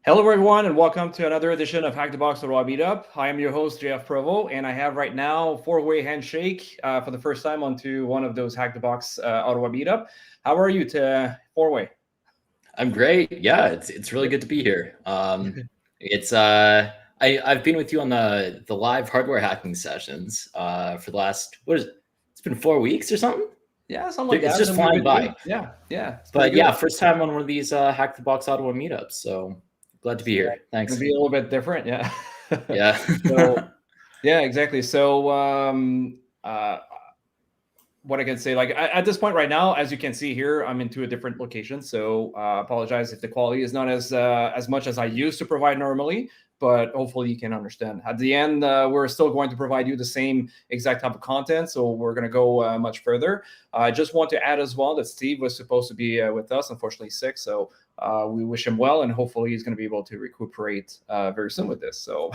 Hello, everyone, and welcome to another edition of Hack the Box Ottawa Meetup. I am your host, JF Provo, and I have right now four-way handshake for the first time onto one of those Hack the Box Ottawa Meetup. How are you to four-way? I'm great. Yeah, it's really good to be here. I've been with you on the live hardware hacking sessions for the last it's been 4 weeks or something. Yeah, something like that. It's just flying by. Yeah. But yeah, first time on one of these Hack the Box Ottawa meetups. So glad to be here. Thanks. It'll be a little bit different, yeah. Yeah. Yeah, exactly. So what I can say, like at this point right now, as you can see here, I'm into a different location. So apologize if the quality is not as much as I used to provide normally, but hopefully you can understand. At the end, we're still going to provide you the same exact type of content. So we're going to go much further. I just want to add as well that Steve was supposed to be with us, unfortunately sick. So we wish him well, and hopefully he's going to be able to recuperate very soon with this. So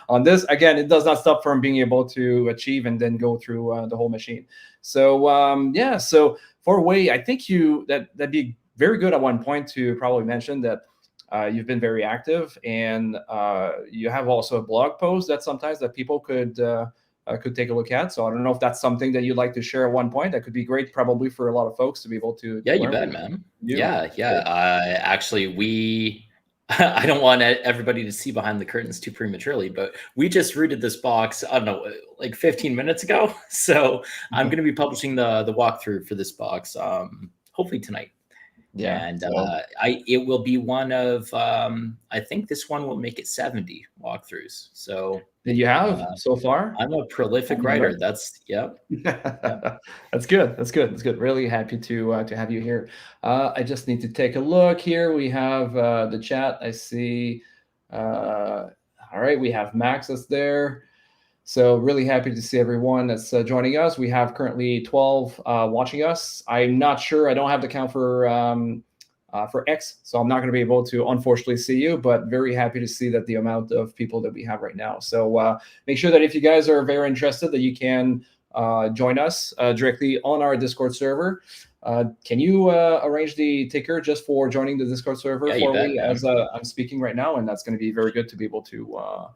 on this, again, it does not stop from being able to achieve and then go through the whole machine. So yeah, so for Way, I think that'd be very good at one point to probably mention that you've been very active, and you have also a blog post that sometimes that people could take a look at. So I don't know if that's something that you'd like to share at one point. That could be great, probably for a lot of folks to be able to. Yeah, you bet, man. Yeah. Actually, I don't want everybody to see behind the curtains too prematurely, but we just rooted this box, I don't know, like 15 minutes ago. So I'm going to be publishing the walkthrough for this box, hopefully tonight. Yeah, and it will be one of I think this one will make it 70 walkthroughs. So that you have so far. I'm a prolific writer. That's yep. That's good. That's good. Really happy to have you here. I just need to take a look here. We have the chat. I see. All right, we have Max that's there. So really happy to see everyone that's joining us. We have currently 12 watching us. I'm not sure. I don't have the count for X, so I'm not going to be able to, unfortunately, see you, but very happy to see that the amount of people that we have right now. So make sure that if you guys are very interested, that you can join us directly on our Discord server. Can you arrange the ticker just for joining the Discord server for me as I'm speaking right now? And that's going to be very good to be able to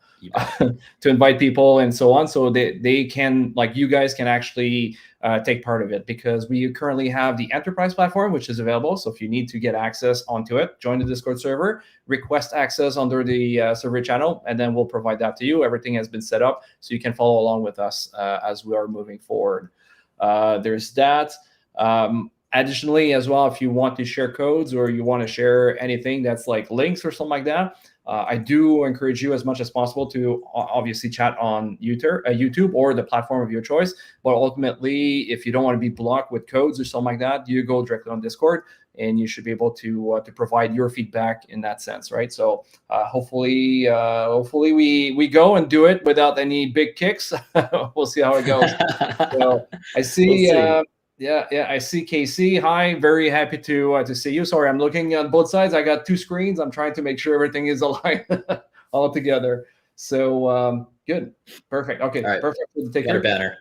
to invite people and so on, so they can, like, you guys can actually take part of it, because we currently have the enterprise platform, which is available. So if you need to get access onto it, join the Discord server, request access under the server channel, and then we'll provide that to you. Everything has been set up so you can follow along with us as we are moving forward. There's that. Additionally, as well, if you want to share codes or you want to share anything that's like links or something like that, I do encourage you as much as possible to obviously chat on YouTube or the platform of your choice. But ultimately, if you don't want to be blocked with codes or something like that, you go directly on Discord, and you should be able to provide your feedback in that sense, right? So hopefully we go and do it without any big kicks. We'll see how it goes. So I see. Yeah, I see KC. Hi, very happy to see you. Sorry, I'm looking on both sides. I got two screens. I'm trying to make sure everything is aligned all together. So good, perfect. Okay, right. Perfect. Take your banner.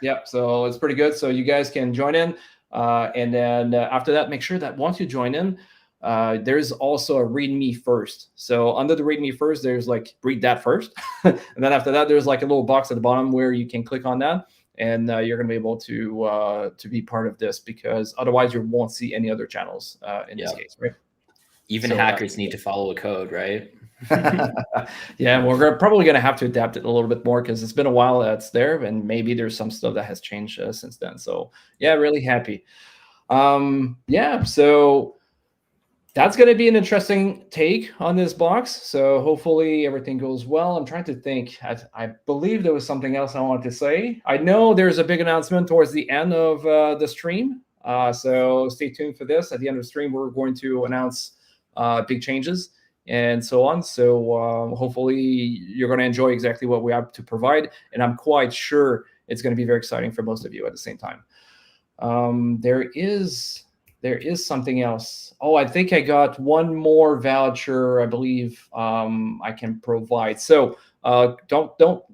Yeah. So it's pretty good. So you guys can join in, and then after that, make sure that once you join in, there's also a README first. So under the README first, there's like read that first, and then after that, there's like a little box at the bottom where you can click on that. And you're going to be able to be part of this, because otherwise you won't see any other channels in this case, right? Even hackers need to follow a code, right? Yeah, we're probably going to have to adapt it a little bit more, because it's been a while that's there, and maybe there's some stuff that has changed since then. So yeah, really happy. Yeah, so that's going to be an interesting take on this box. So hopefully everything goes well. I'm trying to think. I believe there was something else I wanted to say. I know there's a big announcement towards the end of the stream. So stay tuned for this. At the end of the stream, we're going to announce big changes and so on. So hopefully you're going to enjoy exactly what we have to provide. And I'm quite sure it's going to be very exciting for most of you at the same time. There is something else. Oh, I think I got one more voucher, I believe I can provide. So don't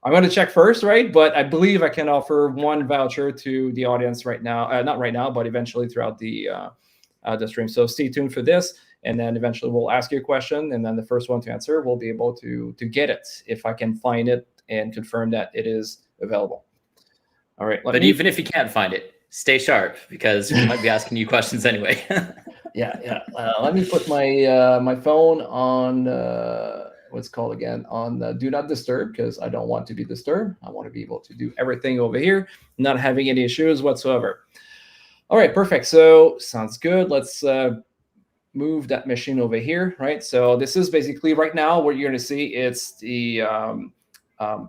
I'm going to check first, right? But I believe I can offer one voucher to the audience right now. Not right now, but eventually throughout the stream. So stay tuned for this. and then eventually we'll ask you a question, and then the first one to answer will be able to get it if I can find it and confirm that it is available. All right. But even if you can't find it, stay sharp, because we might be asking you questions anyway. Yeah. Let me put my my phone on what's called again on do not disturb, because I don't want to be disturbed. I want to be able to do everything over here, not having any issues whatsoever. All right, perfect. So sounds good. Let's move that machine over here, right? So this is basically right now what you're going to see. It's the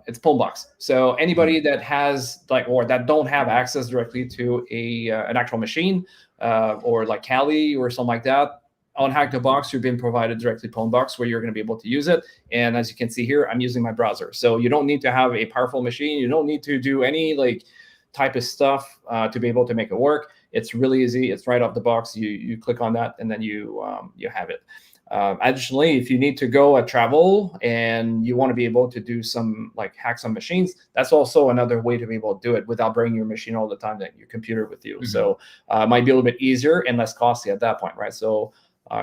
it's Pwnbox. So anybody that has or that don't have access directly to an actual machine or like Kali or something like that, on Hack the Box, you've been provided directly Pwnbox where you're going to be able to use it. And as you can see here, I'm using my browser. So you don't need to have a powerful machine. You don't need to do any type of stuff to be able to make it work. It's really easy. It's right off the box. You click on that and then you have it. Additionally, if you need to go travel and you want to be able to do some hack some machines, that's also another way to be able to do it without bringing your machine all the time, that your computer with you. So it might be a little bit easier and less costly at that point, right? So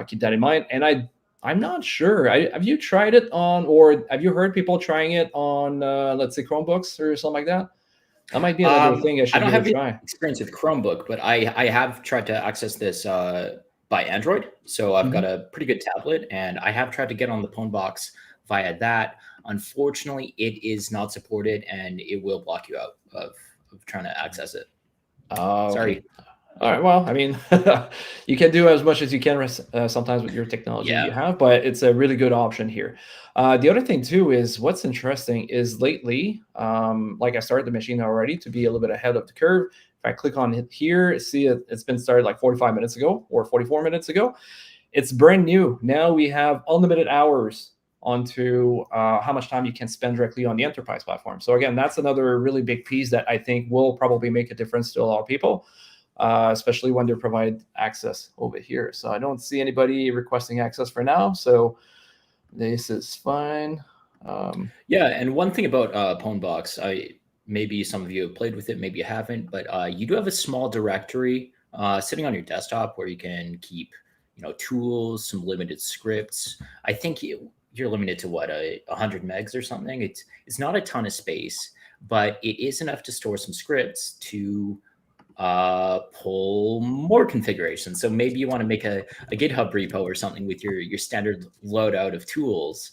keep that in mind. And I'm not sure. Have you tried it on, or have you heard people trying it on, let's say, Chromebooks or something like that? That might be another thing I should don't have try. experience with Chromebook, but I have tried to access this by Android. So I've got a pretty good tablet, and I have tried to get on the Pwnbox via that. Unfortunately, it is not supported, and it will block you out of trying to access it. Sorry. All right. Well, I mean, you can do as much as you can sometimes with your technology you have, but it's a really good option here. The other thing too is what's interesting is lately, I started the machine already to be a little bit ahead of the curve. If I click on it here, see it's been started like 45 minutes ago or 44 minutes ago. It's brand new. Now we have unlimited hours onto how much time you can spend directly on the enterprise platform. So again, that's another really big piece that I think will probably make a difference to a lot of people. Especially when they provide access over here. So I don't see anybody requesting access for now. So this is fine. Yeah, and one thing about Pwnbox, maybe some of you have played with it, maybe you haven't, but you do have a small directory sitting on your desktop where you can keep, tools, some limited scripts. I think you're limited to 100 megs or something. It's not a ton of space, but it is enough to store some scripts to pull more configuration. So maybe you want to make a GitHub repo or something with your standard loadout of tools.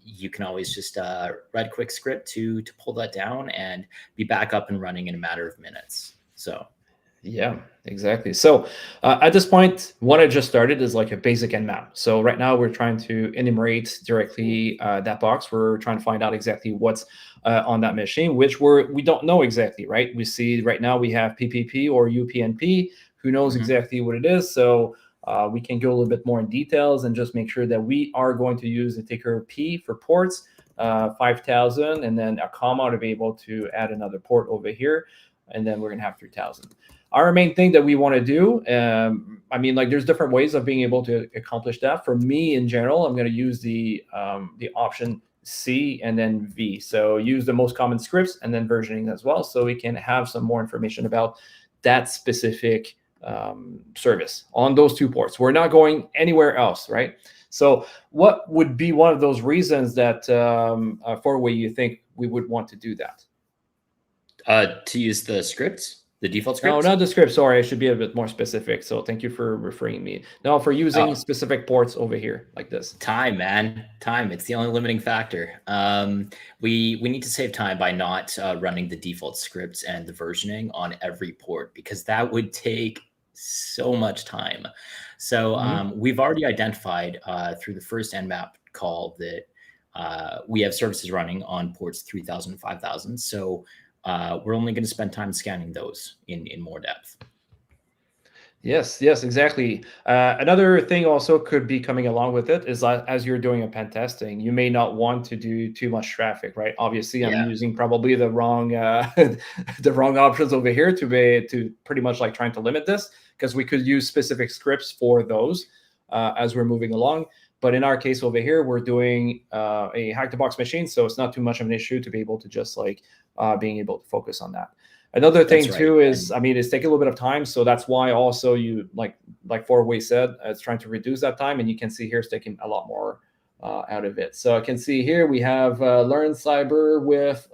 You can always just write a quick script to pull that down and be back up and running in a matter of minutes. So yeah, exactly. So at this point, what I just started is like a basic nmap. So right now we're trying to enumerate directly that box. We're trying to find out exactly what's on that machine, which we don't know exactly, right? We see right now we have PPP or UPnP. Who knows exactly what it is? So we can go a little bit more in details and just make sure that we are going to use the ticker P for ports, 5,000, and then a comma to be able to add another port over here. And then we're going to have 3,000. Our main thing that we want to do, there's different ways of being able to accomplish that. For me, in general, I'm going to use the option C and then V. So use the most common scripts and then versioning as well, so we can have some more information about that specific service on those two ports. We're not going anywhere else, right? So what would be one of those reasons that for where you think we would want to do that? To use the scripts, the default No, scripts? not the script. Sorry, I should be a bit more specific. So thank you for referring me. No, for using specific ports over here like this. Time, man. Time. It's the only limiting factor. We need to save time by not running the default scripts and the versioning on every port, because that would take so much time. So we've already identified through the first nmap call that we have services running on ports 3,000 and 5,000. So we're only going to spend time scanning those in more depth. Yes, exactly. Another thing also could be coming along with it is that as you're doing a pen testing, you may not want to do too much traffic, right? Obviously, I'm using probably the wrong the wrong options over here to pretty much trying to limit this, because we could use specific scripts for those as we're moving along. But in our case over here, we're doing a hack the box machine, so it's not too much of an issue to be able to just being able to focus on that. Another thing too is, it's taking a little bit of time, so that's why also you like for we said, it's trying to reduce that time, and you can see here it's taking a lot more out of it. So I can see here we have learn cyber with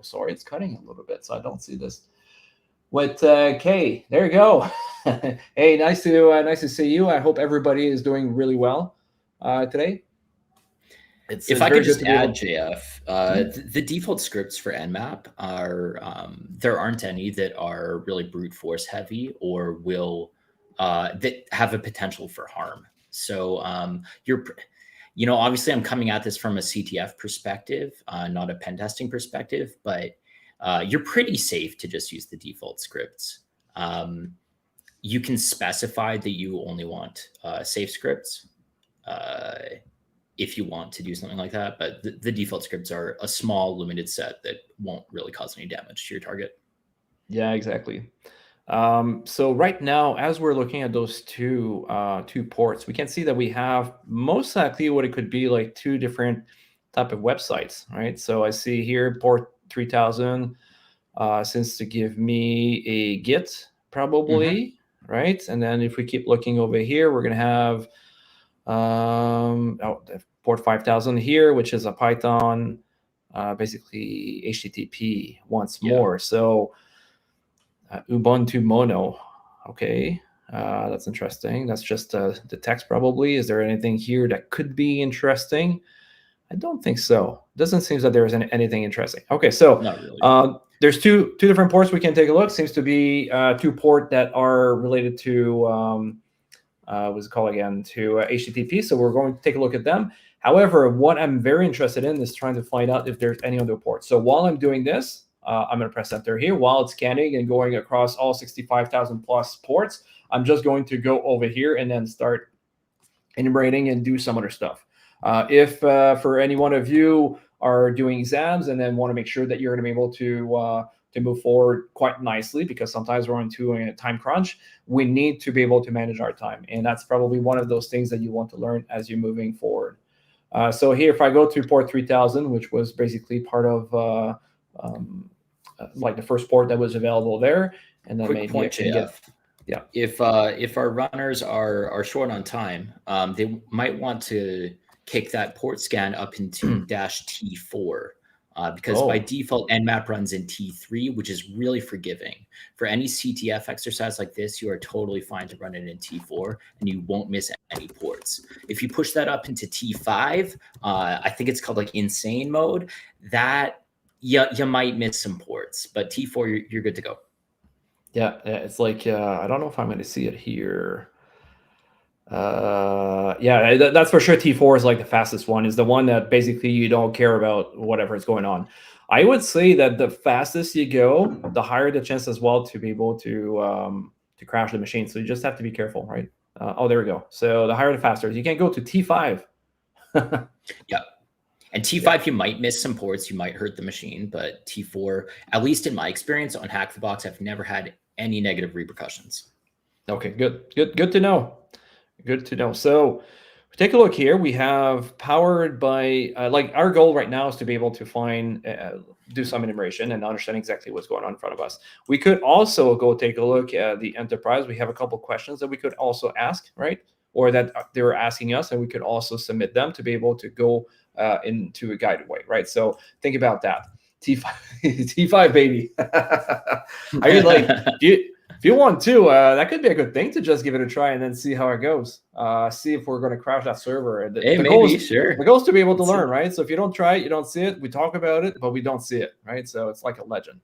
sorry, it's cutting a little bit, so I don't see this. With Kay, there you go. Hey, nice to see you. I hope everybody is doing really well today. If I could just add, JF, the default scripts for Nmap are there aren't any that are really brute force heavy or will that have a potential for harm. So obviously I'm coming at this from a CTF perspective, not a pen testing perspective, but you're pretty safe to just use the default scripts. You can specify that you only want safe scripts if you want to do something like that, but the default scripts are a small limited set that won't really cause any damage to your target. Yeah, exactly. So right now, as we're looking at those two ports, we can see that we have most likely what it could be like two different type of websites, right? So I see here port 3000 seems to give me a Git probably, right? And then if we keep looking over here, we're gonna have port 5000 here, which is a Python, basically HTTP once more. So Ubuntu Mono, okay, that's interesting. That's just the text probably. Is there anything here that could be interesting? I don't think so. Doesn't seem that there's anything interesting. Okay, so not really. There's two different ports we can take a look. Seems to be two ports that are related to what's it called again, to HTTP. So we're going to take a look at them. However, what I'm very interested in is trying to find out if there's any other ports. So while I'm doing this, I'm going to press enter here. While it's scanning and going across all 65,000 plus ports, I'm just going to go over here and then start enumerating and do some other stuff. If for any one of you are doing exams and then want to make sure that you're going to be able to move forward quite nicely, because sometimes we're into a time crunch, we need to be able to manage our time. And that's probably one of those things that you want to learn as you're moving forward. So here, if I go to port 3000, which was basically part of like the first port that was available there, and then maybe point, I can get, yeah. If our runners are short on time, they might want to kick that port scan up into -T4. Because by default, Nmap runs in T3, which is really forgiving. For any CTF exercise like this, you are totally fine to run it in T4, and you won't miss any ports. If you push that up into T5, I think it's called like insane mode, that you might miss some ports, but T4, you're good to go. Yeah, it's like, I don't know if I'm going to see it here. Yeah, that's for sure. T4 is like the fastest one, is the one that basically you don't care about whatever is going on. I would say that the fastest you go, the higher the chance as well to be able to crash the machine. So you just have to be careful, right? Oh, there we go. So the higher the faster. You can go to T5. Yeah. And T5, you might miss some ports, you might hurt the machine, but T4, at least in my experience on Hack the Box, I've never had any negative repercussions. Okay, good to know. Good to know. So take a look here. We have powered by, like our goal right now is to be able to find, do some enumeration and understand exactly what's going on in front of us. We could also go take a look at the enterprise. We have a couple questions that we could also ask, right? Or that they were asking us, and we could also submit them to be able to go into a guided way, right? So think about that. T5, T5 baby. I mean, like, if you want to, that could be a good thing to just give it a try and then see how it goes. See if we're going to crash that server. The goal is to be able to learn, right? So if you don't try it, you don't see it. We talk about it, but we don't see it, right? So it's like a legend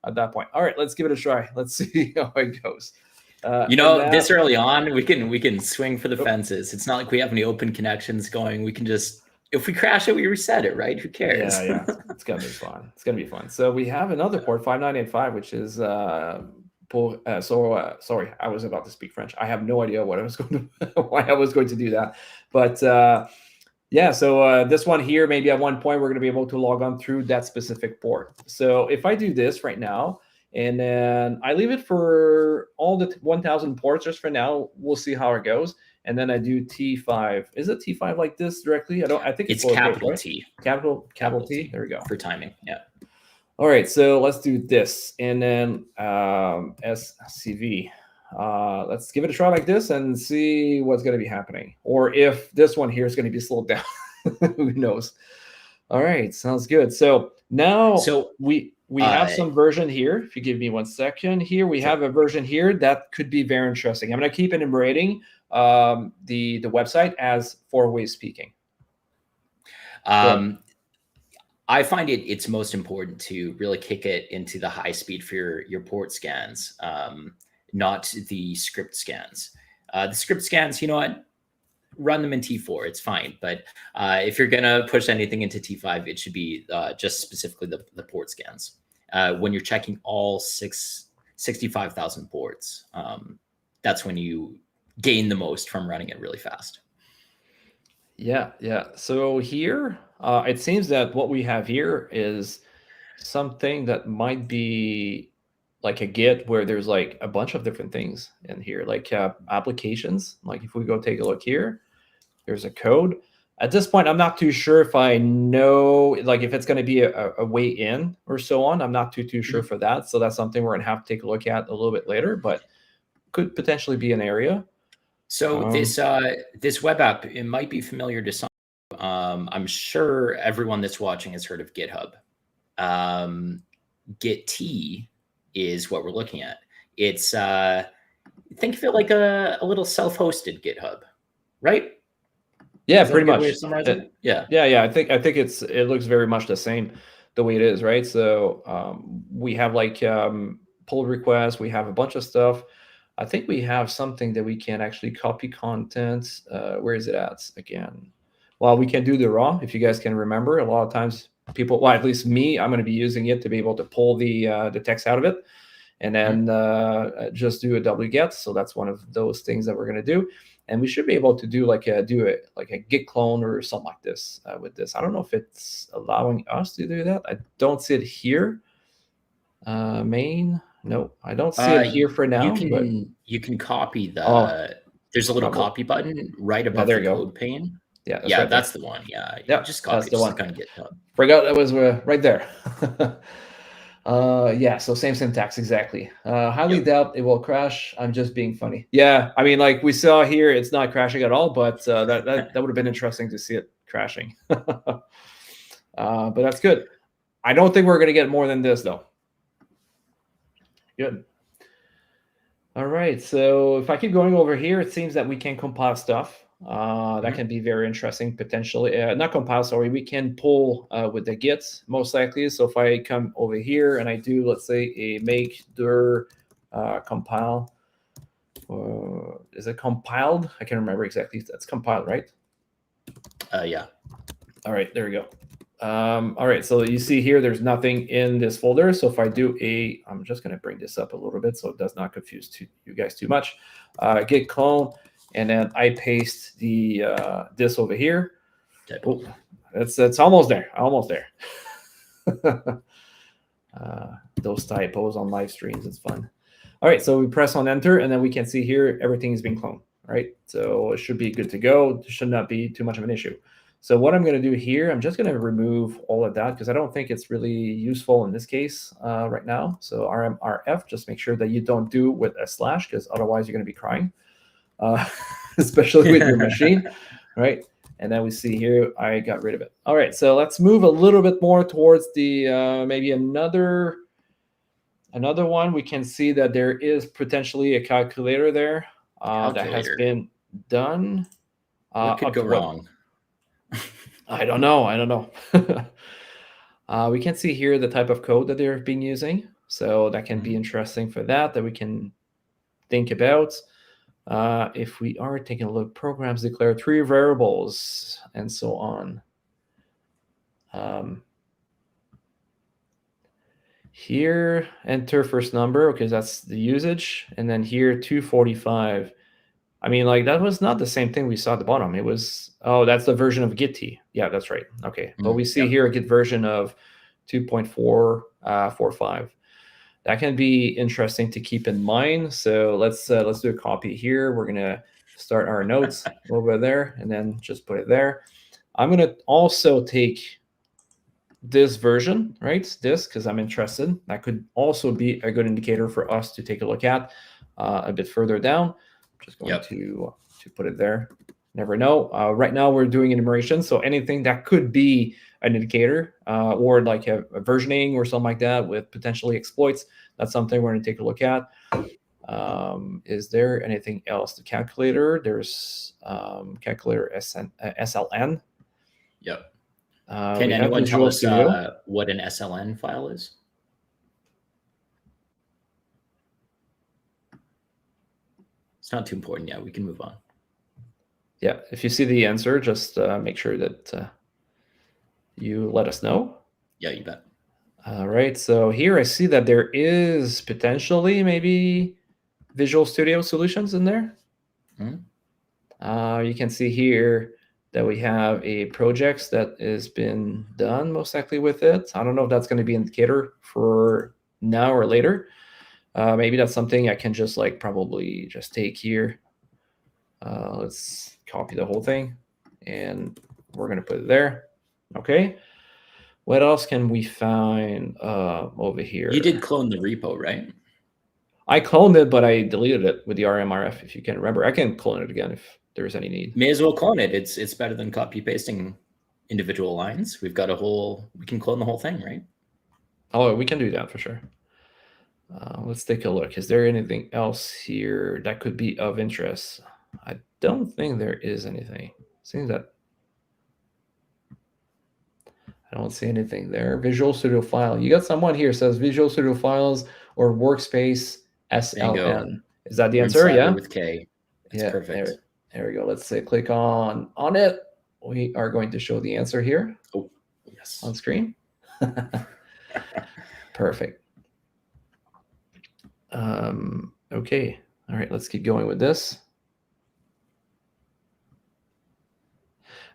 at that point. All right, let's give it a try. Let's see how it goes. This early on, we can swing for the fences. It's not like we have any open connections going. We can just, if we crash it, we reset it, right? Who cares? Yeah. It's gonna be fun. It's gonna be fun. So we have another port 5985, which is sorry, I was about to speak French. I have no idea what I was going to why I was going to do that, but yeah. So this one here, maybe at one point we're going to be able to log on through that specific port. So if I do this right now, and then I leave it for all the 1,000 ports just for now, we'll see how it goes. And then I do T5. Is it T5 like this directly? I think it's capital right? T. Capital T. There we go. For timing. Yeah. All right. So let's do this. And then SCV. Let's give it a try like this and see what's going to be happening. Or if this one here is going to be slowed down. Who knows? All right, sounds good. So now we have some version here. If you give me 1 second here, we have a version here that could be very interesting. I'm going to keep enumerating the website as 4-way speaking. I find it's most important to really kick it into the high speed for your port scans, not the script scans. The script scans, you know what? Run them in T4, it's fine. But if you're gonna push anything into T5, it should be just specifically the port scans. When you're checking all 65,000 ports, that's when you gain the most from running it really fast. Yeah. So here, it seems that what we have here is something that might be like a Git where there's like a bunch of different things in here, like applications. Like if we go take a look here, there's a code. At this point, I'm not too sure if I know, like if it's going to be a way in or so on. I'm not too sure for that. So that's something we're going to have to take a look at a little bit later, but could potentially be an area. So this web app, it might be familiar to some. I'm sure everyone that's watching has heard of GitHub. Gitea is what we're looking at. It's think of it like a little self-hosted GitHub, right? Yeah, pretty much. Yeah. I think it looks very much the same the way it is, right? So we have like pull requests, we have a bunch of stuff. I think we have something that we can actually copy content. Where is it at again? Well, we can do the raw, if you guys can remember. A lot of times people, well, at least me, I'm going to be using it to be able to pull the text out of it and then just do a wget. So that's one of those things that we're going to do. And we should be able to do like a Git clone or something like this with this. I don't know if it's allowing us to do that. I don't see it here. Main. No, I don't see it here for now. You can copy the. There's a little copy button right above the code pane. Yeah, that's the one. Yeah, just copy. That's the one. Kind of GitHub. Forgot that was right there. Yeah, so same syntax exactly. Highly doubt it will crash. I'm just being funny. Yeah, I mean, like we saw here, it's not crashing at all, but that would have been interesting to see it crashing. But that's good. I don't think we're going to get more than this though. Good. All right, so if I keep going over here, it seems that we can compile stuff. That can be very interesting potentially. Not compile, sorry, we can pull with the Git most likely. So if I come over here and I do, let's say, a make dir compile, is it compiled? I can't remember exactly. That's compiled, right? Yeah. All right, there we go. All right, so you see here, there's nothing in this folder. So if I do I'm just going to bring this up a little bit so it does not confuse you guys too much. Git clone, and then I paste the this over here. Oh, it's almost there. Almost there. Those typos on live streams, it's fun. All right, so we press on enter, and then we can see here everything is being cloned. Right, so it should be good to go. It should not be too much of an issue. So what I'm going to do here, I'm just going to remove all of that because I don't think it's really useful in this case right now. So RMRF, just make sure that you don't do with a slash because otherwise you're going to be crying, especially with your machine, right? And then we see here, I got rid of it. All right, so let's move a little bit more towards the maybe another one. We can see that there is potentially a calculator there that has been done. What could go wrong? I don't know. We can see here the type of code that they've been using. So that can be interesting for that we can think about. If we are taking a look, programs declare 3 variables and so on. Here, enter first number, because that's the usage. And then here, 245. I mean, like that was not the same thing we saw at the bottom. It was, that's the version of Gitea. Yeah, that's right. Okay, but we see here a Git version of 2.445. That can be interesting to keep in mind. So let's do a copy here. We're gonna start our notes over there and then just put it there. I'm gonna also take this version, right? This, because I'm interested. That could also be a good indicator for us to take a look at. a bit further down. I'm just going to put it there. Never know. Right now we're doing enumeration, so anything that could be an indicator or like a versioning or something like that with potentially exploits, that's something we're going to take a look at. Is there anything else? The calculator, there's calculator SLN. Yep. Can anyone tell us what an SLN file is? It's not too important yet. We can move on. Yeah, if you see the answer, just make sure that you let us know. Yeah, you bet. All right, so here I see that there is potentially maybe Visual Studio solutions in there. You can see here that we have a project that has been done most likely with it. I don't know if that's going to be an indicator for now or later. Maybe that's something I can just like probably just take here. Let's copy the whole thing and we're going to put it there. Okay. What else can we find over here? You did clone the repo, right? I cloned it, but I deleted it with the RMRF. If you can remember, I can clone it again if there's any need. May as well clone it. It's better than copy pasting individual lines. We've got we can clone the whole thing, right? Oh, we can do that for sure. Let's take a look. Is there anything else here that could be of interest? I don't think there is anything. Seems that I don't see anything there. Visual Studio File. You got someone here says Visual Studio Files or Workspace SLN. Is that the answer? Yeah. With K. That's perfect. There we go. Let's say click on it. We are going to show the answer here. Oh, yes. On screen. Perfect. Okay. All right. Let's keep going with this.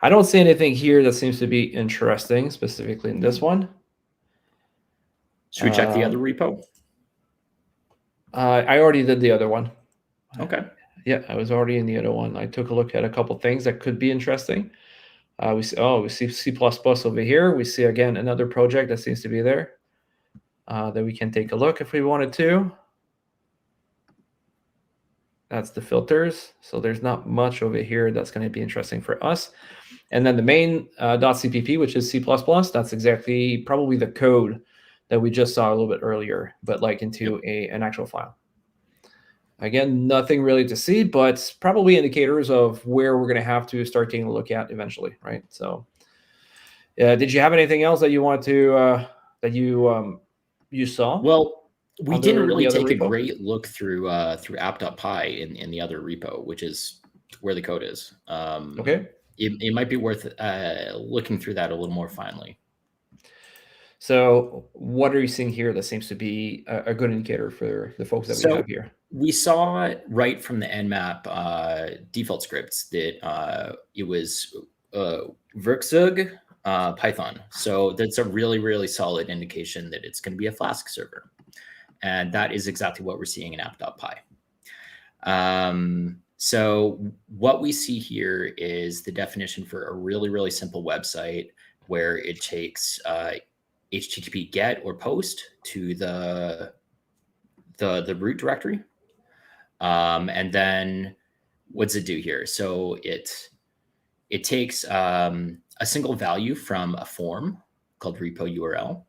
I don't see anything here that seems to be interesting, specifically in this one. Should we check the other repo? I already did the other one. Okay. Yeah, I was already in the other one. I took a look at a couple things that could be interesting. We see C++ over here. We see again another project that seems to be there that we can take a look if we wanted to. That's the filters. So there's not much over here that's going to be interesting for us. And then the main .cpp, which is C++, that's exactly probably the code that we just saw a little bit earlier, but like into an actual file. Again, nothing really to see, but probably indicators of where we're going to have to start taking a look at eventually, right? So did you have anything else that you wanted to, that you saw? Well, we didn't really take a great look through app.py in the other repo, which is where the code is. Okay. It might be worth looking through that a little more finely. So what are you seeing here that seems to be a good indicator for the folks that we have here? We saw right from the Nmap default scripts that it was Werkzeug Python. So that's a really, really solid indication that it's going to be a Flask server. And that is exactly what we're seeing in app.py. So what we see here is the definition for a really, really simple website where it takes HTTP GET or POST to the root directory. And then what's it do here? So it takes a single value from a form called repo URL,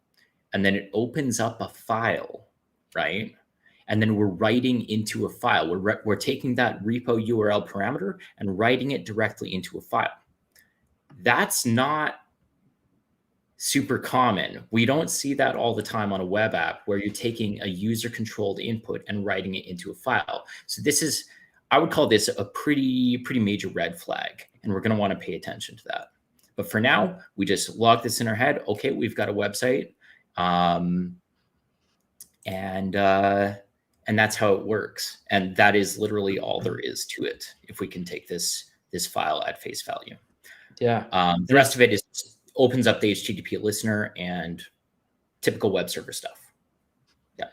and then it opens up a file, right? And then we're writing into a file. We're taking that repo URL parameter and writing it directly into a file. That's not super common. We don't see that all the time on a web app where you're taking a user-controlled input and writing it into a file. So this is, I would call this a pretty major red flag, and we're going to want to pay attention to that. But for now, we just log this in our head. Okay, we've got a website, and that's how it works. And that is literally all there is to it. If we can take this file at face value. Yeah. The rest of it is opens up the HTTP listener and typical web server stuff. Yeah.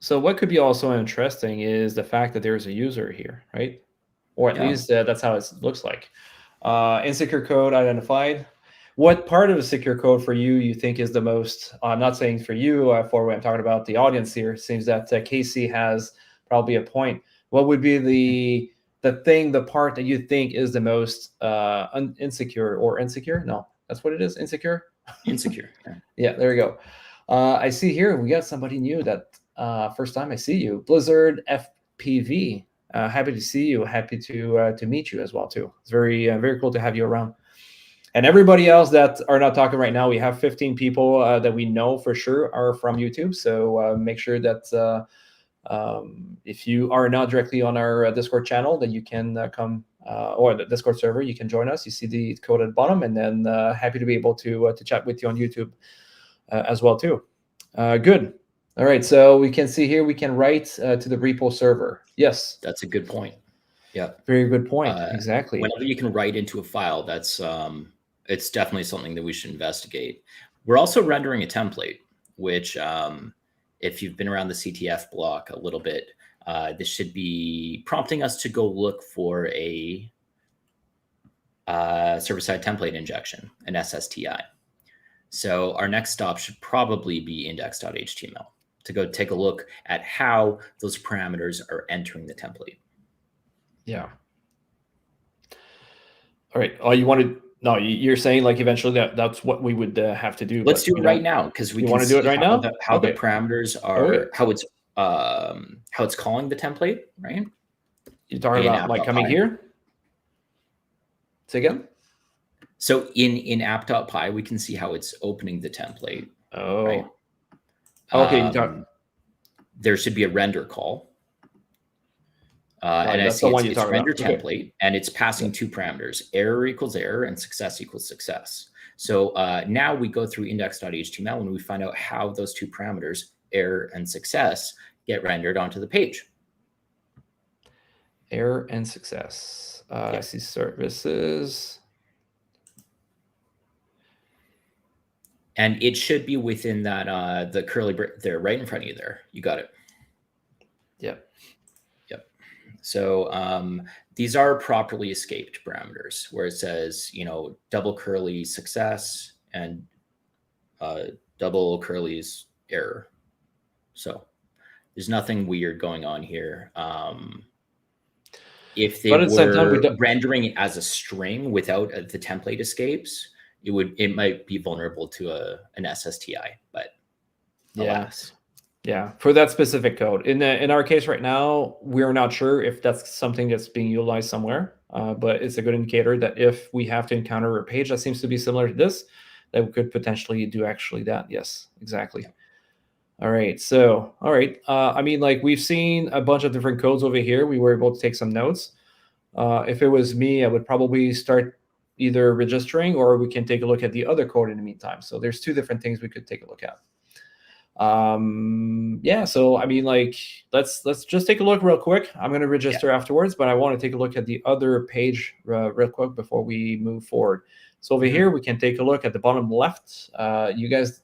So what could be also interesting is the fact that there's a user here, right? Or at least that's how it looks like. Insecure code identified. What part of the secure code for you think is the most, I'm not saying for you, for what I'm talking about the audience here, it seems that Casey has probably a point. What would be the part that you think is the most insecure or insecure? No, that's what it is. Insecure. Insecure. Yeah. Yeah, there you go. I see here we got somebody new that first time I see you, Blizzard FPV. Happy to see you. Happy to meet you as well too. It's very cool to have you around. And everybody else that are not talking right now, we have 15 people that we know for sure are from YouTube. So make sure that if you are not directly on our Discord channel, then you can come or the Discord server. You can join us. You see the code at the bottom, and then happy to be able to chat with you on YouTube as well too. Good. All right. So we can see here we can write to the repo server. Yes, that's a good point. Yeah, very good point. Exactly. Whenever you can write into a file, that's it's definitely something that we should investigate. We're also rendering a template, which if you've been around the CTF block a little bit, this should be prompting us to go look for a server-side template injection, an SSTI. So our next stop should probably be index.html to go take a look at how those parameters are entering the template. Yeah. All right. Oh, you wanted... No, you're saying like eventually that's what we would have to do. Let's do it right now because we want to do it right now. How the parameters are, how it's calling the template, right? You're talking about like coming here. Say again. So in app.py, we can see how it's opening the template. Oh. Right? Okay. There should be a render call. And that's the one you're talking render about. template, okay. And it's passing two parameters: error equals error and success equals success. So now we go through index.html and we find out how those two parameters, error and success, get rendered onto the page. Error and success. I see services. And it should be within that the curly there, right in front of you there. You got it. Yep. So these are properly escaped parameters where it says, double curly success and double curly's error. So there's nothing weird going on here. If they were rendering it as a string without the template escapes, it might be vulnerable to an SSTI, but alas. Yeah, for that specific code. In our case right now, we're not sure if that's something that's being utilized somewhere, but it's a good indicator that if we have to encounter a page that seems to be similar to this, that we could potentially do actually that. Yes, exactly. All right. So, all right. I mean, like we've seen a bunch of different codes over here. We were able to take some notes. If it was me, I would probably start either registering or we can take a look at the other code in the meantime. So there's two different things we could take a look at. Yeah, so I mean, like let's just take a look real quick. I'm going to register afterwards, but I want to take a look at the other page real quick before we move forward. So over here we can take a look at the bottom left. You guys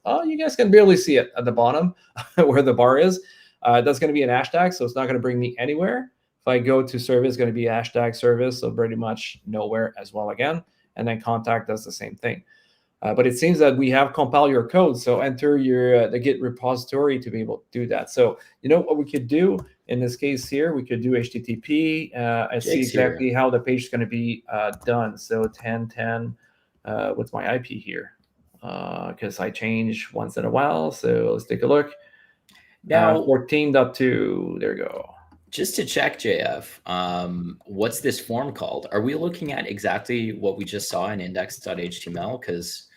can barely see it at the bottom where the bar is. That's going to be an hashtag, so it's not going to bring me anywhere. If I go to service, it's going to be hashtag service, so pretty much nowhere as well again. And then contact does the same thing. But it seems that we have compiled your code, so enter the Git repository to be able to do that. So what we could do in this case here, we could do HTTP and see exactly how the page is going to be done. So 1010, what's my IP here? Because I change once in a while. So let's take a look. Now 14.2, there we go. Just to check, JF, what's this form called? Are we looking at exactly what we just saw in index.html? Because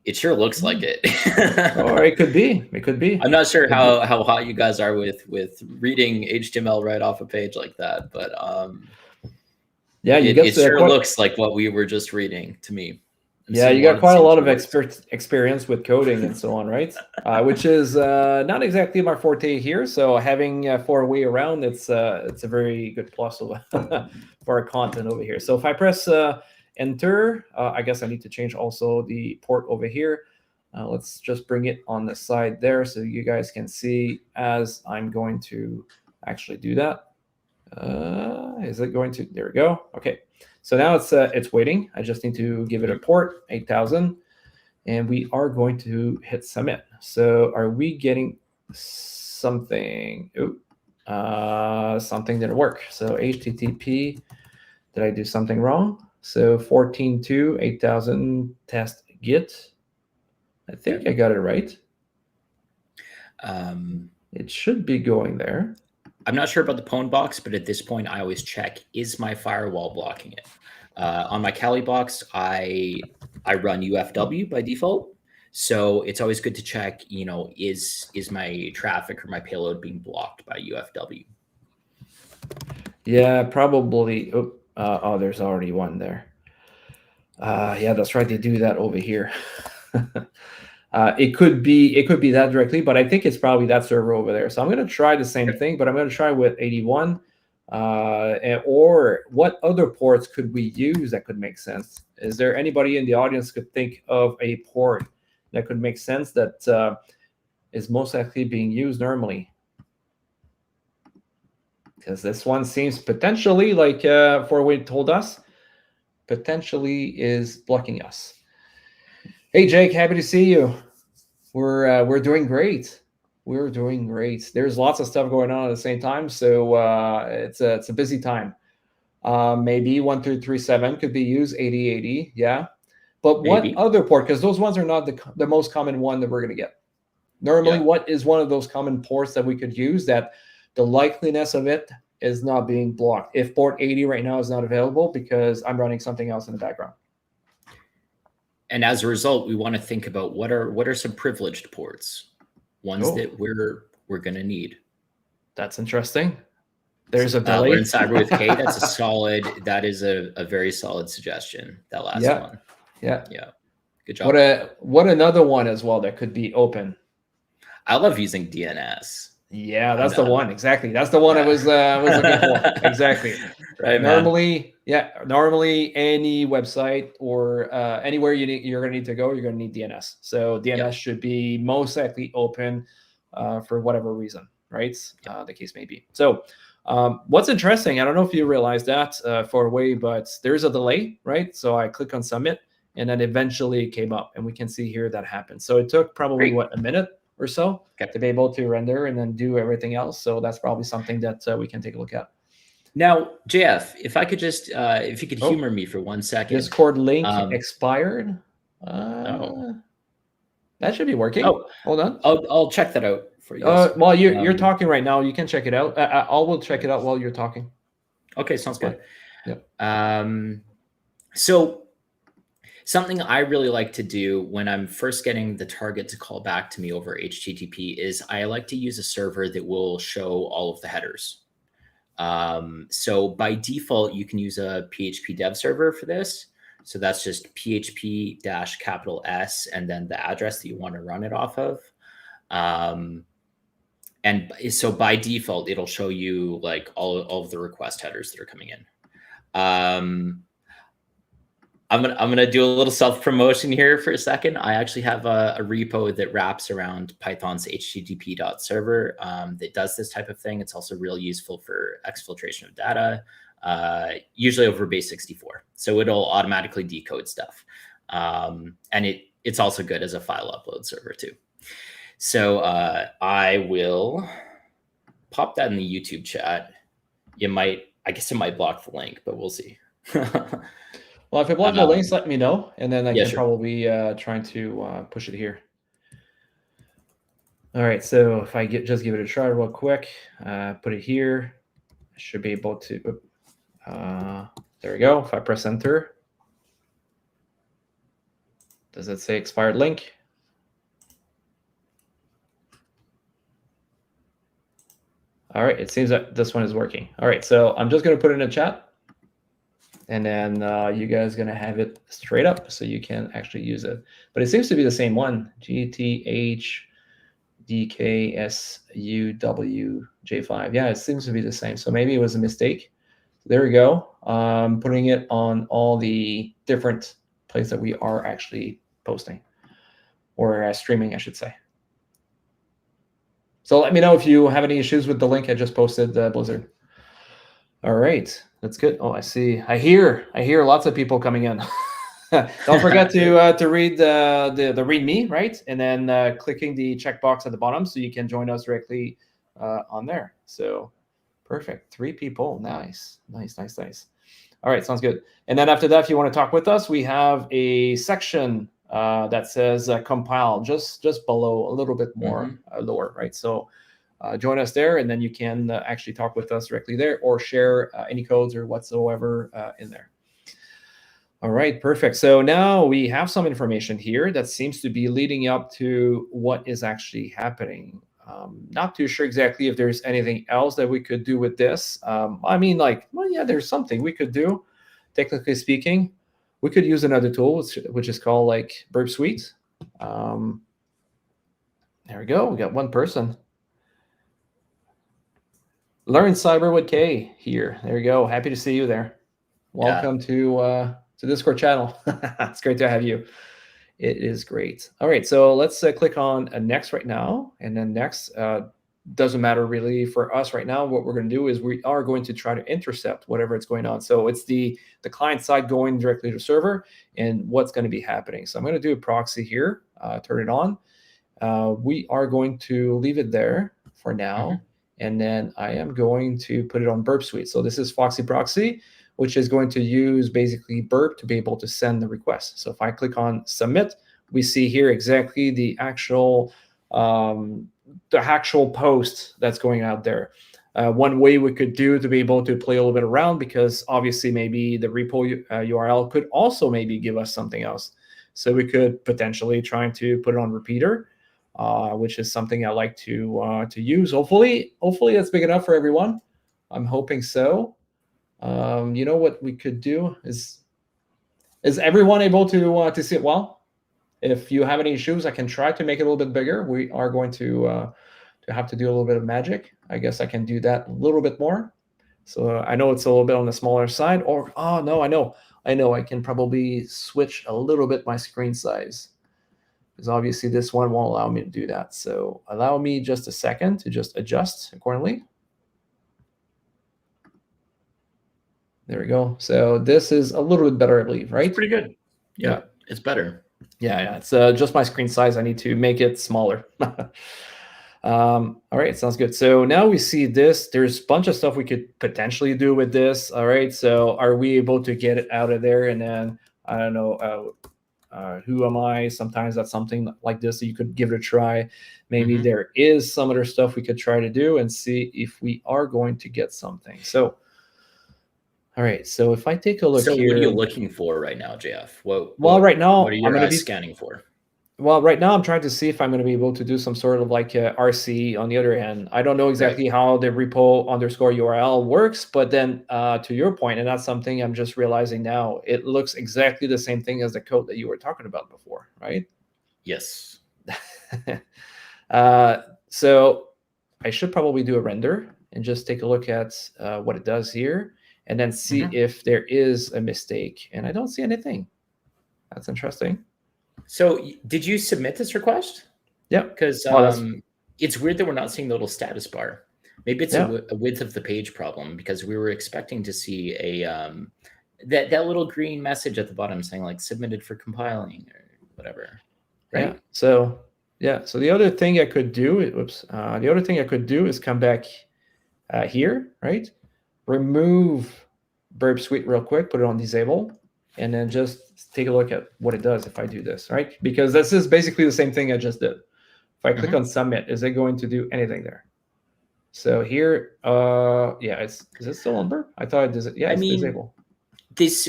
it sure looks like it. Or it could be. It could be. I'm not sure how hot you guys are with reading HTML right off a page like that, but yeah, it sure looks like what we were just reading to me. Yeah, you got quite a lot of experience with coding and so on, right? Which is not exactly my forte here. So having for a way around, it's a very good plus for our content over here. So if I press enter, I guess I need to change also the port over here. Let's just bring it on the side there so you guys can see as I'm going to actually do that. Is it going to? There we go. Okay. So now it's waiting. I just need to give it a port, 8000, and we are going to hit submit. So are we getting something? Ooh, something didn't work. So HTTP, did I do something wrong? So 14.2, 8,000 test Git. I think I got it right. It should be going there. I'm not sure about the pwn box, but at this point, I always check, is my firewall blocking it? On my Kali box, I run UFW by default. So it's always good to check, is my traffic or my payload being blocked by UFW? Yeah, probably. Oh, there's already one there. Yeah, that's right. They do that over here. It could be that directly, but I think it's probably that server over there. So I'm going to try the same thing, but I'm going to try with 81. Or what other ports could we use that could make sense? Is there anybody in the audience could think of a port that could make sense that is most likely being used normally? Because this one seems potentially, like for what it told us, potentially is blocking us. Hey, Jake, happy to see you. We're doing great. We're doing great. There's lots of stuff going on at the same time, so it's a busy time. Maybe 1337 could be used, 8080, yeah. But Maybe. What other port? Because those ones are not the most common one that we're going to get. Normally, what is one of those common ports that we could use that the likeliness of it is not being blocked? If port 80 right now is not available because I'm running something else in the background. And as a result, we want to think about what are some privileged ports, ones that we're going to need. That's interesting. There's a delay. Learn cyber with K. That's a solid. That is a very solid suggestion. That last one. Yeah. Good job. What another one as well that could be open? I love using DNS. Yeah, that's the one. Exactly. That's the one I was looking for. Exactly. Right. Normally, normally any website or anywhere you're going to need to go, you're going to need DNS. So DNS should be most likely open for whatever reason, right? The case may be. So what's interesting, I don't know if you realize that far away, but there's a delay, right? So I click on submit and then eventually it came up and we can see here that happened. So it took probably a minute or so to be able to render and then do everything else. So that's probably something that we can take a look at. Now, JF, if I could just, if you could humor me for 1 second. Discord link expired. That should be working. Hold on. I'll check that out for you. While you're talking right now, you can check it out. I will check it out while you're talking. Okay, sounds good. Yeah. So something I really like to do when I'm first getting the target to call back to me over HTTP is I like to use a server that will show all of the headers. So by default, you can use a PHP dev server for this. So that's just PHP-S and then the address that you want to run it off of. And so by default, it'll show you like all of the request headers that are coming in. I'm gonna do a little self-promotion here for a second. I actually have a repo that wraps around Python's http.server that does this type of thing. It's also real useful for exfiltration of data, usually over base 64. So it'll automatically decode stuff. And it's also good as a file upload server too. So I will pop that in the YouTube chat. I guess it might block the link, but we'll see. Well, if it blocks the links, let me know, and then I can probably try to push it here. All right, so if I just give it a try real quick, put it here, I should be able to. There we go. If I press enter, does it say expired link? All right, it seems that this one is working. All right, so I'm just going to put it in a chat. And then you guys are going to have it straight up so you can actually use it. But it seems to be the same one. GTHDKSUWJ5. Yeah, it seems to be the same. So maybe it was a mistake. There we go. Putting it on all the different places that we are actually posting. Or streaming, I should say. So let me know if you have any issues with the link I just posted, Blizzard. All right, that's good. Oh, I see. I hear lots of people coming in. Don't forget to read the README, right? And then clicking the checkbox at the bottom so you can join us directly on there. So perfect. 3 people. Nice. All right, sounds good. And then after that, if you want to talk with us, we have a section that says compile just below, a little bit more lower, right? So join us there, and then you can actually talk with us directly there, or share any codes or whatsoever in there. All right, perfect. So now we have some information here that seems to be leading up to what is actually happening. Not too sure exactly if there's anything else that we could do with this. I mean, like, well, yeah, there's something we could do. Technically speaking, we could use another tool, which is called like Burp Suite. There we go. We got one person. Learn Cyber with K here. There you go. Happy to see you there. Welcome to Discord channel. It's great to have you. It is great. All right, so let's click on next right now, and then next doesn't matter really for us right now. What we're going to do is we are going to try to intercept whatever it's going on. So it's the client side going directly to server, and what's going to be happening. So I'm going to do a proxy here, turn it on. We are going to leave it there for now, and then I am going to put it on Burp Suite. So this is Foxy Proxy, which is going to use basically Burp to be able to send the request. So if I click on submit, we see here exactly the actual post that's going out there. One way we could do to be able to play a little bit around, because obviously maybe the repo URL could also maybe give us something else. So we could potentially try to put it on repeater, which is something I like to use. Hopefully that's big enough for everyone. I'm hoping so. You know what we could do is everyone able to see it well? If you have any issues, I can try to make it a little bit bigger. We are going to have to do a little bit of magic. I guess I can do that a little bit more. So I know it's a little bit on the smaller side, or no, I know I can probably switch a little bit my screen size, because obviously this one won't allow me to do that. So allow me just a second to just adjust accordingly. There we go. So this is a little bit better, I believe, right? It's pretty good. Yeah, it's better. Yeah, it's just my screen size. I need to make it smaller. All right, sounds good. So now we see this. There's a bunch of stuff we could potentially do with this. All right, so are we able to get it out of there? And then, I don't know, who am I? Sometimes that's something like this that you could give it a try. Maybe there is some other stuff we could try to do and see if we are going to get something. So, all right, so if I take a look here. So what are you looking for right now, JF? Right now, what are your eyes scanning for? Well, right now I'm trying to see if I'm going to be able to do some sort of like RC on the other end. I don't know exactly how the repo _ URL works, but then to your point, and that's something I'm just realizing now, it looks exactly the same thing as the code that you were talking about before, right? Yes. So I should probably do a render and just take a look at what it does here, and then see if there is a mistake. And I don't see anything. That's interesting. So did you submit this request? Yeah. Because it's weird that we're not seeing the little status bar. Maybe it's a width of the page problem, because we were expecting to see a that little green message at the bottom saying like submitted for compiling or whatever. Right. Yeah. So the other thing I could do, is come back here, right? Remove Burp Suite real quick, put it on disable, and then just take a look at what it does if I do this, right? Because this is basically the same thing I just did. If I click on submit, is it going to do anything there? So here, is it still on Burp? I thought it does it. Yeah, it's disable.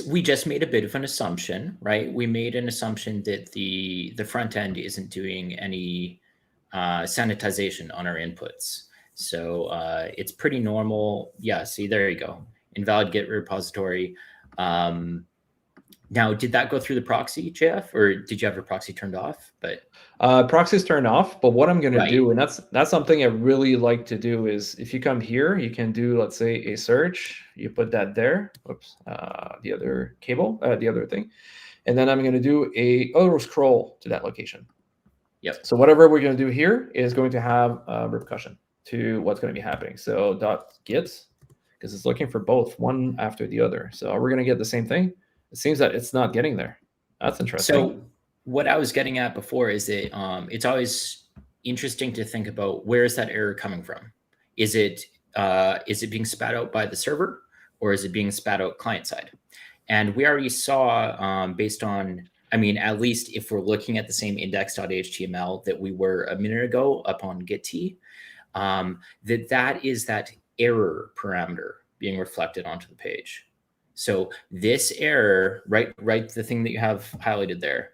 We just made a bit of an assumption, right? We made an assumption that the front end isn't doing any sanitization on our inputs. So it's pretty normal. Yeah, see, there you go. Invalid Git repository. Now, did that go through the proxy, Jeff, or did you have your proxy turned off? But proxy's turned off. But what I'm going to do, and that's something I really like to do, is if you come here, you can do, let's say, a search. You put that there. Whoops, the other cable, the other thing, and then I'm going to do a auto scroll to that location. Yep. So whatever we're going to do here is going to have repercussion to what's going to be happening. So .git, because it's looking for both, one after the other. So are we going to get the same thing? It seems that it's not getting there. That's interesting. So what I was getting at before is that it's always interesting to think about where is that error coming from. Is it being spat out by the server, or is it being spat out client side? And we already saw, based on, I mean, at least if we're looking at the same index.html that we were a minute ago up on Gitea, that is that error parameter being reflected onto the page. So this error, right, the thing that you have highlighted there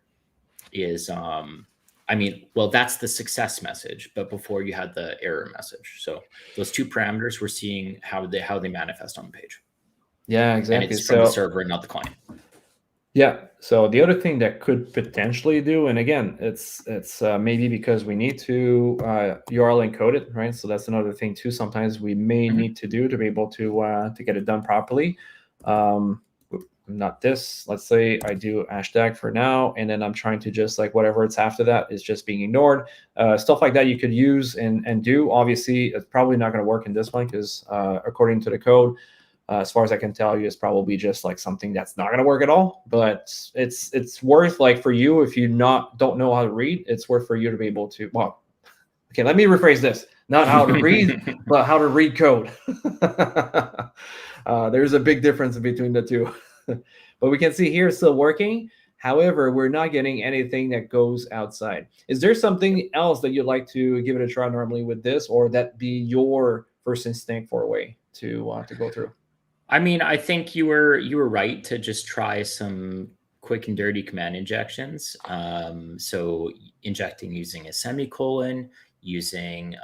is, I mean, well, that's the success message, but before you had the error message. So those two parameters, we're seeing how they manifest on the page. Yeah, And exactly. it's from the server and not the client. Yeah. So the other thing that could potentially do, and again, it's maybe because we need to URL encode it, right? So that's another thing too. Sometimes we may need to do to be able to get it done properly. Not this. Let's say I do hashtag for now, and then I'm trying to just like whatever it's after that is just being ignored. Stuff like that you could use and do. Obviously, it's probably not going to work in this one because according to the code, as far as I can tell you, it's probably just like something that's not going to work at all. But it's worth like for you if you don't know how to read, it's worth for you to be able to. Well, okay, let me rephrase this: not how to read, but how to read code. There's a big difference between the two. But we can see here it's still working. However, we're not getting anything that goes outside. Is there something else that you'd like to give it a try normally with this, or that be your first instinct for a way to go through? I mean, I think you were right to just try some quick and dirty command injections. So injecting using a semicolon, using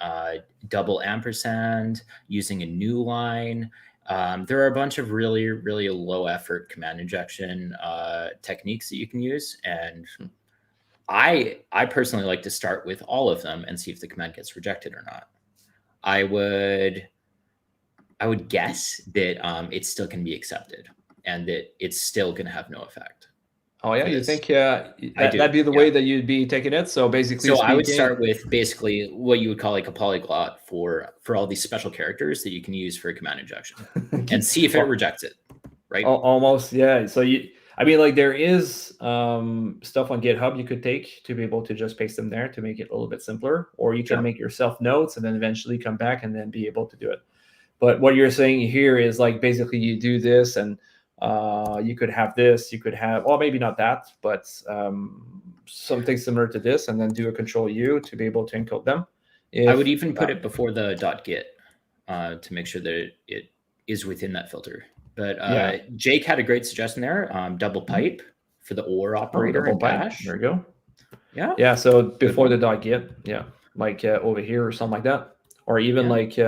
double ampersand, using a new line. There are a bunch of really, really low effort command injection techniques that you can use. And I personally like to start with all of them and see if the command gets rejected or not. I would guess that it's still going to be accepted and that it's still going to have no effect. Oh yeah, you think that'd be the way that you'd be taking it? So basically, so I would start with basically what you would call like a polyglot for all these special characters that you can use for a command injection, and see if it rejects it. Right? Almost, yeah. So I mean, like there is stuff on GitHub you could take to be able to just paste them there to make it a little bit simpler, or you can make yourself notes and then eventually come back and then be able to do it. But what you're saying here is like basically you do this and you could have this, you could have, well, maybe not that, but something similar to this, and then do a control U to be able to encode them. I would even put it before the .git to make sure that it is within that filter. But Jake had a great suggestion there, double pipe for the OR operator in Bash. There you go. Yeah. Yeah, so before the .git, yeah, like over here or something like that. Or even like...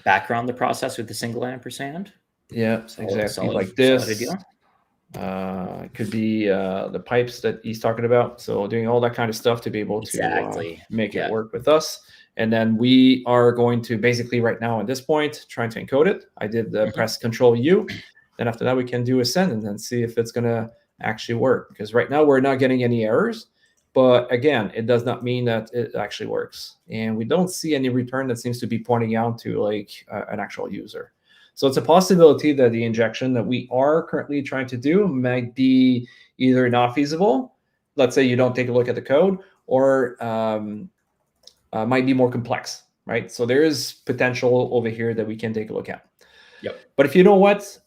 background the process with a single ampersand. Yeah, exactly like this. It could be the pipes that he's talking about. So doing all that kind of stuff to be able to make it work with us. And then we are going to basically right now at this point trying to encode it. I did the press Control U. Then after that we can do a send and then see if it's going to actually work. Because right now we're not getting any errors. But again, it does not mean that it actually works. And we don't see any return that seems to be pointing out to like an actual user. So it's a possibility that the injection that we are currently trying to do might be either not feasible. Let's say you don't take a look at the code, or might be more complex, right? So there is potential over here that we can take a look at. Yep. But if you know what,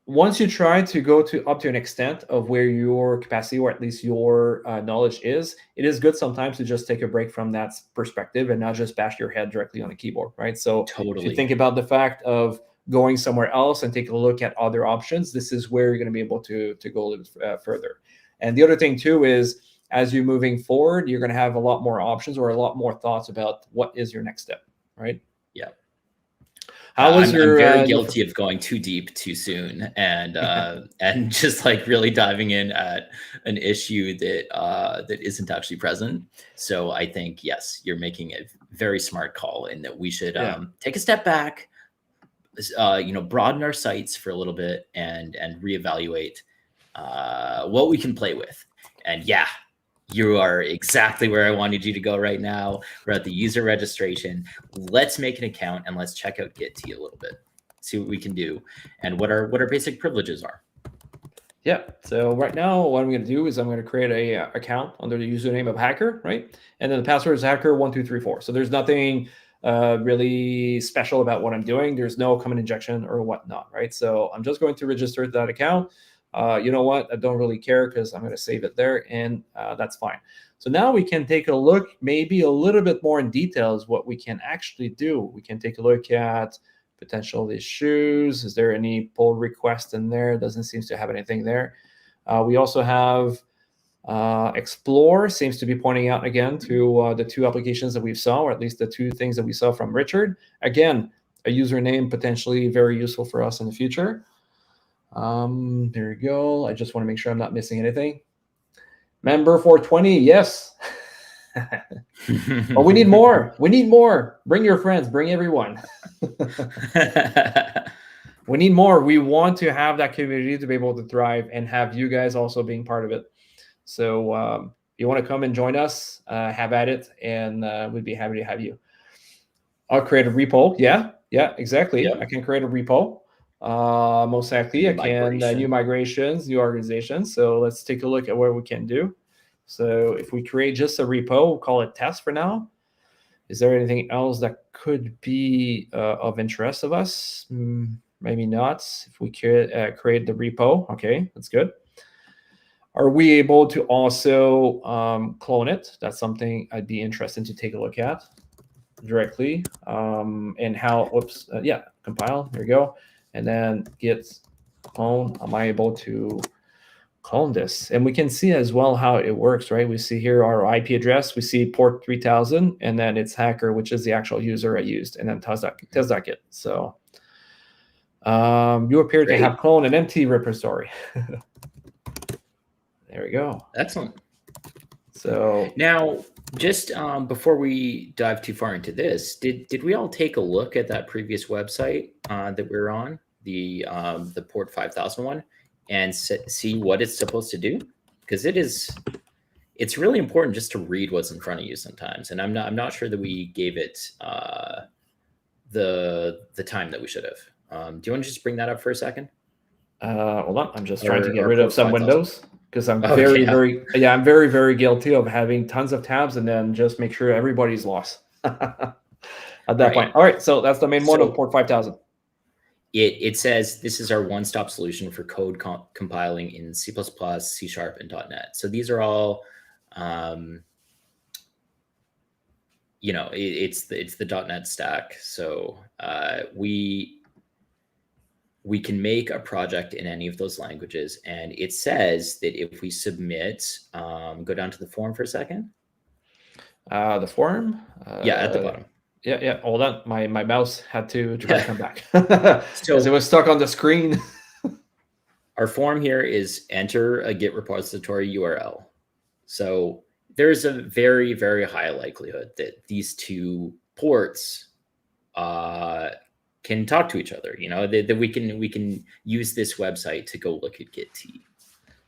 once you try to go up to an extent of where your capacity, or at least your knowledge is, it is good sometimes to just take a break from that perspective and not just bash your head directly on the keyboard, right? So if you think about the fact of going somewhere else and take a look at other options, this is where you're going to be able to go a little bit further. And the other thing too is, as you're moving forward, you're going to have a lot more options or a lot more thoughts about what is your next step, right? Yeah. I'm very guilty of going too deep too soon and and just like really diving in at an issue that that isn't actually present. So I think, yes, you're making a very smart call in that we should take a step back, broaden our sights for a little bit and reevaluate what we can play with. And yeah, you are exactly where I wanted you to go right now. We're at the user registration. Let's make an account and let's check out Gitea a little bit, see what we can do and what our basic privileges are. Yeah. So right now, what I'm going to do is I'm going to create a account under the username of hacker, right? And then the password is hacker1234. So there's nothing really special about what I'm doing. There's no common injection or whatnot, right? So I'm just going to register that account. You know what? I don't really care because I'm going to save it there, and that's fine. So now we can take a look maybe a little bit more in details what we can actually do. We can take a look at potential issues. Is there any pull request in there? Doesn't seem to have anything there. We also have Explore seems to be pointing out again to the two applications that we saw, or at least the two things that we saw from Richard. Again, a username potentially very useful for us in the future. There you go. I just want to make sure I'm not missing anything. Member 420, yes. But we need more. We need more. Bring your friends. Bring everyone. We need more. We want to have that community to be able to thrive and have you guys also being part of it. So if you want to come and join us, have at it, and we'd be happy to have you. I'll create a repo. Yeah, exactly. Yep. I can create a repo. Most likely, I can new migrations, new organizations. So let's take a look at what we can do. So if we create just a repo, we'll call it test for now. Is there anything else that could be of interest of us? Maybe not. If we could create the repo, okay, that's good. Are we able to also clone it? That's something I'd be interested to take a look at directly. And how, whoops, yeah, compile, there you go. And then git clone, am I able to clone this? And we can see as well how it works, right? We see here our IP address, we see port 3000, and then it's hacker, which is the actual user I used, and then test.git. So you appear to have cloned an empty repository. There we go. Excellent. So now, just before we dive too far into this, did we all take a look at that previous website that we were on, the port 5000 one, and see what it's supposed to do? Because it's really important just to read what's in front of you sometimes, and I'm not sure that we gave it the time that we should have. Do you want to just bring that up for a second? Hold on, I'm just trying to get rid of some windows. Because I'm I'm very guilty of having tons of tabs and then just make sure everybody's lost at that point. All right, so that's the main one of port 5000. It says this is our one-stop solution for code compiling in C++, C#, and .NET. So these are all, it's the .NET stack. So we can make a project in any of those languages. And it says that if we submit, go down to the form for a second. The form? Yeah, at the bottom. Yeah. Hold on. My mouse had to try to come back. So it was stuck on the screen. Our form here is enter a Git repository URL. So there's a very, very high likelihood that these two ports can talk to each other, that we can use this website to go look at Gitea.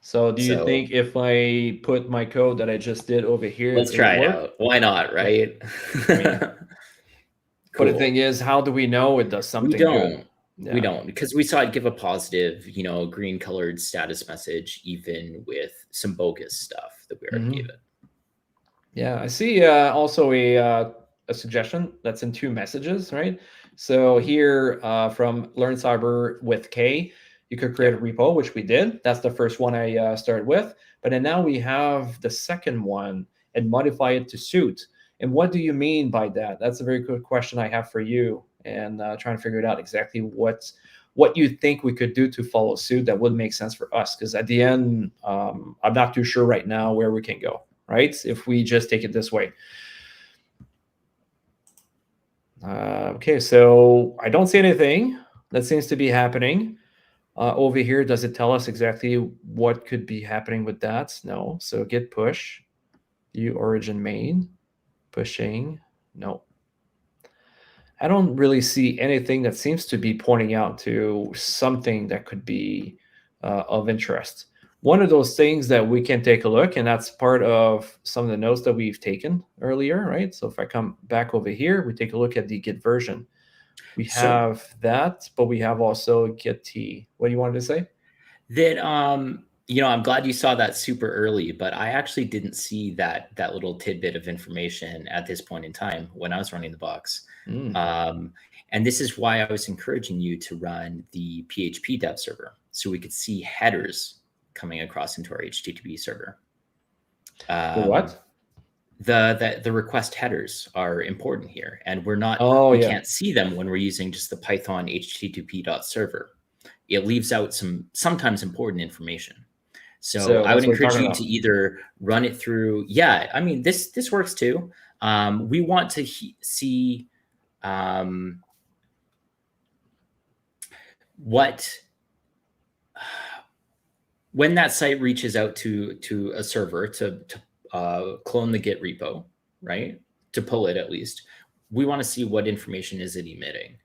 So do you think if I put my code that I just did over here, let's try it out? Why not, right? Cool. But the thing is, how do we know it does something good? We don't, because we saw it give a positive, green colored status message, even with some bogus stuff that we already gave it. Yeah, I see also a suggestion that's in 2 messages, right? So here from Learn Cyber with K, you could create a repo, which we did. That's the first one I started with. But then now we have the second one and modify it to suit. And what do you mean by that? That's a very good question I have for you, and trying to figure it out exactly what you think we could do to follow suit that would make sense for us. Because at the end, I'm not too sure right now where we can go, right? If we just take it this way. Okay, so I don't see anything that seems to be happening over here. Does it tell us exactly what could be happening with that? No. So git push, view origin main, pushing. No. I don't really see anything that seems to be pointing out to something that could be of interest. One of those things that we can take a look, and that's part of some of the notes that we've taken earlier, right? So if I come back over here, we take a look at the Git version. We have that, but we have also Gitea. What do you wanted to say? That I'm glad you saw that super early, but I actually didn't see that little tidbit of information at this point in time when I was running the box. And this is why I was encouraging you to run the PHP dev server, so we could see headers coming across into our HTTP server. What? The request headers are important here, and we can't see them when we're using just the Python http.server. It leaves out some sometimes important information. So I would encourage you to either run it through. Yeah, I mean, this works too. We want to see when that site reaches out to a server to clone the Git repo, right? To pull it, at least, we want to see what information is it emitting,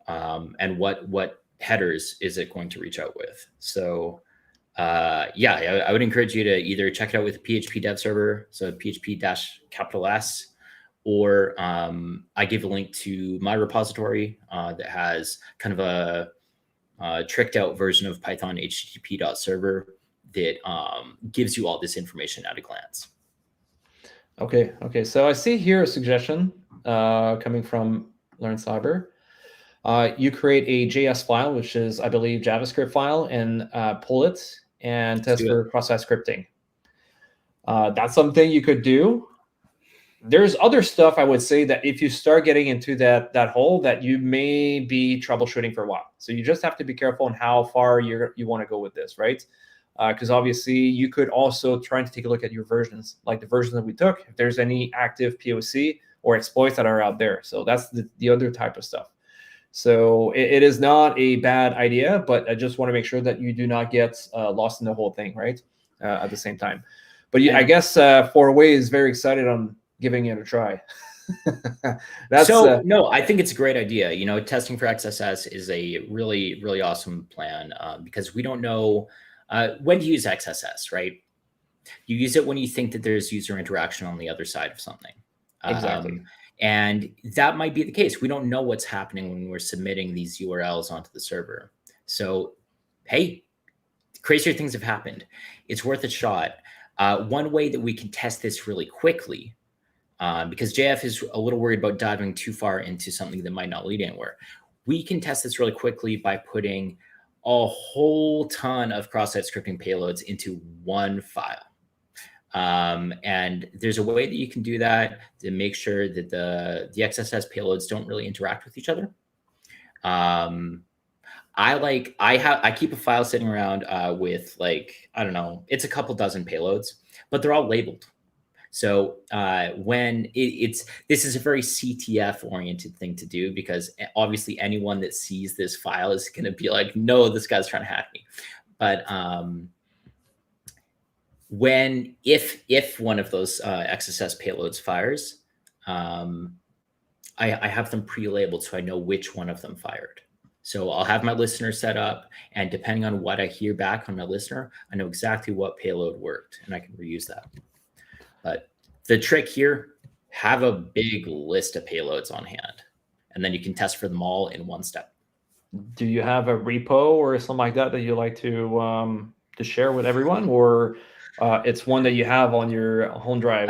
and what headers is it going to reach out with. So yeah, I would encourage you to either check it out with PHP dev server, so PHP-S, or I give a link to my repository that has kind of a tricked out version of Python http.server that gives you all this information at a glance. Okay. So I see here a suggestion coming from Learn Cyber. You create a JS file, which is, I believe, JavaScript file, and pull it and test for cross-site scripting. That's something you could do. There's other stuff I would say that if you start getting into that hole, that you may be troubleshooting for a while. So you just have to be careful on how far you want to go with this, right? Because obviously you could also try to take a look at your versions, like the version that we took, if there's any active POC or exploits that are out there. So that's the other type of stuff. So it is not a bad idea, but I just want to make sure that you do not get lost in the whole thing, right? At the same time. But I guess 4Way is very excited on giving it a try. No, I think it's a great idea. You know, testing for XSS is a really, really awesome plan because we don't know when to use XSS, right? You use it when you think that there's user interaction on the other side of something. Exactly. And that might be the case. We don't know what's happening when we're submitting these URLs onto the server. So, hey, crazier things have happened. It's worth a shot. One way that we can test this really quickly, because JF is a little worried about diving too far into something that might not lead anywhere. We can test this really quickly by putting a whole ton of cross-site scripting payloads into one file. And there's a way that you can do that to make sure that the XSS payloads don't really interact with each other. I keep a file sitting around with, like, I don't know, it's a couple dozen payloads, but they're all labeled. So when this is a very CTF oriented thing to do, because obviously anyone that sees this file is going to be like, no, this guy's trying to hack me. But if one of those XSS payloads fires, I have them pre-labeled so I know which one of them fired. So I'll have my listener set up, and depending on what I hear back on my listener, I know exactly what payload worked, and I can reuse that. But the trick here, have a big list of payloads on hand, and then you can test for them all in one step. Do you have a repo or something like that you like to share with everyone, or it's one that you have on your home drive?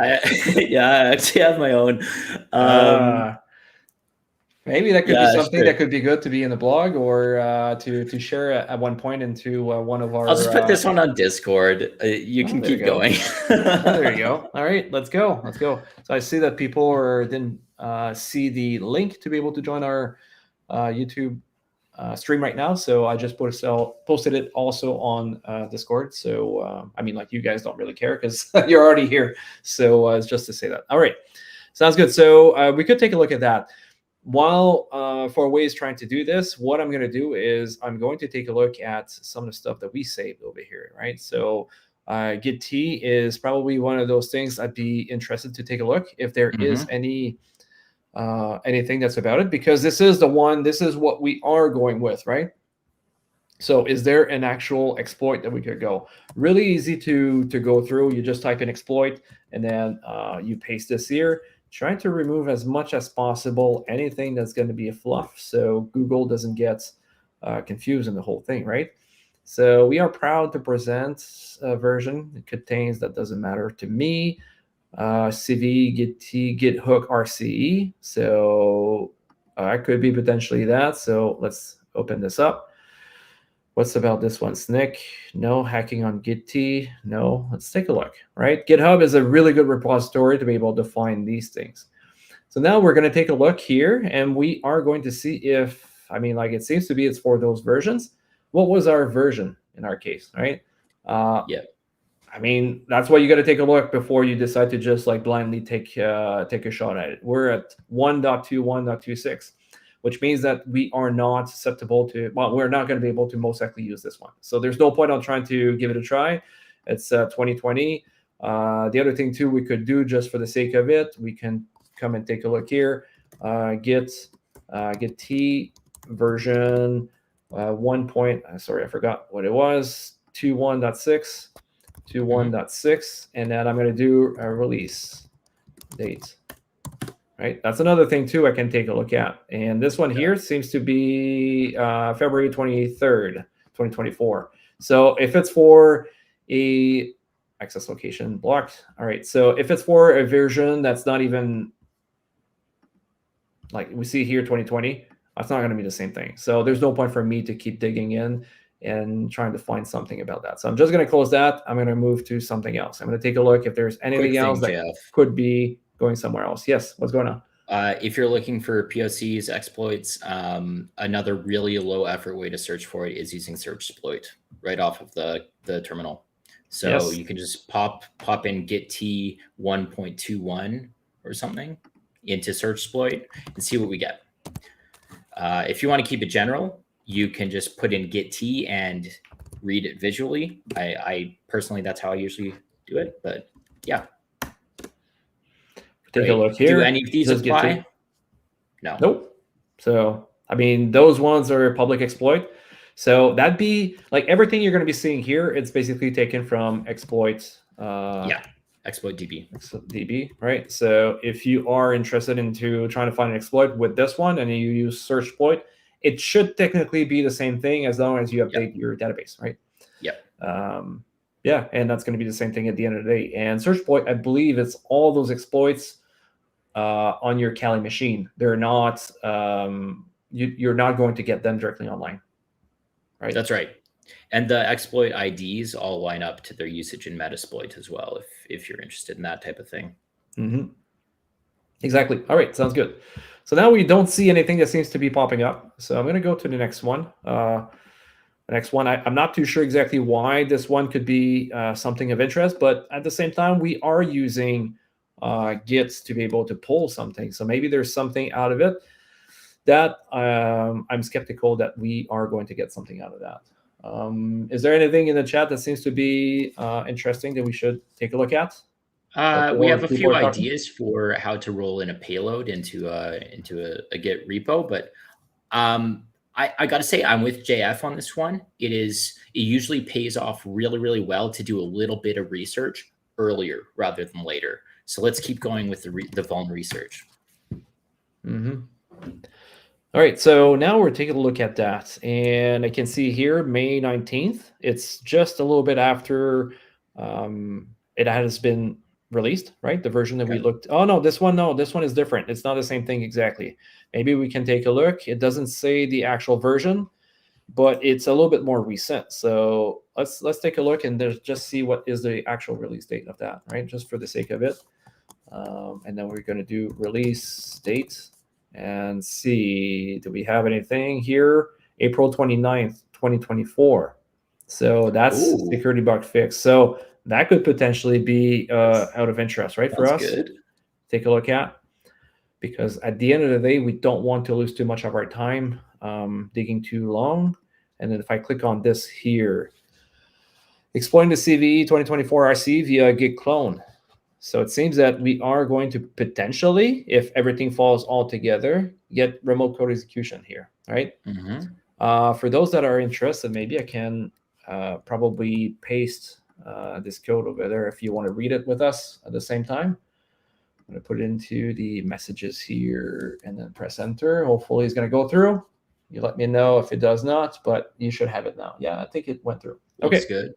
Yeah, I actually have my own. Maybe that could be something that could be good to be in the blog, or to share at one point into one of our... I'll just put this one on Discord. You can keep going. There you go. All right, let's go. So I see that people didn't see the link to be able to join our YouTube stream right now. So I just posted it also on Discord. So I mean, like, you guys don't really care because you're already here. So it's just to say that. All right, sounds good. So we could take a look at that. While 4Way is trying to do this, what I'm going to do is I'm going to take a look at some of the stuff that we saved over here, right? So Gitea is probably one of those things I'd be interested to take a look if there is anything that's about it, because this is what we are going with, right? So is there an actual exploit that we could go? Really easy to go through. You just type in exploit, and then you paste this here. Trying to remove as much as possible anything that's going to be a fluff, so Google doesn't get confused in the whole thing, right? So we are proud to present a version that contains, that doesn't matter to me, CVE, Gitea, git hook RCE. So it could be potentially that. So let's open this up. What's about this one, Snick? No. Hacking on Gitea? No. Let's take a look, right? GitHub is a really good repository to be able to find these things. So now we're going to take a look here, and we are going to see if, I mean, like, it seems to be it's for those versions. What was our version in our case, right? Yeah. I mean, that's why you got to take a look before you decide to just like blindly take a shot at it. We're at 1.2, 1.26, which means that we are not susceptible to, well, we're not going to be able to most likely use this one. So there's no point on trying to give it a try. It's 2020. The other thing too, we could do just for the sake of it, we can come and take a look here. Git T version 1 point, sorry, I forgot what it was, 21.6. 21.6, and then I'm going to do a release date. Right, that's another thing too I can take a look at. And this one here seems to be February 23rd, 2024. So if it's for a access location blocked, all right. So if it's for a version that's not even, like we see here 2020, that's not going to be the same thing. So there's no point for me to keep digging in and trying to find something about that. So I'm just going to close that. I'm going to move to something else. I'm going to take a look if there's anything else that could be going somewhere else. Yes, what's going on? If you're looking for POCs, exploits, another really low effort way to search for it is using search exploit right off of the terminal. So you can just pop in Gitea 1.21 or something into search exploit and see what we get. If you want to keep it general, you can just put in Gitea and read it visually. I personally, that's how I usually do it, but yeah. Take a look here. Do any of these apply? No. Nope. So, I mean, those ones are public exploit. So that'd be like everything you're going to be seeing here. It's basically taken from exploit. Exploit DB. DB, right? So if you are interested into trying to find an exploit with this one and you use search exploit, it should technically be the same thing as long as you update your database, right? Yep. Yeah, and that's going to be the same thing at the end of the day. And search exploit, I believe it's all those exploits on your Kali machine. They're not, you're not going to get them directly online, right? That's right. And the exploit IDs all line up to their usage in Metasploit as well, if you're interested in that type of thing. Mm-hmm. Exactly. All right, sounds good. So now we don't see anything that seems to be popping up. So I'm going to go to the next one. The next one, I'm not too sure exactly why this one could be something of interest, but at the same time, we are using Git to be able to pull something. So maybe there's something out of it that I'm skeptical that we are going to get something out of that. Is there anything in the chat that seems to be interesting that we should take a look at? We have a few ideas for how to roll in a payload into a Git repo, but I got to say I'm with JF on this one. It usually pays off really, really well to do a little bit of research earlier rather than later. So let's keep going with the vuln research. Mm-hmm. All right, so now we're taking a look at that, and I can see here May 19th. It's just a little bit after it has been released, right? The version that we looked. Oh no, this one is different. It's not the same thing exactly. Maybe we can take a look. It doesn't say the actual version, but it's a little bit more recent. So let's take a look and just see what is the actual release date of that, right? Just for the sake of it, and then we're going to do release date and see, do we have anything here? April 29th, 2024. So that's security bug fix. So that could potentially be out of interest, right? For us. Good. Take a look at, because at the end of the day, we don't want to lose too much of our time digging too long. And then if I click on this here, exploiting the CVE 2024 RC via Git clone. So it seems that we are going to potentially, if everything falls all together, get remote code execution here, right? Mm-hmm. For those that are interested, maybe I can probably paste this code over there if you want to read it with us at the same time. I'm going to put it into the messages here and then press enter. Hopefully it's going to go through. You let me know if it does not, but you should have it now. Yeah, I think it went through. Okay. Looks good.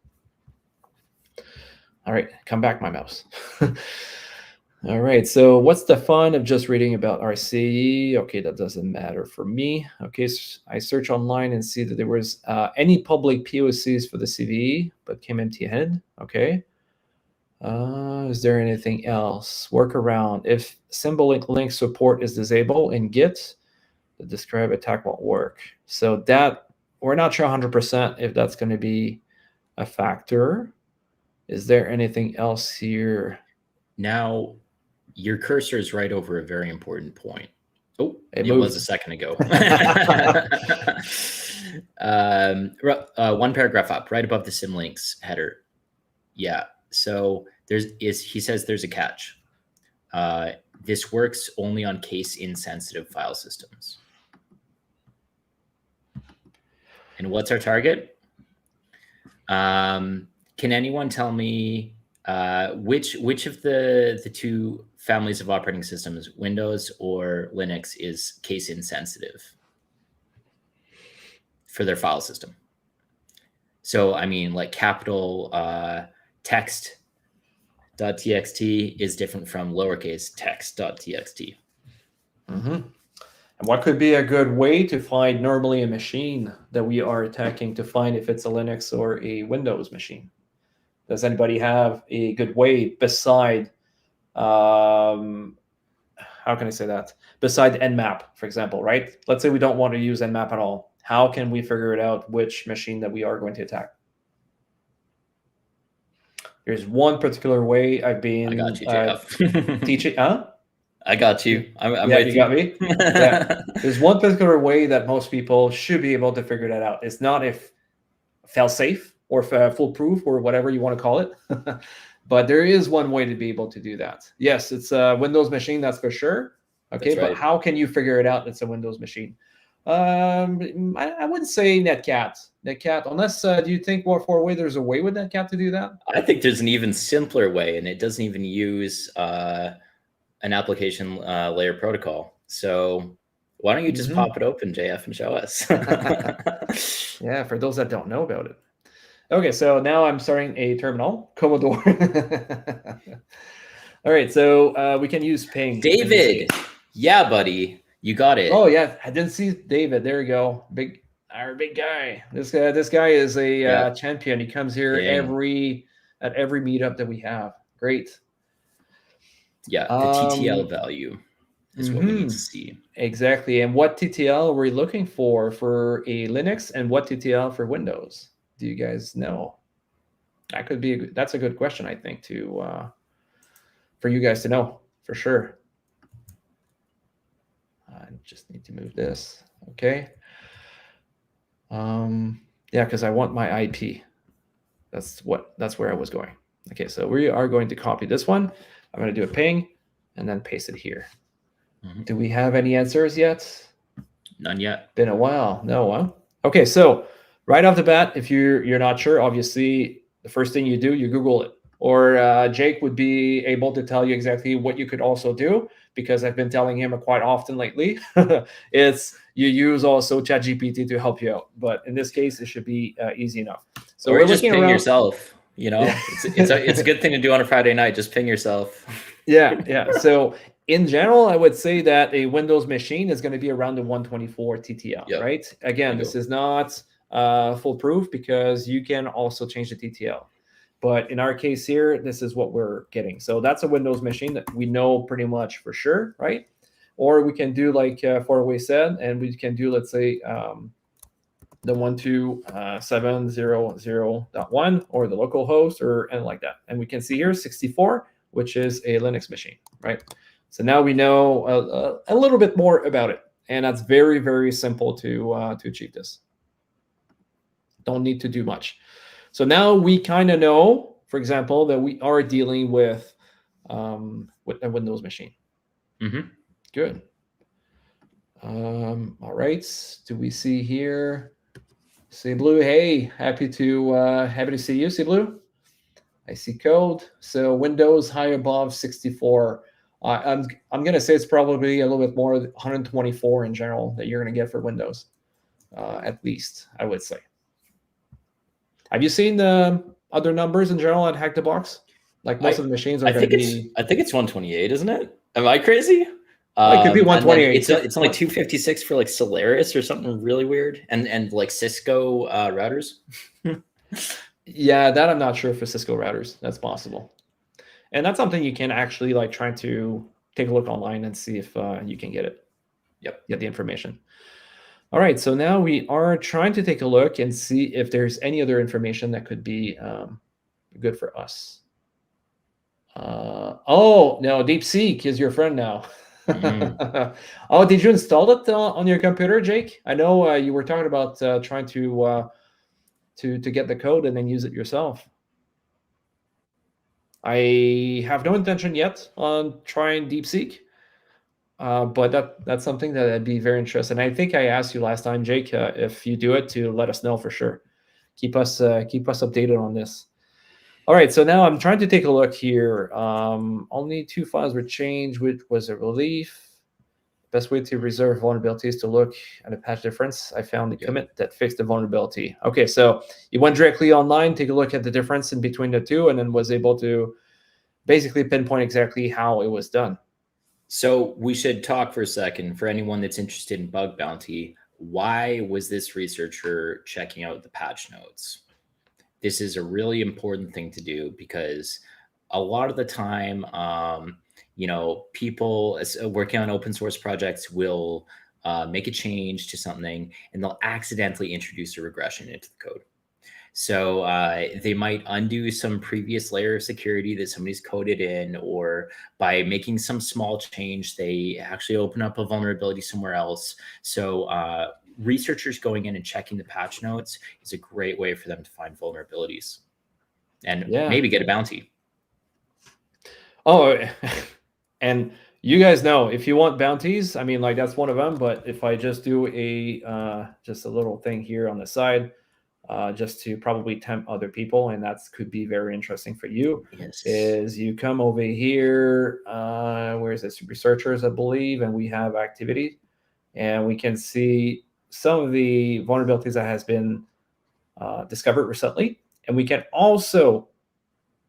All right, come back, my mouse. All right, so what's the fun of just reading about RCE? Okay, that doesn't matter for me. Okay, so I search online and see that there was any public POCs for the CVE, but came empty-headed. Okay. Is there anything else? Workaround. If symbolic link support is disabled in Git, the describe attack won't work. So that we're not sure 100% if that's going to be a factor. Is there anything else here? Now, your cursor is right over a very important point. Oh, it moved. was a second ago. One paragraph up, right above the symlinks header. Yeah. So he says there's a catch. This works only on case-insensitive file systems. And what's our target? Can anyone tell me which of the two families of operating systems, Windows or Linux, is case insensitive for their file system? So, I mean, like capital text.txt is different from lowercase text.txt. Mm-hmm. And what could be a good way to find normally a machine that we are attacking to find if it's a Linux or a Windows machine? Does anybody have a good way beside, how can I say that? Beside Nmap, for example, right? Let's say we don't want to use Nmap at all. How can we figure it out which machine that we are going to attack? There's one particular way I've been I got you, JF. teaching. Huh? I got you. I'm yeah, with you you. got me. Yeah. There's one particular way that most people should be able to figure that out. It's not if fail safe or foolproof or whatever you want to call it. But there is one way to be able to do that. Yes, it's a Windows machine, that's for sure. Okay, That's right. but how can you figure it out? It's a Windows machine. I wouldn't say Netcat. Netcat, unless do you think for a way there's a way with Netcat to do that? I think there's an even simpler way, and it doesn't even use an application layer protocol. So why don't you just pop it open, JF, and show us? Yeah, for those that don't know about it. Okay, so now I'm starting a terminal, Commodore. All right, so we can use ping. David, yeah, buddy, you got it. Oh yeah, I didn't see David. There you go, our big guy. This guy is a champion. He comes here at every meetup that we have. Great. Yeah, the TTL value is what we need to see. Exactly. And what TTL are we looking for a Linux, and what TTL for Windows? Do you guys know? That's a good question, I think, for you guys to know for sure. I just need to move this. Okay. Yeah, because I want my IP. That's where I was going. Okay, so we are going to copy this one. I'm going to do a ping and then paste it here. Do we have any answers yet? None yet. Been a while. No, huh? Okay, so right off the bat, if you're not sure, obviously the first thing you do, you Google it. Or Jake would be able to tell you exactly what you could also do, because I've been telling him quite often lately. It's you use also ChatGPT to help you out, but in this case, it should be easy enough. So or we're just looking ping around. Yourself. You know, it's a good thing to do on a Friday night. Just ping yourself. Yeah. So in general, I would say that a Windows machine is going to be around the 124 TTL, right? Again, this is not foolproof because you can also change the TTL. But in our case here, this is what we're getting. So that's a Windows machine that we know pretty much for sure, right? Or we can do like Faraway said, and we can do, let's say, the 127.0.0.1 or the local host or anything like that. And we can see here 64, which is a Linux machine, right? So now we know a little bit more about it. And that's very, very simple to achieve this. Don't need to do much. So now we kind of know, for example, that we are dealing with a Windows machine. Good. All right. Do we see here? See Blue, hey, happy to see you, see Blue. I see code. So Windows high above 64. I'm gonna say it's probably a little bit more 124 in general that you're gonna get for Windows, at least I would say. Have you seen the other numbers in general at Hack the Box? Like most of the machines are I going to think it's be. I think it's 128, isn't it? Am I crazy? It could be And then 128. it's only 256 for like Solaris or something really weird, and like Cisco routers. Yeah, that I'm not sure for Cisco routers. That's possible, and that's something you can actually like try to take a look online and see if you can get it. Yep. Get the information. All right, so now we are trying to take a look and see if there's any other information that could be good for us. Oh, no, DeepSeek is your friend now. Oh, did you install it on your computer, Jake? I know you were talking about trying to get the code and then use it yourself. I have no intention yet on trying DeepSeek. But that's something that I'd be very interested in. I think I asked you last time, Jake, if you do it, to let us know for sure. Keep us updated on this. All right, so now I'm trying to take a look here. Only 2 files were changed, which was a relief. Best way to reserve vulnerabilities is to look at a patch difference. I found the commit that fixed the vulnerability. Okay, so you went directly online, take a look at the difference in between the two, and then was able to basically pinpoint exactly how it was done. So we should talk for a second. For anyone that's interested in bug bounty, why was this researcher checking out the patch notes? This is a really important thing to do because a lot of the time, people working on open source projects will make a change to something and they'll accidentally introduce a regression into the code. So they might undo some previous layer of security that somebody's coded in, or by making some small change, they actually open up a vulnerability somewhere else. So researchers going in and checking the patch notes is a great way for them to find vulnerabilities and maybe get a bounty. Oh, and you guys know, if you want bounties, I mean, like that's one of them. But if I just do just a little thing here on the side, just to probably tempt other people, and that could be very interesting for you. Yes. Is you come over here, where is this? Researchers, I believe, and we have activity, and we can see some of the vulnerabilities that has been discovered recently, and we can also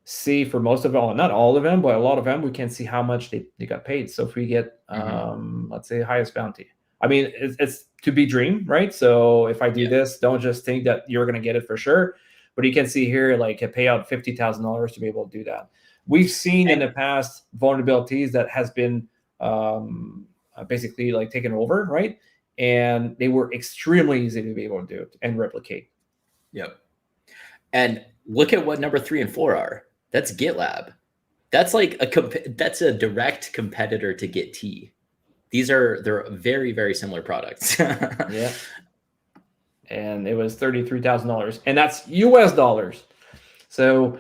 see for most of all, not all of them, but a lot of them, we can see how much they got paid. So if we get, let's say, highest bounty, I mean, it's to be dream, right? So if I do this, don't just think that you're going to get it for sure. But you can see here, like a payout $50,000 to be able to do that. We've seen in the past vulnerabilities that has been basically like taken over, right? And they were extremely easy to be able to do and replicate. Yep. And look at what number 3 and 4 are. That's GitLab. That's like that's a direct competitor to Gitea. They're very, very similar products. Yeah. And it was $33,000, and that's US dollars. So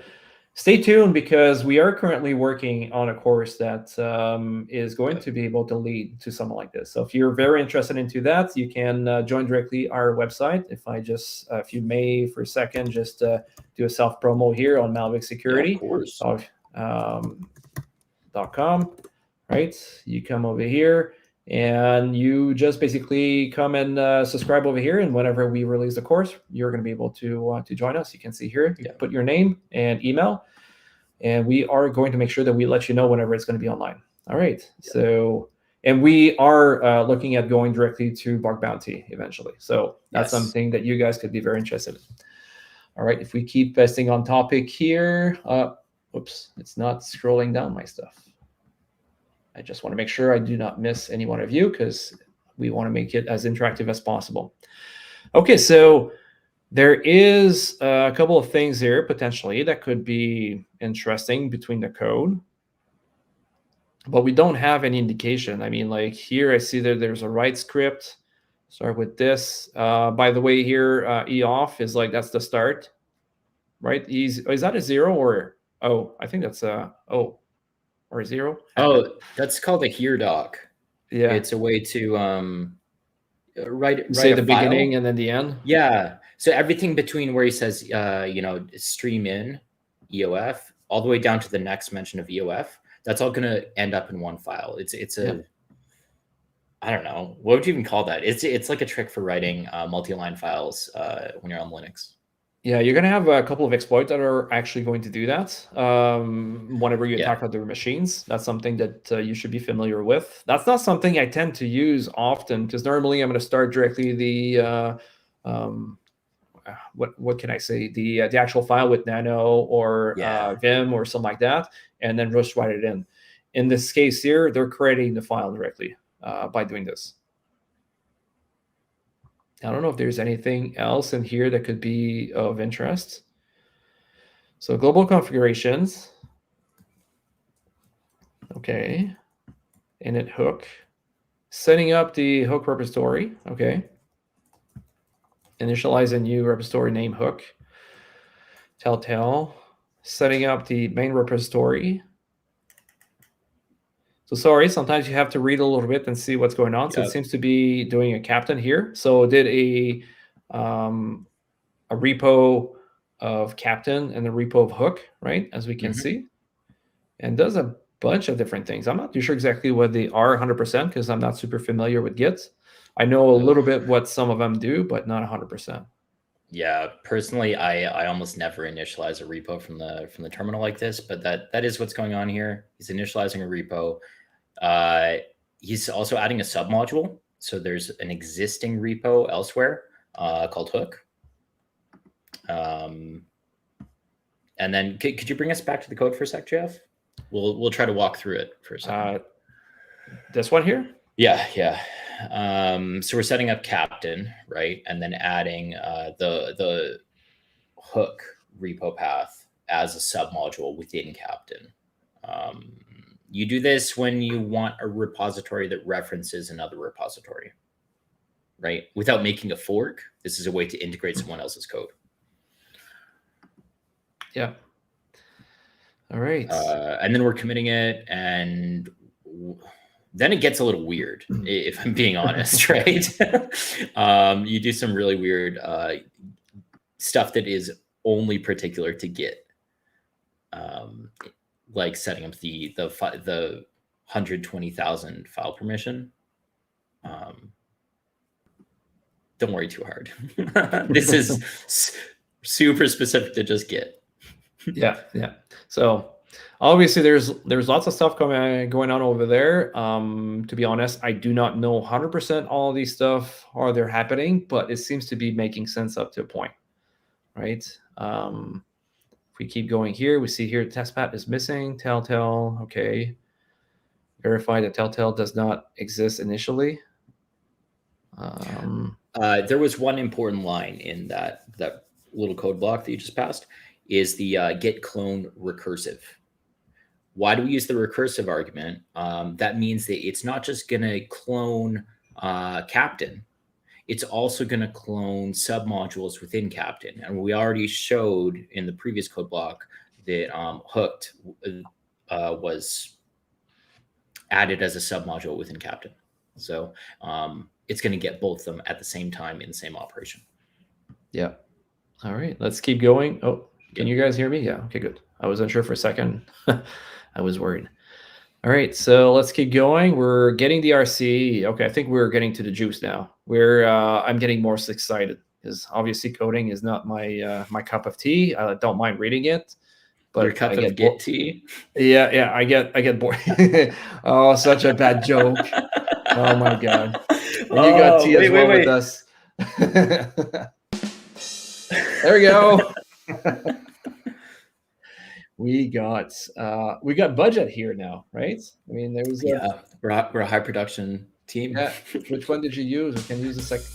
stay tuned, because we are currently working on a course that is going to be able to lead to something like this. So if you're very interested into that, you can join directly our website. If you may for a second, just do a self promo here on Malvik Security. Yeah, of course. .com, right? You come over here and you just basically come and subscribe over here, and whenever we release the course, you're going to be able to join us. You can see here, you put your name and email, and we are going to make sure that we let you know whenever it's going to be online. All right. So, and we are looking at going directly to bug bounty eventually. So that's something that you guys could be very interested in. All right. If we keep staying on topic here, oops, it's not scrolling down my stuff. I just want to make sure I do not miss any one of you, because we want to make it as interactive as possible. Okay, so there is a couple of things here potentially that could be interesting between the code, but we don't have any indication. I mean, like here I see that there's a write script. Start with this. By the way, here E off is like, that's the start, right? Is that a 0 or I think that's a O. Or 0? Oh, that's called a here doc. Yeah, it's a way to write say the file. beginning and then the end. Yeah, so everything between where he says stream in EOF all the way down to the next mention of EOF, that's all going to end up in one file. It's a I don't know, what would you even call that? It's like a trick for writing multi-line files when you're on Linux. Yeah, you're going to have a couple of exploits that are actually going to do that. Whenever you attack other machines, that's something that you should be familiar with. That's not something I tend to use often because normally I'm going to start directly the what can I say, the actual file with Nano or Vim or something like that, and then just write it in. In this case here, they're creating the file directly by doing this. I don't know if there's anything else in here that could be of interest. So global configurations. Okay. Init hook. Setting up the hook repository. Okay. Initialize a new repository name hook. Telltale. Setting up the main repository. So sorry, sometimes you have to read a little bit and see what's going on. So it seems to be doing a captain here. So it did a repo of captain and a repo of hook, right? As we can see, and does a bunch of different things. I'm not too sure exactly what they are 100% because I'm not super familiar with Git. I know a little bit what some of them do, but not 100%. Yeah, personally, I almost never initialize a repo from the terminal like this, but that is what's going on here. He's initializing a repo. He's also adding a submodule. So there's an existing repo elsewhere called hook. And then could you bring us back to the code for a sec, Jeff? We'll try to walk through it for a second. This one here? Yeah. So we're setting up captain, right? And then adding the hook repo path as a submodule within captain. You do this when you want a repository that references another repository, right? Without making a fork. This is a way to integrate someone else's code. Yeah. All right. And then we're committing it, and then it gets a little weird, if I'm being honest, right? You do some really weird stuff that is only particular to Git, like setting up the 120,000 file permission. Don't worry too hard. This is super specific to just Git. Yeah. So obviously there's lots of stuff going on over there. To be honest, I do not know 100% all of these stuff are they're happening, but it seems to be making sense up to a point, right? If we keep going here, we see here testpat is missing. Telltale, okay. Verify that Telltale does not exist initially. There was one important line in that little code block that you just passed, is the git clone recursive. Why do we use the recursive argument? That means that it's not just going to clone captain. It's also going to clone submodules within captain. And we already showed in the previous code block that hooked was added as a submodule within captain. So it's going to get both of them at the same time in the same operation. Yeah. All right, let's keep going. Oh, can you guys hear me? Yeah, okay, good. I was unsure for a second. I was worried. All right, so let's keep going. We're getting the RC. Okay, I think we're getting to the juice now. I'm getting more excited because obviously coding is not my my cup of tea. I don't mind reading it, but your cup of Git tea. Yeah, I get bored. Oh, such a bad joke. Oh my god. And you got tea as well with us. There we go. we got budget here now, right? I mean, there was we're a high production team. Yeah. Which one did you use? We can use a second.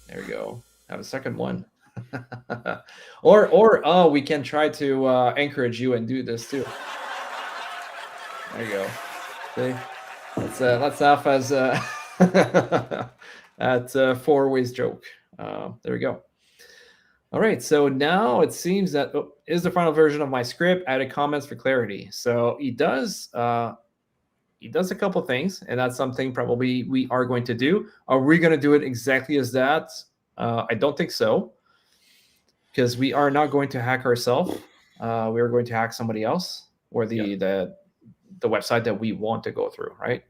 There we go. Have a second one. or we can try to encourage you and do this too. There you go. See? Let's laugh as at four ways joke. There we go. All right, so now it seems that is the final version of my script. Added comments for clarity. So he does a couple things, and that's something probably we are going to do. Are we going to do it exactly as that? I don't think so, because we are not going to hack ourselves. We are going to hack somebody else or the website that we want to go through, right?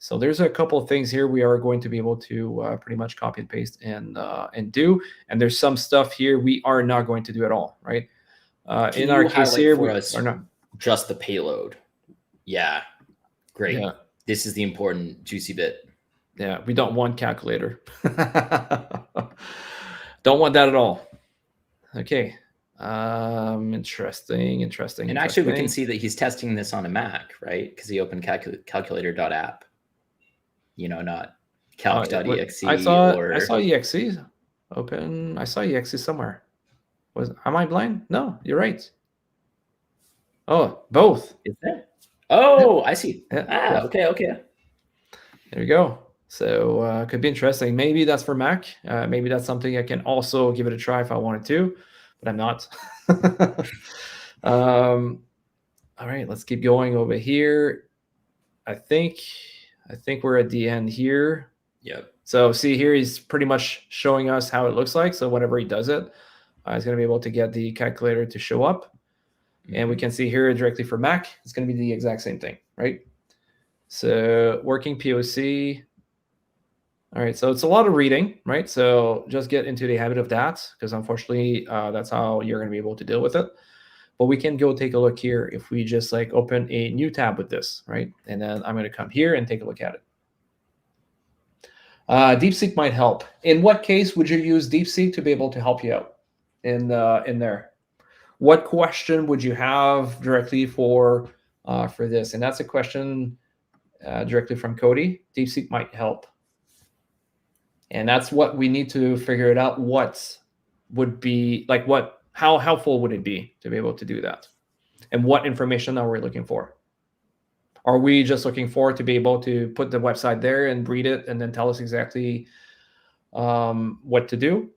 So there's a couple of things here we are going to be able to pretty much copy and paste and do. And there's some stuff here we are not going to do at all, right? Can In you our case highlight here, for we us are not. just the payload? Yeah, great. Yeah. This is the important juicy bit. Yeah, we don't want calculator. Don't want that at all. Okay. Interesting. And actually, we can see that he's testing this on a Mac, right? Because he opened calculator.app. You know, not calc.exe. I saw exe open. I saw exe somewhere. Am I blind? No, you're right. Oh, both. Is that? Oh, yeah. I see. Yeah. Okay. There we go. So could be interesting. Maybe that's for Mac. Maybe that's something I can also give it a try if I wanted to, but I'm not. All right, let's keep going over here. I think we're at the end here. Yep. So see here, he's pretty much showing us how it looks like. So whenever he does it, he's going to be able to get the calculator to show up. Mm-hmm. And we can see here directly for Mac, it's going to be the exact same thing, right? So working POC. All right, so it's a lot of reading, right? So just get into the habit of that, because unfortunately, that's how you're going to be able to deal with it. But we can go take a look here if we just like open a new tab with this, right? And then I'm going to come here and take a look at it. DeepSeek might help. In what case would you use DeepSeek to be able to help you out in there? What question would you have directly for this? And that's a question directly from Cody. DeepSeek might help. And that's what we need to figure it out. What would be like, how helpful would it be to be able to do that? And what information are we looking for? Are we just looking for to be able to put the website there and read it and then tell us exactly what to do?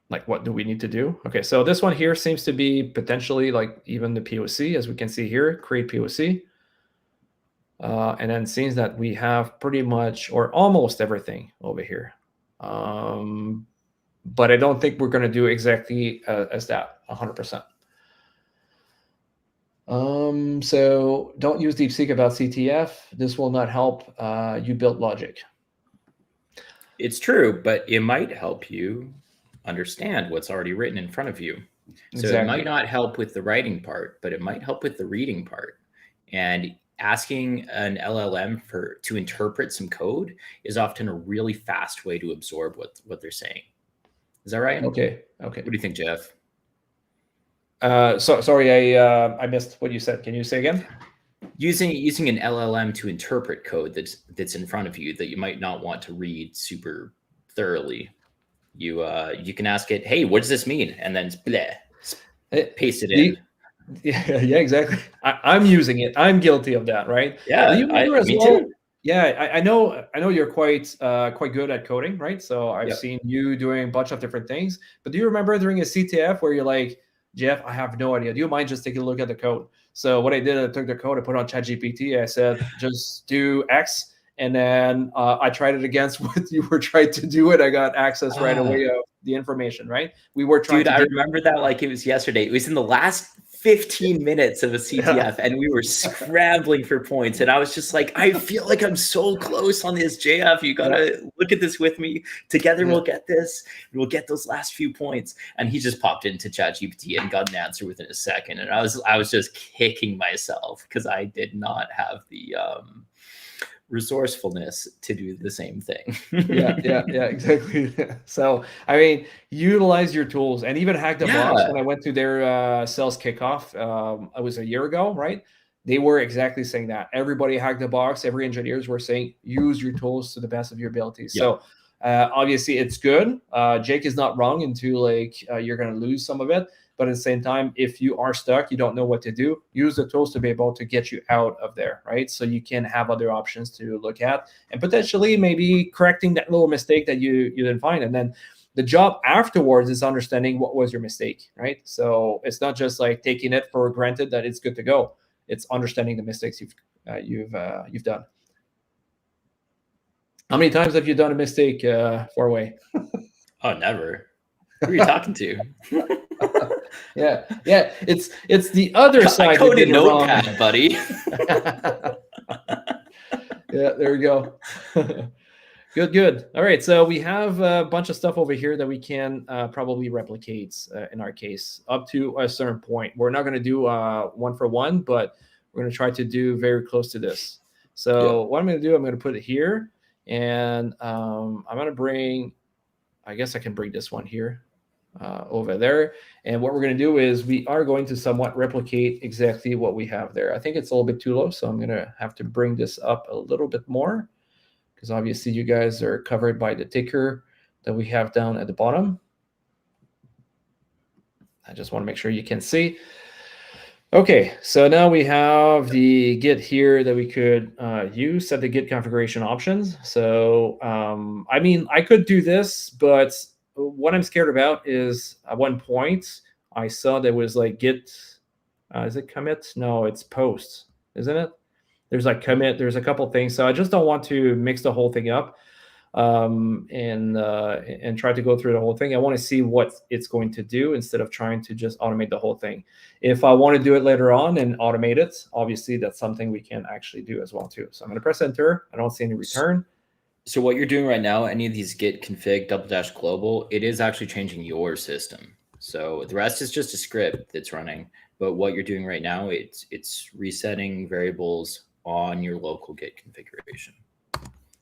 Like, what do we need to do? Okay, so this one here seems to be potentially like even the POC, as we can see here, create POC. And then it seems that we have pretty much or almost everything over here. But I don't think we're going to do exactly as that 100%. So don't use DeepSeek about CTF. This will not help you build logic. It's true, but it might help you understand what's already written in front of you. So exactly. It might not help with the writing part, but it might help with the reading part. And asking an LLM to interpret some code is often a really fast way to absorb what they're saying. Is that right? Okay. What do you think, Jeff? Sorry, I missed what you said. Can you say again? Using an LLM to interpret code that's in front of you that you might not want to read super thoroughly. You can ask it, hey, what does this mean? And then paste it in. Yeah, exactly. I'm using it. I'm guilty of that, right? Yeah, me too. Yeah, I know you're quite good at coding, right? So I've seen you doing a bunch of different things. But do you remember during a CTF where you're like, Jeff, I have no idea. Do you mind just taking a look at the code? So what I did, I took the code, I put it on ChatGPT. I said, just do X. And then I tried it against what you were trying to do it. I got access right away of the information, right? We were trying I remember that like it was yesterday. It was in the last 15 minutes of a CTF and we were scrambling for points. And I was just like, I feel like I'm so close on this, JF. You got to look at this with me. Together we'll get this. We'll get those last few points. And he just popped into ChatGPT and got an answer within a second. And I was just kicking myself because I did not have the resourcefulness to do the same thing. yeah, exactly. So, I mean, utilize your tools and even Hack the Box. When I went to their sales kickoff, it was a year ago, right? They were exactly saying that. Everybody Hack the Box, every engineers were saying, use your tools to the best of your abilities. So obviously it's good. Jake is not wrong into like, you're going to lose some of it. But at the same time, if you are stuck, you don't know what to do, use the tools to be able to get you out of there, right? So you can have other options to look at and potentially maybe correcting that little mistake that you didn't find. And then the job afterwards is understanding what was your mistake, right? So it's not just like taking it for granted that it's good to go. It's understanding the mistakes you've done. How many times have you done a mistake, Four-Way? Oh, never. Who are you talking to? Yeah, yeah. It's the other I side that coded did it wrong. Notepad, buddy. Yeah, there we go. Good, good. All right, so we have a bunch of stuff over here that we can probably replicate in our case up to a certain point. We're not going to do one for one, but we're going to try to do very close to this. So what I'm going to do, I'm going to put it here, and I'm going to bring, I guess I can bring this one here over there. And what we're going to do is we are going to somewhat replicate exactly what we have there. I think it's a little bit too low, so I'm going to have to bring this up a little bit more, because obviously you guys are covered by the ticker that we have down at the bottom. I just want to make sure you can see. Okay, so now we have the Git here that we could use, set the Git configuration options. So, I mean, I could do this, but what I'm scared about is at one point I saw there was like Git, is it commit? No, it's post, isn't it? There's like commit, there's a couple things. So I just don't want to mix the whole thing up and try to go through the whole thing. I want to see what it's going to do instead of trying to just automate the whole thing. If I want to do it later on and automate it, obviously that's something we can actually do as well too. So I'm going to press enter. I don't see any return. So what you're doing right now, any of these git config --global, it is actually changing your system. So the rest is just a script that's running. But what you're doing right now, it's resetting variables on your local Git configuration.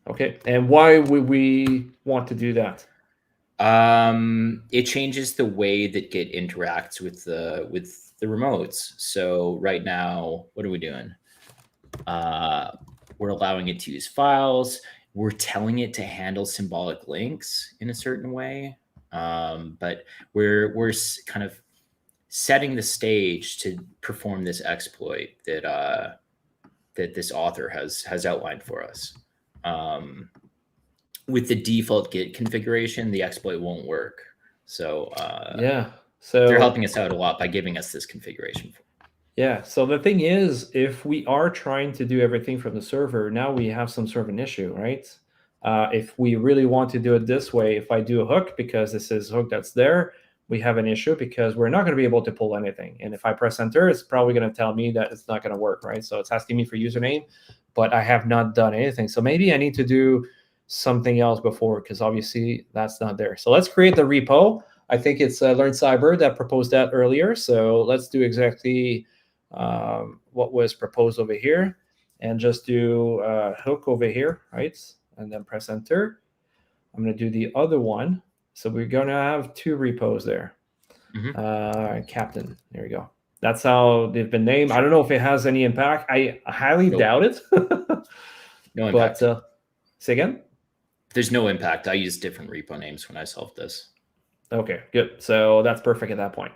Okay, and why would we want to do that? It changes the way that Git interacts with the remotes. So right now, what are we doing? We're allowing it to use files. We're telling it to handle symbolic links in a certain way, but we're kind of setting the stage to perform this exploit that that this author has outlined for us. With the default Git configuration, the exploit won't work. So yeah, so they're helping us out a lot by giving us this configuration. Yeah, so the thing is, if we are trying to do everything from the server, now we have some sort of an issue, right? If we really want to do it this way, if I do a hook, because this is hook that's there, we have an issue because we're not going to be able to pull anything. And if I press enter, it's probably going to tell me that it's not going to work, right? So it's asking me for username, but I have not done anything. So maybe I need to do something else before, because obviously that's not there. So let's create the repo. I think it's Learn Cyber that proposed that earlier. So let's do exactly what was proposed over here, and just do hook over here, right? And then press enter. I'm going to do the other one. So we're going to have two repos there. Captain, there we go. That's how they've been named. I don't know if it has any impact. I highly doubt it. No impact. But say again? There's no impact. I use different repo names when I solve this. Okay, good. So that's perfect at that point.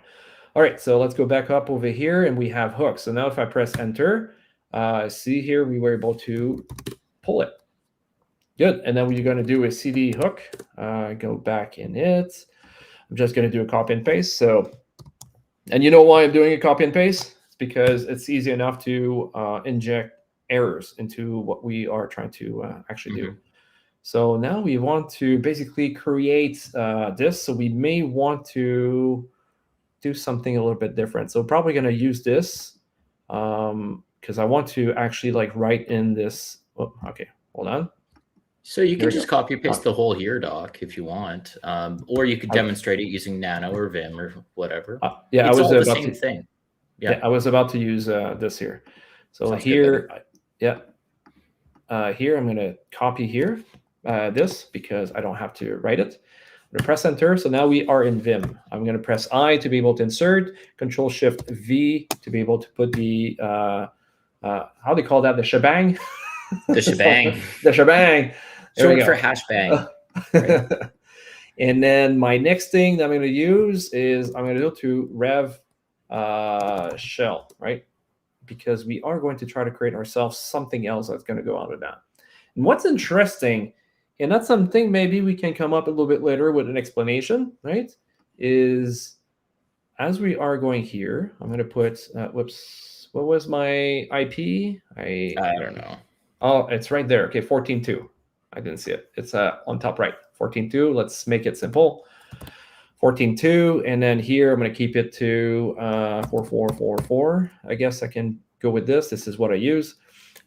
All right, so let's go back up over here, and we have hooks. So now if I press enter, see here, we were able to pull it. Good, and then what you're going to do is cd hook, go back in it. I'm just going to do a copy and paste. So, and you know why I'm doing a copy and paste? It's because it's easy enough to inject errors into what we are trying to actually do. So now we want to basically create this. So we may want to do something a little bit different. So probably going to use this because I want to actually like write in this. Oh, okay, hold on. So you can just copy paste the whole here doc if you want, or you could demonstrate it using Nano or Vim or whatever. Yeah, it's I was all the about same thing. Yeah, I was about to use this here. So Sounds here, good, here I'm going to copy here this because I don't have to write it. I'm going to press enter. So now we are in Vim. I'm going to press I to be able to insert, Control Shift V to be able to put the how do they call that? The shebang. The shebang. The shebang. Short for hash bang. Right. And then my next thing that I'm going to use is I'm going to go to rev shell, right? Because we are going to try to create ourselves something else that's going to go out of that. And what's interesting, and that's something maybe we can come up a little bit later with an explanation, right? Is as we are going here, I'm going to put, whoops, what was my IP? I don't know. Oh, it's right there. Okay, 14.2. I didn't see it. It's on top right, 14.2. Let's make it simple. 14.2, and then here I'm going to keep it to 4444. I guess I can go with this. This is what I use.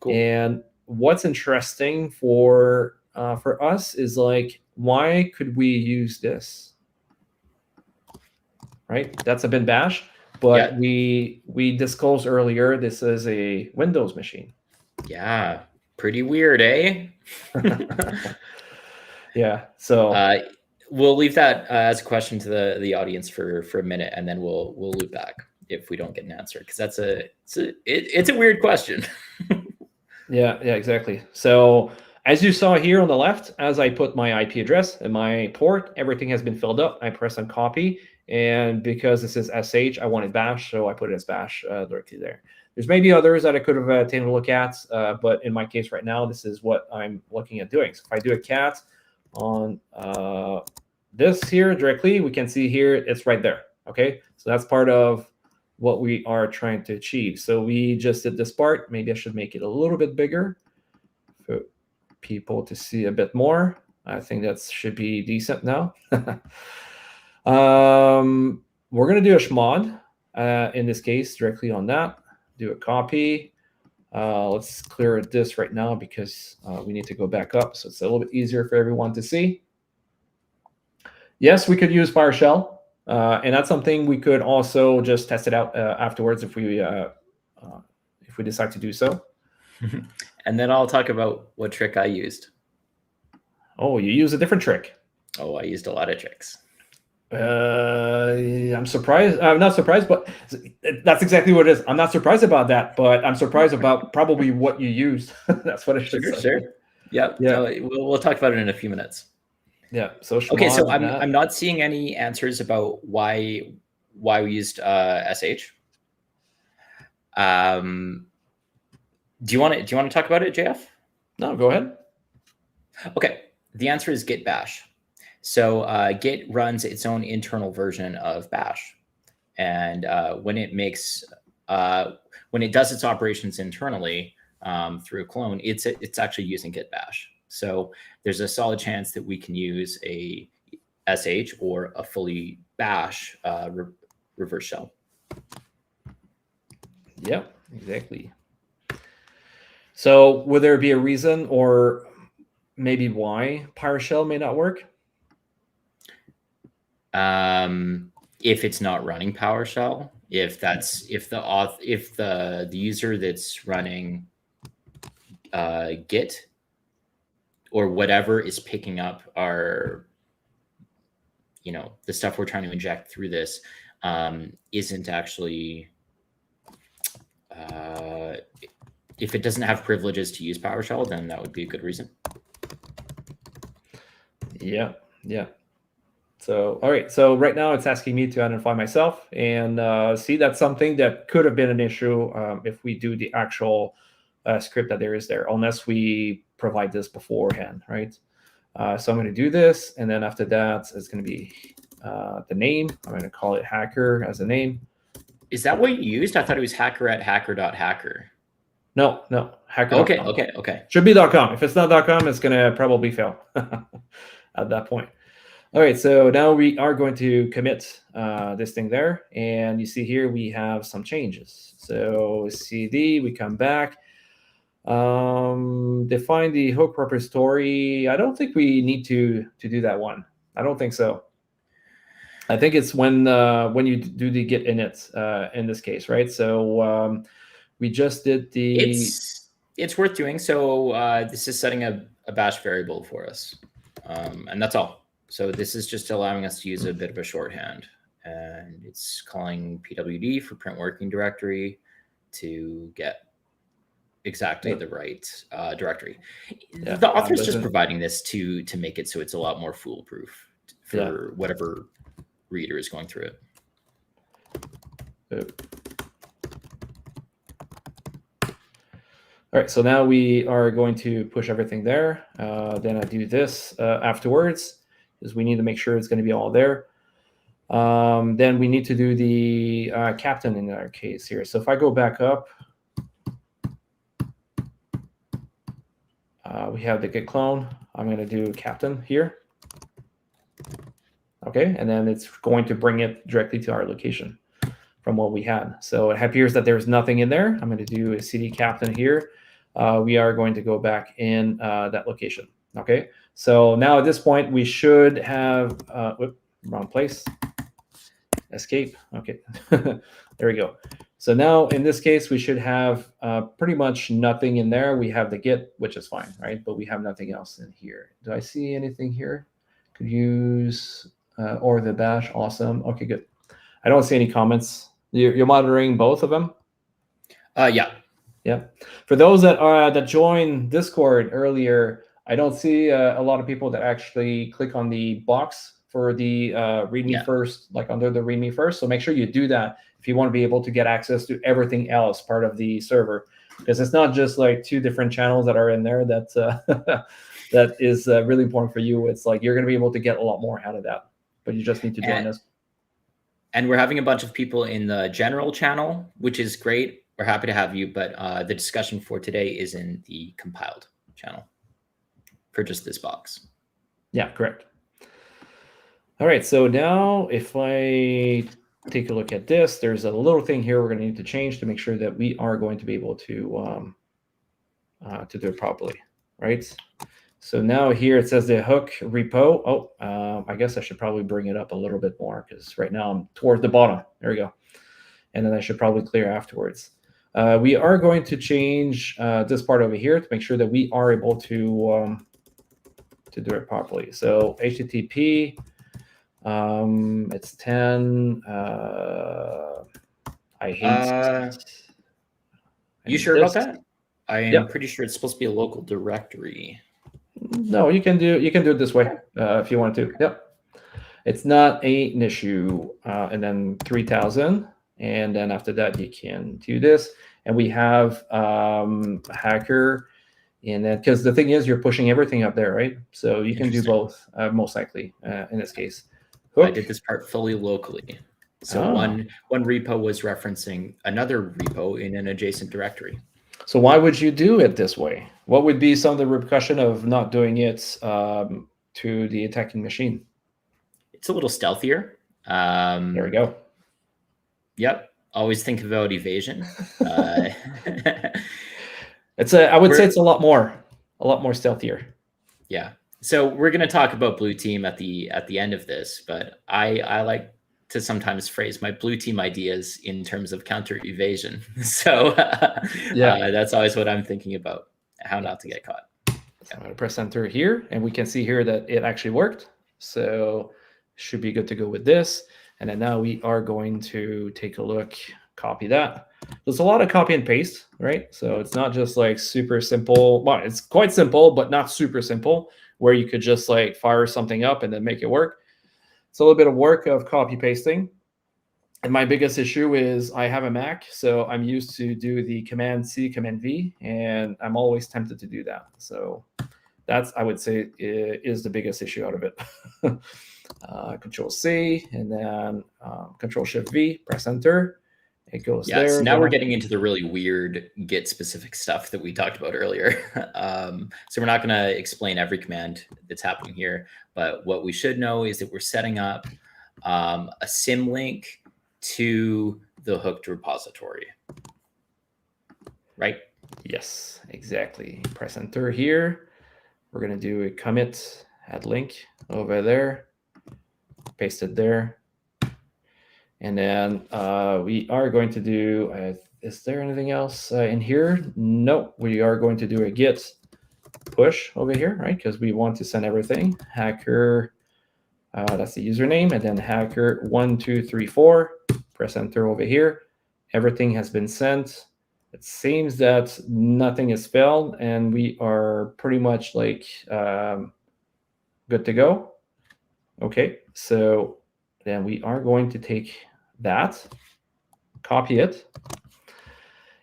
Cool. And what's interesting for us is like, why could we use this? Right? That's a bin bash, but we disclosed earlier this is a Windows machine. Yeah, pretty weird, eh? Yeah. So we'll leave that as a question to the audience for a minute, and then we'll loop back if we don't get an answer, because it's a weird question. Yeah, exactly. So as you saw here on the left, as I put my IP address and my port, everything has been filled up. I press on copy, and because this is SH, I wanted bash, so I put it as bash directly there. There's maybe others that I could have taken a look at, but in my case right now, this is what I'm looking at doing. So if I do a cat on this here directly, we can see here it's right there. Okay, so that's part of what we are trying to achieve. So we just did this part. Maybe I should make it a little bit bigger for people to see a bit more. I think that should be decent now. We're going to do a chmod in this case directly on that. Do a copy. Let's clear this right now because we need to go back up, so it's a little bit easier for everyone to see. Yes, we could use PowerShell, and that's something we could also just test it out afterwards if we decide to do so. And then I'll talk about what trick I used. Oh, you use a different trick. Oh, I used a lot of tricks. I'm surprised. I'm not surprised, but that's exactly what it is. I'm not surprised about that, but I'm surprised about probably what you used. That's what I should say. Sure. Yep. Yeah. No, we'll talk about it in a few minutes. Yeah. So okay. So I'm not seeing any answers about why we used SH. Do you want to talk about it, JF? No, go ahead. Okay. The answer is Git Bash. So Git runs its own internal version of Bash, and when it does its operations internally through a clone, it's actually using Git Bash. So there's a solid chance that we can use a SH or a fully Bash reverse shell. Yeah, exactly. So would there be a reason or maybe why PowerShell may not work? If it's not running PowerShell, if the user that's running Git or whatever is picking up our, the stuff we're trying to inject through this isn't actually, if it doesn't have privileges to use PowerShell, then that would be a good reason. Yeah. So, all right. So right now it's asking me to identify myself, and see, that's something that could have been an issue if we do the actual script that there is there, unless we provide this beforehand, right? So I'm going to do this, and then after that, it's going to be the name. I'm going to call it hacker as a name. Is that what you used? I thought it was hacker@hacker.hacker. No, hacker. Okay. Should be .com. If it's not .com, it's going to probably fail at that point. All right, so now we are going to commit this thing there, and you see here we have some changes. So CD, we come back, define the hook repository. I don't think we need to do that one. I don't think so. I think it's when you do the git init in this case, right? So we just did the. It's worth doing. So this is setting a bash variable for us, and that's all. So this is just allowing us to use a bit of a shorthand, and it's calling pwd for print working directory to get exactly the right directory. Yeah, the author's just providing this to make it so it's a lot more foolproof for whatever reader is going through it. All right, so now we are going to push everything there. Then I do this afterwards, because we need to make sure it's going to be all there. Then we need to do the captain in our case here. So if I go back up, we have the git clone. I'm going to do captain here. Okay, and then it's going to bring it directly to our location from what we had. So it appears that there's nothing in there. I'm going to do a cd captain here. We are going to go back in that location. Okay, so now at this point we should have wrong place. Escape. Okay, there we go. So now in this case we should have pretty much nothing in there. We have the Git, which is fine, right? But we have nothing else in here. Do I see anything here? Could use or the bash. Awesome. Okay, good. I don't see any comments. You're monitoring both of them? Yeah. Yeah. For those that joined Discord earlier, I don't see a lot of people that actually click on the box for the README first, like under the README first. So make sure you do that if you want to be able to get access to everything else part of the server, because it's not just like 2 different channels that are in there that that is really important for you. It's like you're going to be able to get a lot more out of that, but you just need to join us. And we're having a bunch of people in the general channel, which is great. We're happy to have you, but the discussion for today is in the compiled channel for just this box. Yeah, correct. All right, so now if I take a look at this, there's a little thing here we're going to need to change to make sure that we are going to be able to do it properly, right? So now here it says the hook repo. Oh, I guess I should probably bring it up a little bit more because right now I'm towards the bottom. There we go. And then I should probably clear afterwards. We are going to change this part over here to make sure that we are able to do it properly. So HTTP, it's 10. I hate. You sure about that? I am pretty sure it's supposed to be a local directory. No, you can do it this way if you want to. Yep, it's not an issue. And then 3000, and then after that you can do this. And we have hacker, and then because the thing is you're pushing everything up there, right? So you can do both most likely in this case. Hook. I did this part fully locally. So one repo was referencing another repo in an adjacent directory. So why would you do it this way? What would be some of the repercussion of not doing it to the attacking machine? It's a little stealthier. There we go. Yep. Always think about evasion. I would say it's a lot more stealthier. Yeah. So we're going to talk about blue team at the end of this, but I like to sometimes phrase my blue team ideas in terms of counter evasion. So that's always what I'm thinking about, how not to get caught. So I'm going to press enter here, and we can see here that it actually worked. So should be good to go with this. And then now we are going to take a look, copy that. There's a lot of copy and paste, right? So it's not just like super simple. Well, it's quite simple, but not super simple, where you could just like fire something up and then make it work. It's a little bit of work of copy pasting. And my biggest issue is I have a Mac, so I'm used to do the Command C, Command V, and I'm always tempted to do that. So that's, I would say, is the biggest issue out of it. Control C, and then Control Shift V, press enter. It goes there. So now we're getting into the really weird Git specific stuff that we talked about earlier. So we're not going to explain every command that's happening here, but what we should know is that we're setting up a symlink to the hooked repository, right? Yes, exactly. Press enter here. We're going to do a commit, add link over there, paste it there. And then we are going to do, is there anything else in here? No, we are going to do a git push over here, right? Because we want to send everything. Hacker, that's the username, and then hacker1234, press enter over here. Everything has been sent. It seems that nothing is failed, and we are pretty much like good to go. Okay, so then we are going to take that, copy it.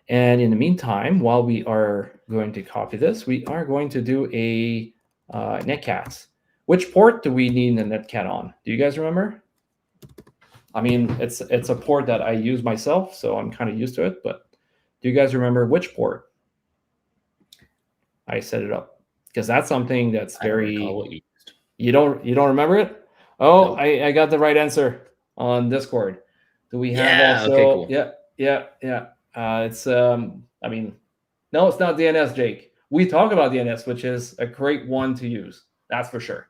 And in the meantime, while we are going to copy this, we are going to do a netcat. Which port do we need the netcat on? Do you guys remember? I mean, it's a port that I use myself, so I'm kind of used to it. But do you guys remember which port I set it up? Because that's something that's very. You don't remember it? Oh, Nope. I got the right answer on Discord. Do we have Yeah. Okay. also? Cool. Yeah. It's I mean, no, it's not DNS, Jake. We talk about DNS, which is a great one to use. That's for sure.